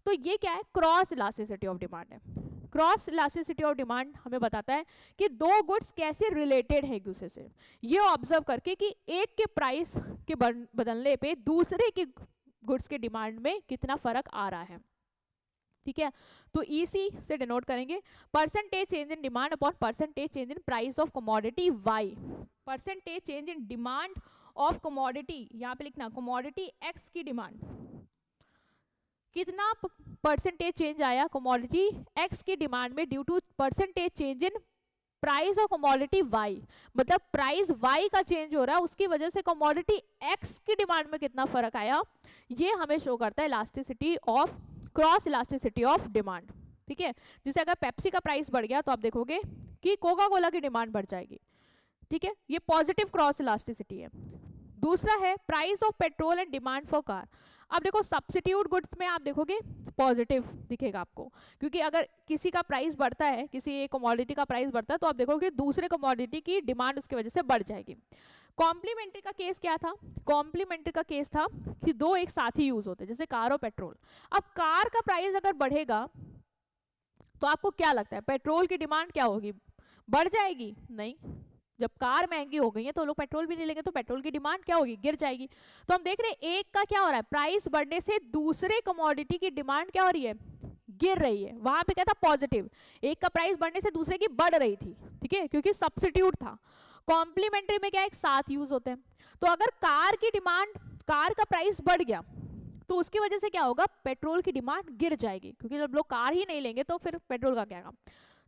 तो ये क्या है, क्रॉस इलास्टिसिटी ऑफ डिमांड है। क्रॉस इलास्टिसिटी ऑफ डिमांड हमें बताता है कि दो गुड्स कैसे रिलेटेड है एक दूसरे से, ये ऑब्जर्व करके कि एक के प्राइस के बदलने पे दूसरे के गुड्स के डिमांड में कितना फर्क आ रहा है, ठीक है। तो ईसी से डिनोट करेंगे percentage change in demand upon percentage change in price of commodity Y. Percentage change in demand of commodity, यहाँ पे लिखना कमोडिटी एक्स की डिमांड, कितना परसेंटेज चेंज आया कमोडिटी एक्स की डिमांड में due to percentage change in price of commodity Y, मतलब price Y का चेंज हो रहा है उसकी वजह से कमोडिटी एक्स की डिमांड में कितना फर्क आया, ये हमें शो करता है elasticity of cross elasticity of demand, ठीक है। जैसे अगर पेप्सी का प्राइस बढ़ गया तो आप देखोगे कि कोका कोला की डिमांड बढ़ जाएगी, ठीक है, ये पॉजिटिव क्रॉस इलास्टिसिटी है। दूसरा है price of petrol and demand for car. अब देखो सब्स्टिट्यूट गुड्स में आप देखोगे पॉजिटिव दिखेगा आपको, क्योंकि अगर किसी का प्राइस बढ़ता है, किसी एक कमोडिटी का प्राइस बढ़ता है, तो आप देखोगे दूसरे कमोडिटी की डिमांड उसकी वजह से बढ़ जाएगी। कॉम्प्लीमेंट्री का केस क्या था? कॉम्प्लीमेंट्री का केस था कि दो एक साथ ही यूज होते, जैसे कार और पेट्रोल। अब कार का प्राइस अगर बढ़ेगा तो आपको क्या लगता है पेट्रोल की डिमांड क्या होगी? बढ़ जाएगी? नहीं, जब कार महंगी हो गई है तो लोग पेट्रोल भी नहीं लेंगे, तो पेट्रोल की डिमांड क्या होगी? गिर जाएगी। तो हम देख रहे हैं एक का क्या हो रहा है, प्राइस बढ़ने से दूसरे कमोडिटी की डिमांड क्या हो रही है? गिर रही है। वहां पे क्या था? पॉजिटिव। एक का प्राइस बढ़ने से दूसरे की बढ़ रही थी, ठीक है, क्योंकि सब्स्टिट्यूट था। कॉम्प्लीमेंट्री में क्या एक साथ यूज होते हैं। तो अगर कार की डिमांड, कार का प्राइस बढ़ गया तो उसकी वजह से क्या होगा? पेट्रोल की डिमांड गिर जाएगी, क्योंकि जब लोग कार ही नहीं लेंगे तो फिर पेट्रोल का क्या काम,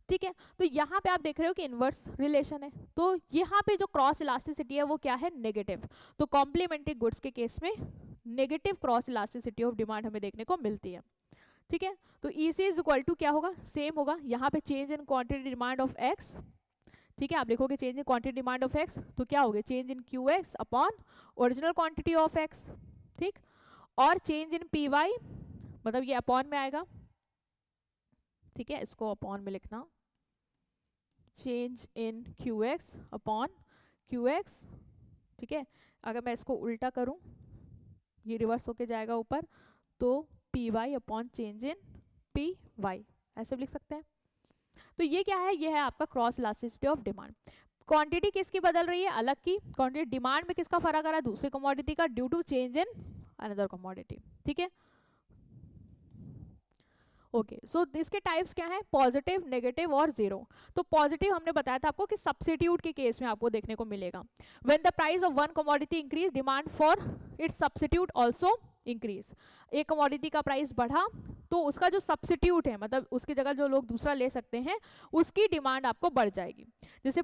ठीक है। तो यहाँ पे आप देख रहे हो कि इनवर्स रिलेशन है। तो यहाँ पे जो क्रॉस इलास्टिसिटी है वो क्या है? नेगेटिव। तो कॉम्प्लीमेंट्री गुड्स के केस में negative cross elasticity of demand हमें देखने को मिलती है, ठीक है। तो EC इज इक्वल टू क्या होगा? सेम होगा। यहाँ पे change in quantity demand of x, ठीक है, आप देखोगे change in quantity demand of x, तो क्या होगा? Change in QX upon original quantity of x, ठीक। और चेंज इन PY, मतलब ये अपॉन में आएगा, ठीक है, इसको अपॉन में लिखना, change in QX upon QX, ठीक है। अगर मैं इसको उल्टा करूं, ये रिवर्स होके जाएगा ऊपर, तो PY अपॉन चेंज इन PY, ऐसे भी लिख सकते हैं। तो ये क्या है? ये है आपका cross elasticity of demand. Quantity किसकी बदल रही है? अलग की क्वांटिटी। डिमांड में किसका फर्क आ रहा है? दूसरे कमोडिटी का, due to change in another commodity, ठीक है। ओके, सो इसके टाइप्स क्या है? पॉजिटिव, नेगेटिव और जीरो। तो पॉजिटिव हमने बताया था आपको कि सब्स्टिट्यूट के केस में आपको देखने को मिलेगा। When the price of one commodity increase, demand for its substitute also increase. एक कमोडिटी का प्राइस बढ़ा तो उसका जो सब्स्टिट्यूट है, मतलब उसकी जगह जो लोग दूसरा ले सकते हैं, उसकी डिमांड आपको बढ़ जाएगी। जैसे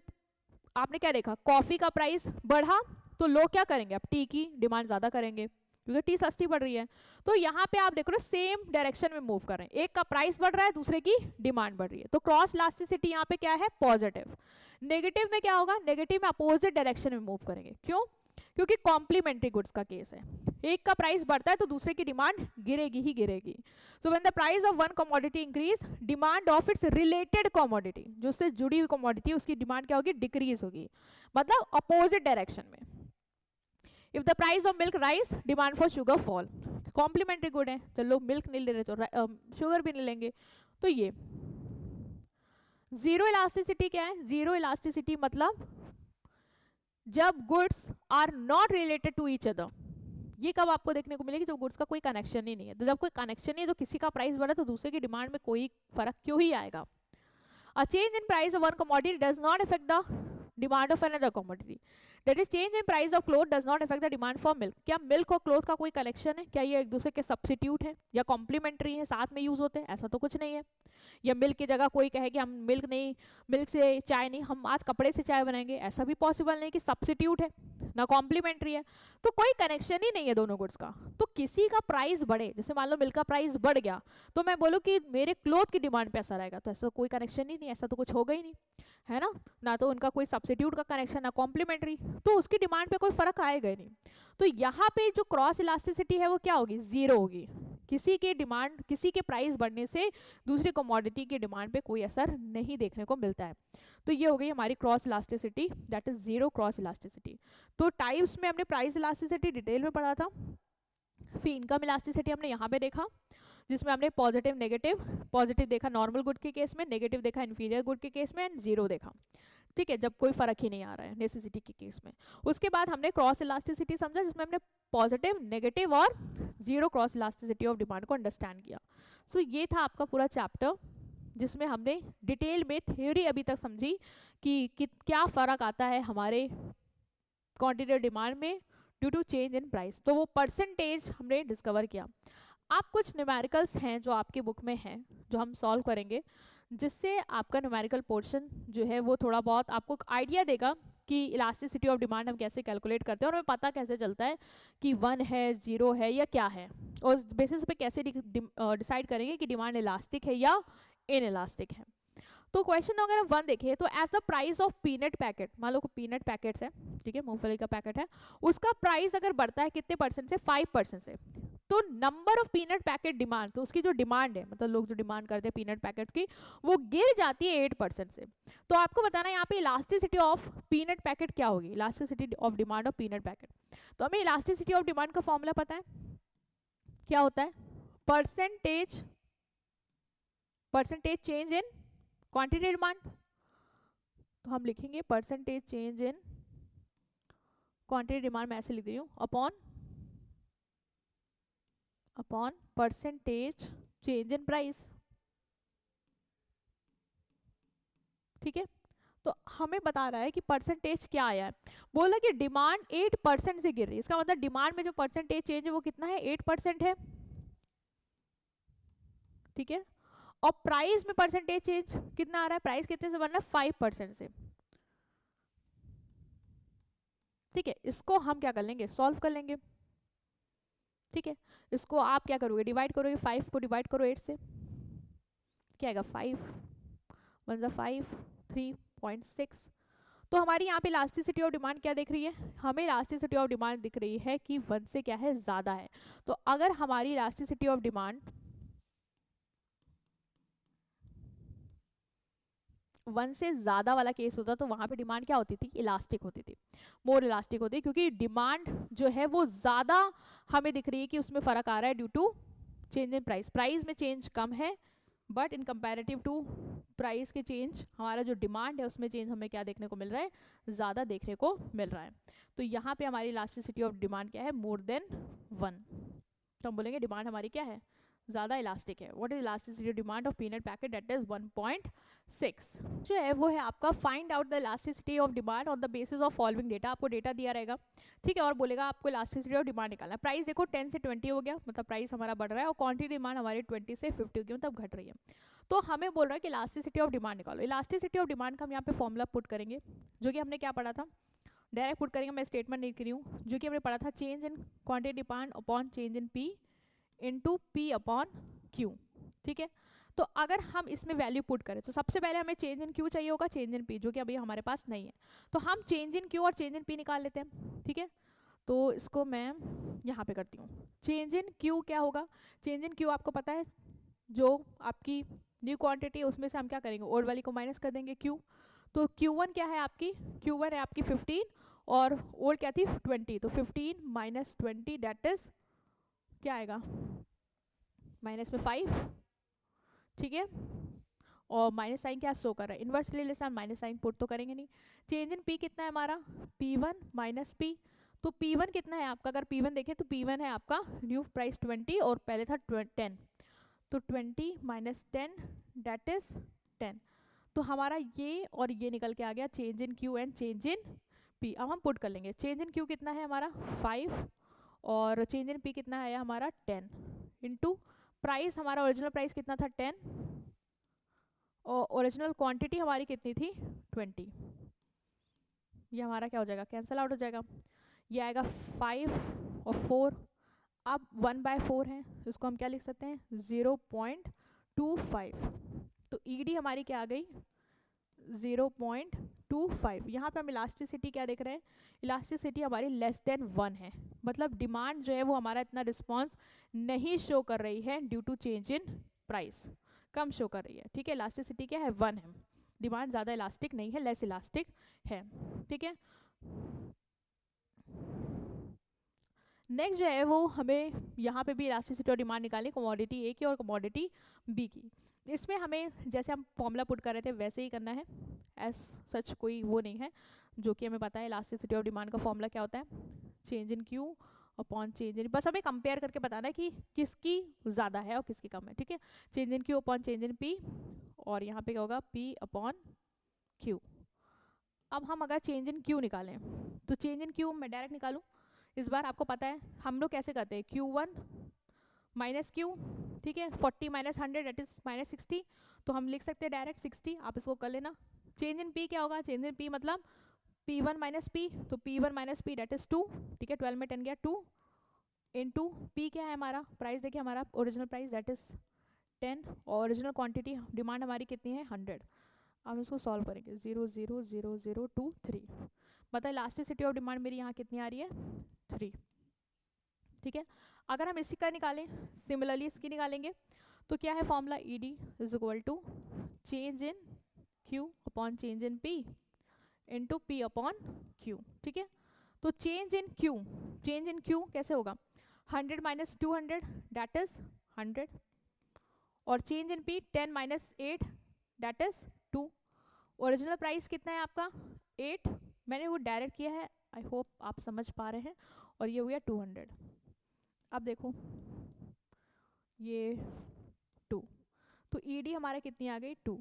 आपने क्या देखा, कॉफी का प्राइस बढ़ा तो लोग क्या करेंगे? अब टी की डिमांड ज्यादा करेंगे, क्योंकि टी सस्ती पड़ रही है। तो यहाँ पे आप देख रहे हो सेम डायरेक्शन में मूव कर रहे हैं, एक का प्राइस बढ़ रहा है, दूसरे की डिमांड बढ़ रही है। तो क्रॉस इलास्टिसिटी यहाँ पे क्या है? पॉजिटिव। नेगेटिव में क्या होगा? नेगेटिव में अपोजिट डायरेक्शन में मूव करेंगे। क्यों? क्योंकि कॉम्प्लीमेंट्री गुड्स का केस है, एक का प्राइस बढ़ता है तो दूसरे की डिमांड गिरेगी ही गिरेगी। So when the price of one commodity increase, demand of its related commodity, जो उससे जुड़ी हुई कमोडिटी, उसकी डिमांड क्या होगी? डिक्रीज होगी, मतलब अपोजिट डायरेक्शन में। If the price of milk rise, demand for sugar fall. Complementary good है, चलो मिल्क नहीं ले रहे तो शुगर भी नहीं लेंगे। तो ये जीरो इलास्टिसिटी क्या है? जीरो इलास्टिसिटी मतलब जब goods are not related to each other. ये कब आपको देखने को मिलेगी? जब गुड्स का कोई कनेक्शन ही नहीं है। तो जब कोई कनेक्शन नहीं है तो किसी का प्राइस बढ़ा तो दूसरे की डिमांड में कोई फर्क क्यों ही आएगा? अ change in price of one commodity does not affect the demand of another commodity. That is change in price of cloth does not affect the demand for milk. क्या मिल्क और क्लोथ का कोई connection है? क्या ये एक दूसरे के सब्स्टिट्यूट है या कॉम्प्लीमेंट्री है, साथ में यूज होते हैं? ऐसा तो कुछ नहीं है। या मिल्क की जगह कोई कहे कि हम मिल्क नहीं, मिल्क से चाय नहीं, हम आज कपड़े से चाय बनाएंगे, ऐसा भी पॉसिबल नहीं कि सब्स्टिट्यूट है ना कॉम्प्लीमेंट्री है। तो कोई कनेक्शन ही नहीं है दोनों गुड्स का। तो किसी का प्राइस बढ़े, जैसे मान लो मिल्क का प्राइस बढ़ गया तो मैं बोलूँ कि मेरे क्लोथ की डिमांड पे असर आएगा, तो ऐसा कोई कनेक्शन ही नहीं, ऐसा तो कुछ होगा ही नहीं, है ना तो उनका कोई सब्स्टिट्यूट का कनेक्शन ना कॉम्प्लीमेंट्री, तो उसकी डिमांड पे कोई फर्क आएगा ही नहीं। तो यहाँ पे जो क्रॉस इलास्टिसिटी है वो क्या होगी? जीरो होगी। किसी के डिमांड, किसी के प्राइस बढ़ने से दूसरी कमोडिटी की डिमांड पे कोई असर नहीं देखने को मिलता है। तो ये हो गई हमारी cross elasticity, that is zero cross elasticity. तो टाइप्स में हमने प्राइस इलास्टिसिटी डिटेल में पढ़ा था, फिर इनकम इलास्टिसिटी हमने यहाँ पे देखा, जिसमें हमने पॉजिटिव नेगेटिव, पॉजिटिव देखा नॉर्मल गुड के केस में, नेगेटिव देखा इंफीरियर गुड के केस में, एंड जीरो देखा, ठीक है, जब कोई फर्क ही नहीं आ रहा है नेसेसिटी के केस में। उसके बाद हमने क्रॉस इलास्टिसिटी समझा, जिसमें हमने पॉजिटिव, नेगेटिव और zero cross elasticity of demand को अंडरस्टैंड किया। सो ये था आपका पूरा चैप्टर, जिसमें हमने डिटेल में थ्योरी अभी तक समझी कि क्या फ़र्क आता है हमारे क्वांटिटी और डिमांड में due to change in price. तो वो परसेंटेज हमने डिस्कवर किया। आप कुछ न्यूमेरिकल्स हैं जो आपकी बुक में हैं, जो हम सॉल्व करेंगे, जिससे आपका न्यूमेरिकल पोर्शन जो है वो थोड़ा बहुत आपको आइडिया देगा कि इलास्टिसिटी ऑफ डिमांड हम कैसे कैलकुलेट करते हैं और हमें पता कैसे चलता है कि 1 है, 0 है या क्या है, और उस बेसिस पे कैसे डिसाइड करेंगे कि डिमांड इलास्टिक है या इन इलास्टिक है। तो क्वेश्चन अगर हम 1 देखें तो as the price of peanut packet, मान लो पीनट पैकेट्स है, ठीक है, मूंगफली का पैकेट है, उसका प्राइस अगर बढ़ता है कितने परसेंट से? 5% से। तो number of peanut packet demand, तो उसकी जो डिमांड है, मतलब लोग जो डिमांड करते हैं पीनट पैकेट्स की, वो गिर जाती है 8% से। तो आपको बताना है यहाँ पे इलास्टिसिटी ऑफ पीनट पैकेट क्या होगी, elasticity of demand of peanut packet. तो हमें इलास्टिसिटी ऑफ डिमांड का फॉर्मूला पता है, क्या होता है, percentage change in quantity demand. तो हम लिखेंगे percentage change in quantity demand, मैं ऐसे लिख रही हूँ, upon percentage change in price. ठीक है, तो हमें बता रहा है कि परसेंटेज क्या आया है, बोला कि डिमांड 8% से गिर रही है, इसका मतलब डिमांड में जो परसेंटेज चेंज है वो कितना है, 8% है। ठीक है, और प्राइस में परसेंटेज चेंज कितना आ रहा है, प्राइस कितने से बन रहा है, 5% से। ठीक है, इसको हम क्या कर लेंगे, सॉल्व कर लेंगे। ठीक है, इसको आप क्या करोगे, डिवाइड करोगे, 5 को डिवाइड करो 8 से, क्या आएगा, 5 1 जा 5 3.6। तो हमारी यहाँ पे इलास्टिसिटी ऑफ डिमांड क्या दिख रही है, हमें इलास्टिसिटी ऑफ डिमांड दिख रही है कि 1 से क्या है, ज़्यादा है। तो अगर हमारी इलास्टिसिटी ऑफ डिमांड 1 से ज़्यादा वाला केस होता तो वहाँ पे डिमांड क्या होती थी, इलास्टिक होती थी, मोर इलास्टिक होती, क्योंकि डिमांड जो है वो ज़्यादा हमें दिख रही है कि उसमें फ़र्क आ रहा है due to change in price. Price में चेंज कम है, but in comparative to price के चेंज हमारा जो डिमांड है उसमें चेंज हमें क्या देखने को मिल रहा है, ज़्यादा देखने को मिल रहा है। तो यहाँ पे हमारी इलास्टिसिटी ऑफ डिमांड क्या है, मोर देन 1। तो हम बोलेंगे डिमांड हमारी क्या है, ज़्यादा इलास्टिक है। What is elasticity demand of peanut packet, that is 1.6। जो है वो है आपका find out the elasticity of demand on the basis of following data. आपको डेटा दिया रहेगा, ठीक है, और बोलेगा आपको इलास्टिसिटी ऑफ डिमांड निकालना है। प्राइस देखो 10 से 20 हो गया, मतलब प्राइस हमारा बढ़ रहा है, और क्वांटिटी डिमांड हमारी 20 से 50 की, मतलब घट रही है। तो हमें बोल रहा है कि इलास्टिसिटी ऑफ डिमांड निकालो। इलास्टिसिटी ऑफ डिमांड का हम यहाँ पे फॉर्मूला पुट करेंगे, जो कि हमने क्या पढ़ा था, डायरेक्ट पुट करेंगे, मैं स्टेटमेंट नहीं करी हूँ, जो कि हमने पढ़ा था, change in quantity demand upon change in P into P upon Q. ठीक है, तो अगर हम इसमें वैल्यू पुट करें तो सबसे पहले हमें चेंज इन क्यू चाहिए होगा, चेंज इन पी, जो कि अभी हमारे पास नहीं है। तो हम चेंज इन क्यू और चेंज इन पी निकाल लेते हैं। ठीक है, तो इसको मैं यहाँ पे करती हूँ। चेंज इन क्यू क्या होगा, चेंज इन क्यू आपको पता है, जो आपकी न्यू क्वांटिटी है उसमें से हम क्या करेंगे, ओल्ड वाली को माइनस कर देंगे, क्यू। तो Q1 क्या है आपकी, Q1 है आपकी 15 और ओल्ड क्या थी 20, तो 15 माइनस 20 दैट इज क्या आएगा, माइनस में 5। ठीक है, और माइनस साइन क्या शो कर रहा है, इन्वर्स ले लेते हैं, माइनस साइन पुट तो करेंगे नहीं। चेंज इन पी कितना है हमारा, P1 माइनस पी। तो P1 कितना है आपका, अगर P1 देखें तो P1 है आपका न्यू प्राइस 20 और पहले था 10, तो 20 माइनस 10 दैट इज 10। तो हमारा ये और ये निकल के आ गया change in Q and change in P. अब हम पुट कर लेंगे, चेंज इन क्यू कितना है हमारा 5 और चेंज इन पी कितना है हमारा 10 इंटू प्राइस, हमारा ओरिजिनल प्राइस कितना था 10 और ओरिजिनल क्वांटिटी हमारी कितनी थी 20। ये हमारा क्या हो जाएगा, कैंसिल आउट हो जाएगा, ये आएगा 5 और 4। अब 1/4 है, इसको हम क्या लिख सकते हैं 0.25। तो ईडी हमारी क्या आ गई 0.25। यहाँ पे हम इलास्टिसिटी क्या देख रहे हैं, इलास्टिसिटी हमारी लेस देन 1 है, मतलब डिमांड जो है वो हमारा इतना रिस्पॉन्स नहीं शो कर रही है due to change in price, कम शो कर रही है। ठीक है, इलास्टिसिटी क्या है 1 है, डिमांड ज़्यादा इलास्टिक नहीं है, लेस इलास्टिक है। ठीक है, नेक्स्ट जो है वो हमें यहाँ पे भी इलास्टिसिटी और डिमांड निकालनी, कमोडिटी ए की और कमोडिटी बी की। इसमें हमें जैसे हम फॉर्मूला पुट कर रहे थे वैसे ही करना है, एज सच कोई वो नहीं है, जो कि हमें पता है इलास्टिसिटी ऑफ डिमांड का फॉर्मूला क्या होता है, change in Q upon change इन, बस हमें कंपेयर करके बताना है कि किसकी ज़्यादा है और किसकी कम है। ठीक है, change in Q upon change in P, और यहाँ पे क्या होगा पी अपॉन क्यू। अब हम अगर चेंज इन क्यू निकालें तो चेंज इन क्यू मैं डायरेक्ट निकालूँ, इस बार आपको पता है हम लोग कैसे करते हैं, Q1 माइनस क्यू। ठीक है, 40 माइनस 100 दैट इज माइनस 60, तो हम लिख सकते हैं डायरेक्ट 60, आप इसको कर लेना। चेंज इन पी क्या होगा, चेंज इन पी मतलब P1 माइनस पी, तो P1 minus P that is 2। ठीक है, 12 में 10 गया 2 इंटू पी क्या है हमारा प्राइस, देखिए हमारा ओरिजिनल प्राइस दैट इज 10 और ओरिजिनल क्वांटिटी डिमांड हमारी कितनी है 100। हम इसको सॉल्व करेंगे 0.00023, मतलब इलास्टिसिटी ऑफ डिमांड मेरी यहाँ कितनी आ रही है 3। ठीक है, अगर हम इसी का निकालें, सिमिलरली इसकी निकालेंगे, तो क्या है formula, E D is equal to change in Q upon change in P into P upon Q, ठीक है। तो चेंज इन क्यू कैसे होगा, 100 माइनस 200 दैट इज 100, और change in P 10 minus 8 that is 2। Original price कितना है आपका 8, मैंने वो डायरेक्ट किया है, आई होप आप समझ पा रहे हैं, और ये हो गया 200। अब देखो ये 2, तो ईडी हमारा कितनी आ गई 2।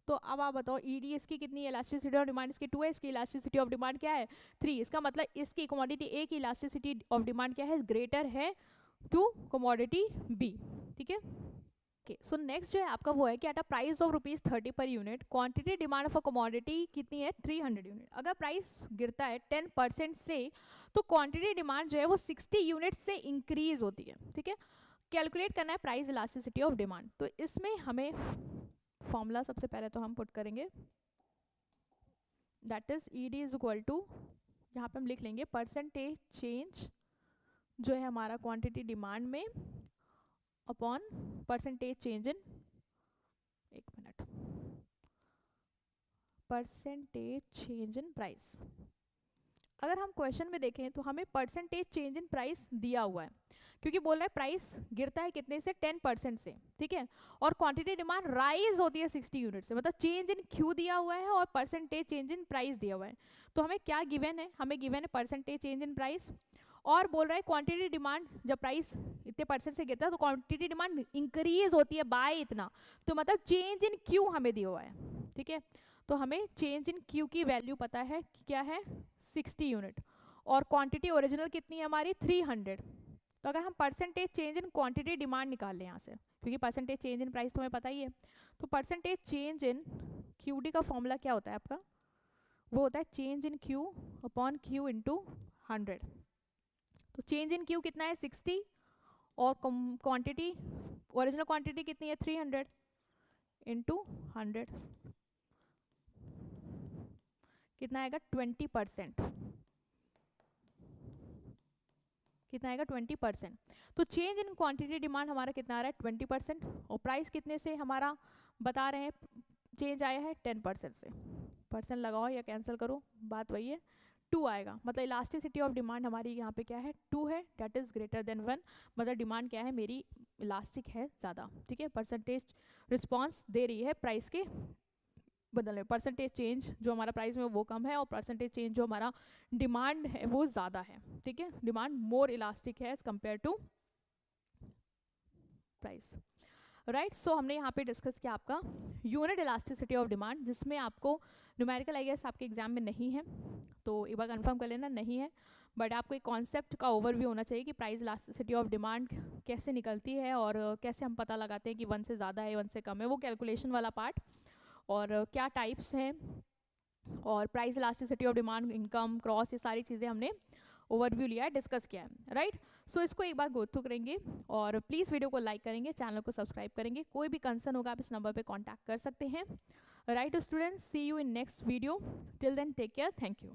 तो अब आप बताओ ईडी इसकी कितनी है, इलास्टिसिटी ऑफ डिमांड इसकी 2 है, इसकी इलास्टिसिटी ऑफ डिमांड क्या है 3। इसका मतलब इसकी कमोडिटी ए की इलास्टिसिटी ऑफ डिमांड क्या है, ग्रेटर है टू कमोडिटी बी, ठीक है। ओके, सो नेक्स्ट जो है आपका वो है कि at a price of ₹30 per unit quantity demand of a commodity कितनी है 300 यूनिट। अगर प्राइस गिरता है 10% से तो क्वांटिटी डिमांड जो है वो 60 यूनिट से इंक्रीज होती है, ठीक है। कैलकुलेट करना है प्राइस इलास्टिसिटी ऑफ डिमांड, तो इसमें हमें फॉर्मूला सबसे पहले तो हम पुट करेंगे, that is E D is equal to, यहाँ पे हम लिख लेंगे परसेंटेज चेंज जो है हमारा क्वांटिटी डिमांड में अपॉन परसेंटेज चेंज इन, एक minute, percentage change in price. अगर हम क्वेश्चन में देखें तो हमें परसेंटेज चेंज इन प्राइस दिया हुआ है, क्योंकि बोल रहा है प्राइस गिरता है कितने से 10% से, ठीक है, और क्वांटिटी डिमांड राइज होती है 60 यूनिट से, मतलब चेंज इन क्यू दिया हुआ है और परसेंटेज चेंज इन प्राइस दिया हुआ है। तो हमें क्या गिवन है, हमें गिवन है परसेंटेज चेंज इन प्राइस, और बोल रहा है क्वांटिटी डिमांड जब प्राइस इतने परसेंट से गिरता है तो क्वांटिटी डिमांड इंक्रीज होती है बाय इतना, तो मतलब चेंज इन क्यू हमें दिया हुआ है, ठीक है। तो हमें चेंज इन क्यू की वैल्यू पता है कि क्या है 60 यूनिट, और क्वांटिटी ओरिजिनल कितनी है हमारी 300। तो अगर हम percentage change in quantity demand निकाल लें यहाँ से, क्योंकि परसेंटेज चेंज इन प्राइस तो हमें पता ही है, तो percentage change in Q D का फॉर्मूला क्या होता है आपका, वो होता है change in Q upon Q into 100। तो चेंज इन क्यू कितना है 60, और क्वांटिटी ओरिजिनल क्वांटिटी कितनी है 300 इंटू 100, कितना आएगा 20%, कितना आएगा 20%। तो चेंज इन क्वांटिटी डिमांड हमारा कितना आ रहा है 20%, और प्राइस कितने से हमारा बता रहे हैं चेंज आया है 10% से, परसेंट लगाओ या कैंसिल करो बात वही है, 2 आएगा, मतलब इलास्टिसिटी ऑफ डिमांड हमारी यहाँ पे क्या है 2 है, डेट इज ग्रेटर देन 1, मतलब डिमांड क्या है मेरी इलास्टिक है ज़्यादा, ठीक है। परसेंटेज रिस्पॉन्स दे रही है प्राइस के बदले, परसेंटेज चेंज जो हमारा प्राइस में वो कम है, और परसेंटेज चेंज जो हमारा डिमांड है वो ज़्यादा है, ठीक है, डिमांड मोर इलास्टिक है as compare to price, right. So हमने यहाँ पे डिस्कस किया आपका यूनिट इलास्टिसिटी ऑफ डिमांड, जिसमें आपको न्यूमेरिकल आई गेस आपके एग्जाम में नहीं है, तो एक बार कंफर्म कर लेना नहीं है, बट आपको एक कॉन्सेप्ट का ओवरव्यू होना चाहिए कि प्राइस इलास्टिसिटी ऑफ डिमांड कैसे निकलती है, और कैसे हम पता लगाते हैं कि 1 से ज़्यादा है 1 से कम है, वो कैलकुलेशन वाला पार्ट, और क्या टाइप्स हैं, और price elasticity of demand, income, cross, ये सारी चीज़ें हमने ओवरव्यू लिया है, डिस्कस किया है, राइट। सो इसको एक बार गो थ्रू करेंगे, और प्लीज़ वीडियो को लाइक करेंगे, चैनल को सब्सक्राइब करेंगे, कोई भी कंसर्न होगा आप इस नंबर पे कांटेक्ट कर सकते हैं, right students. See you in next video, till then take care, thank you.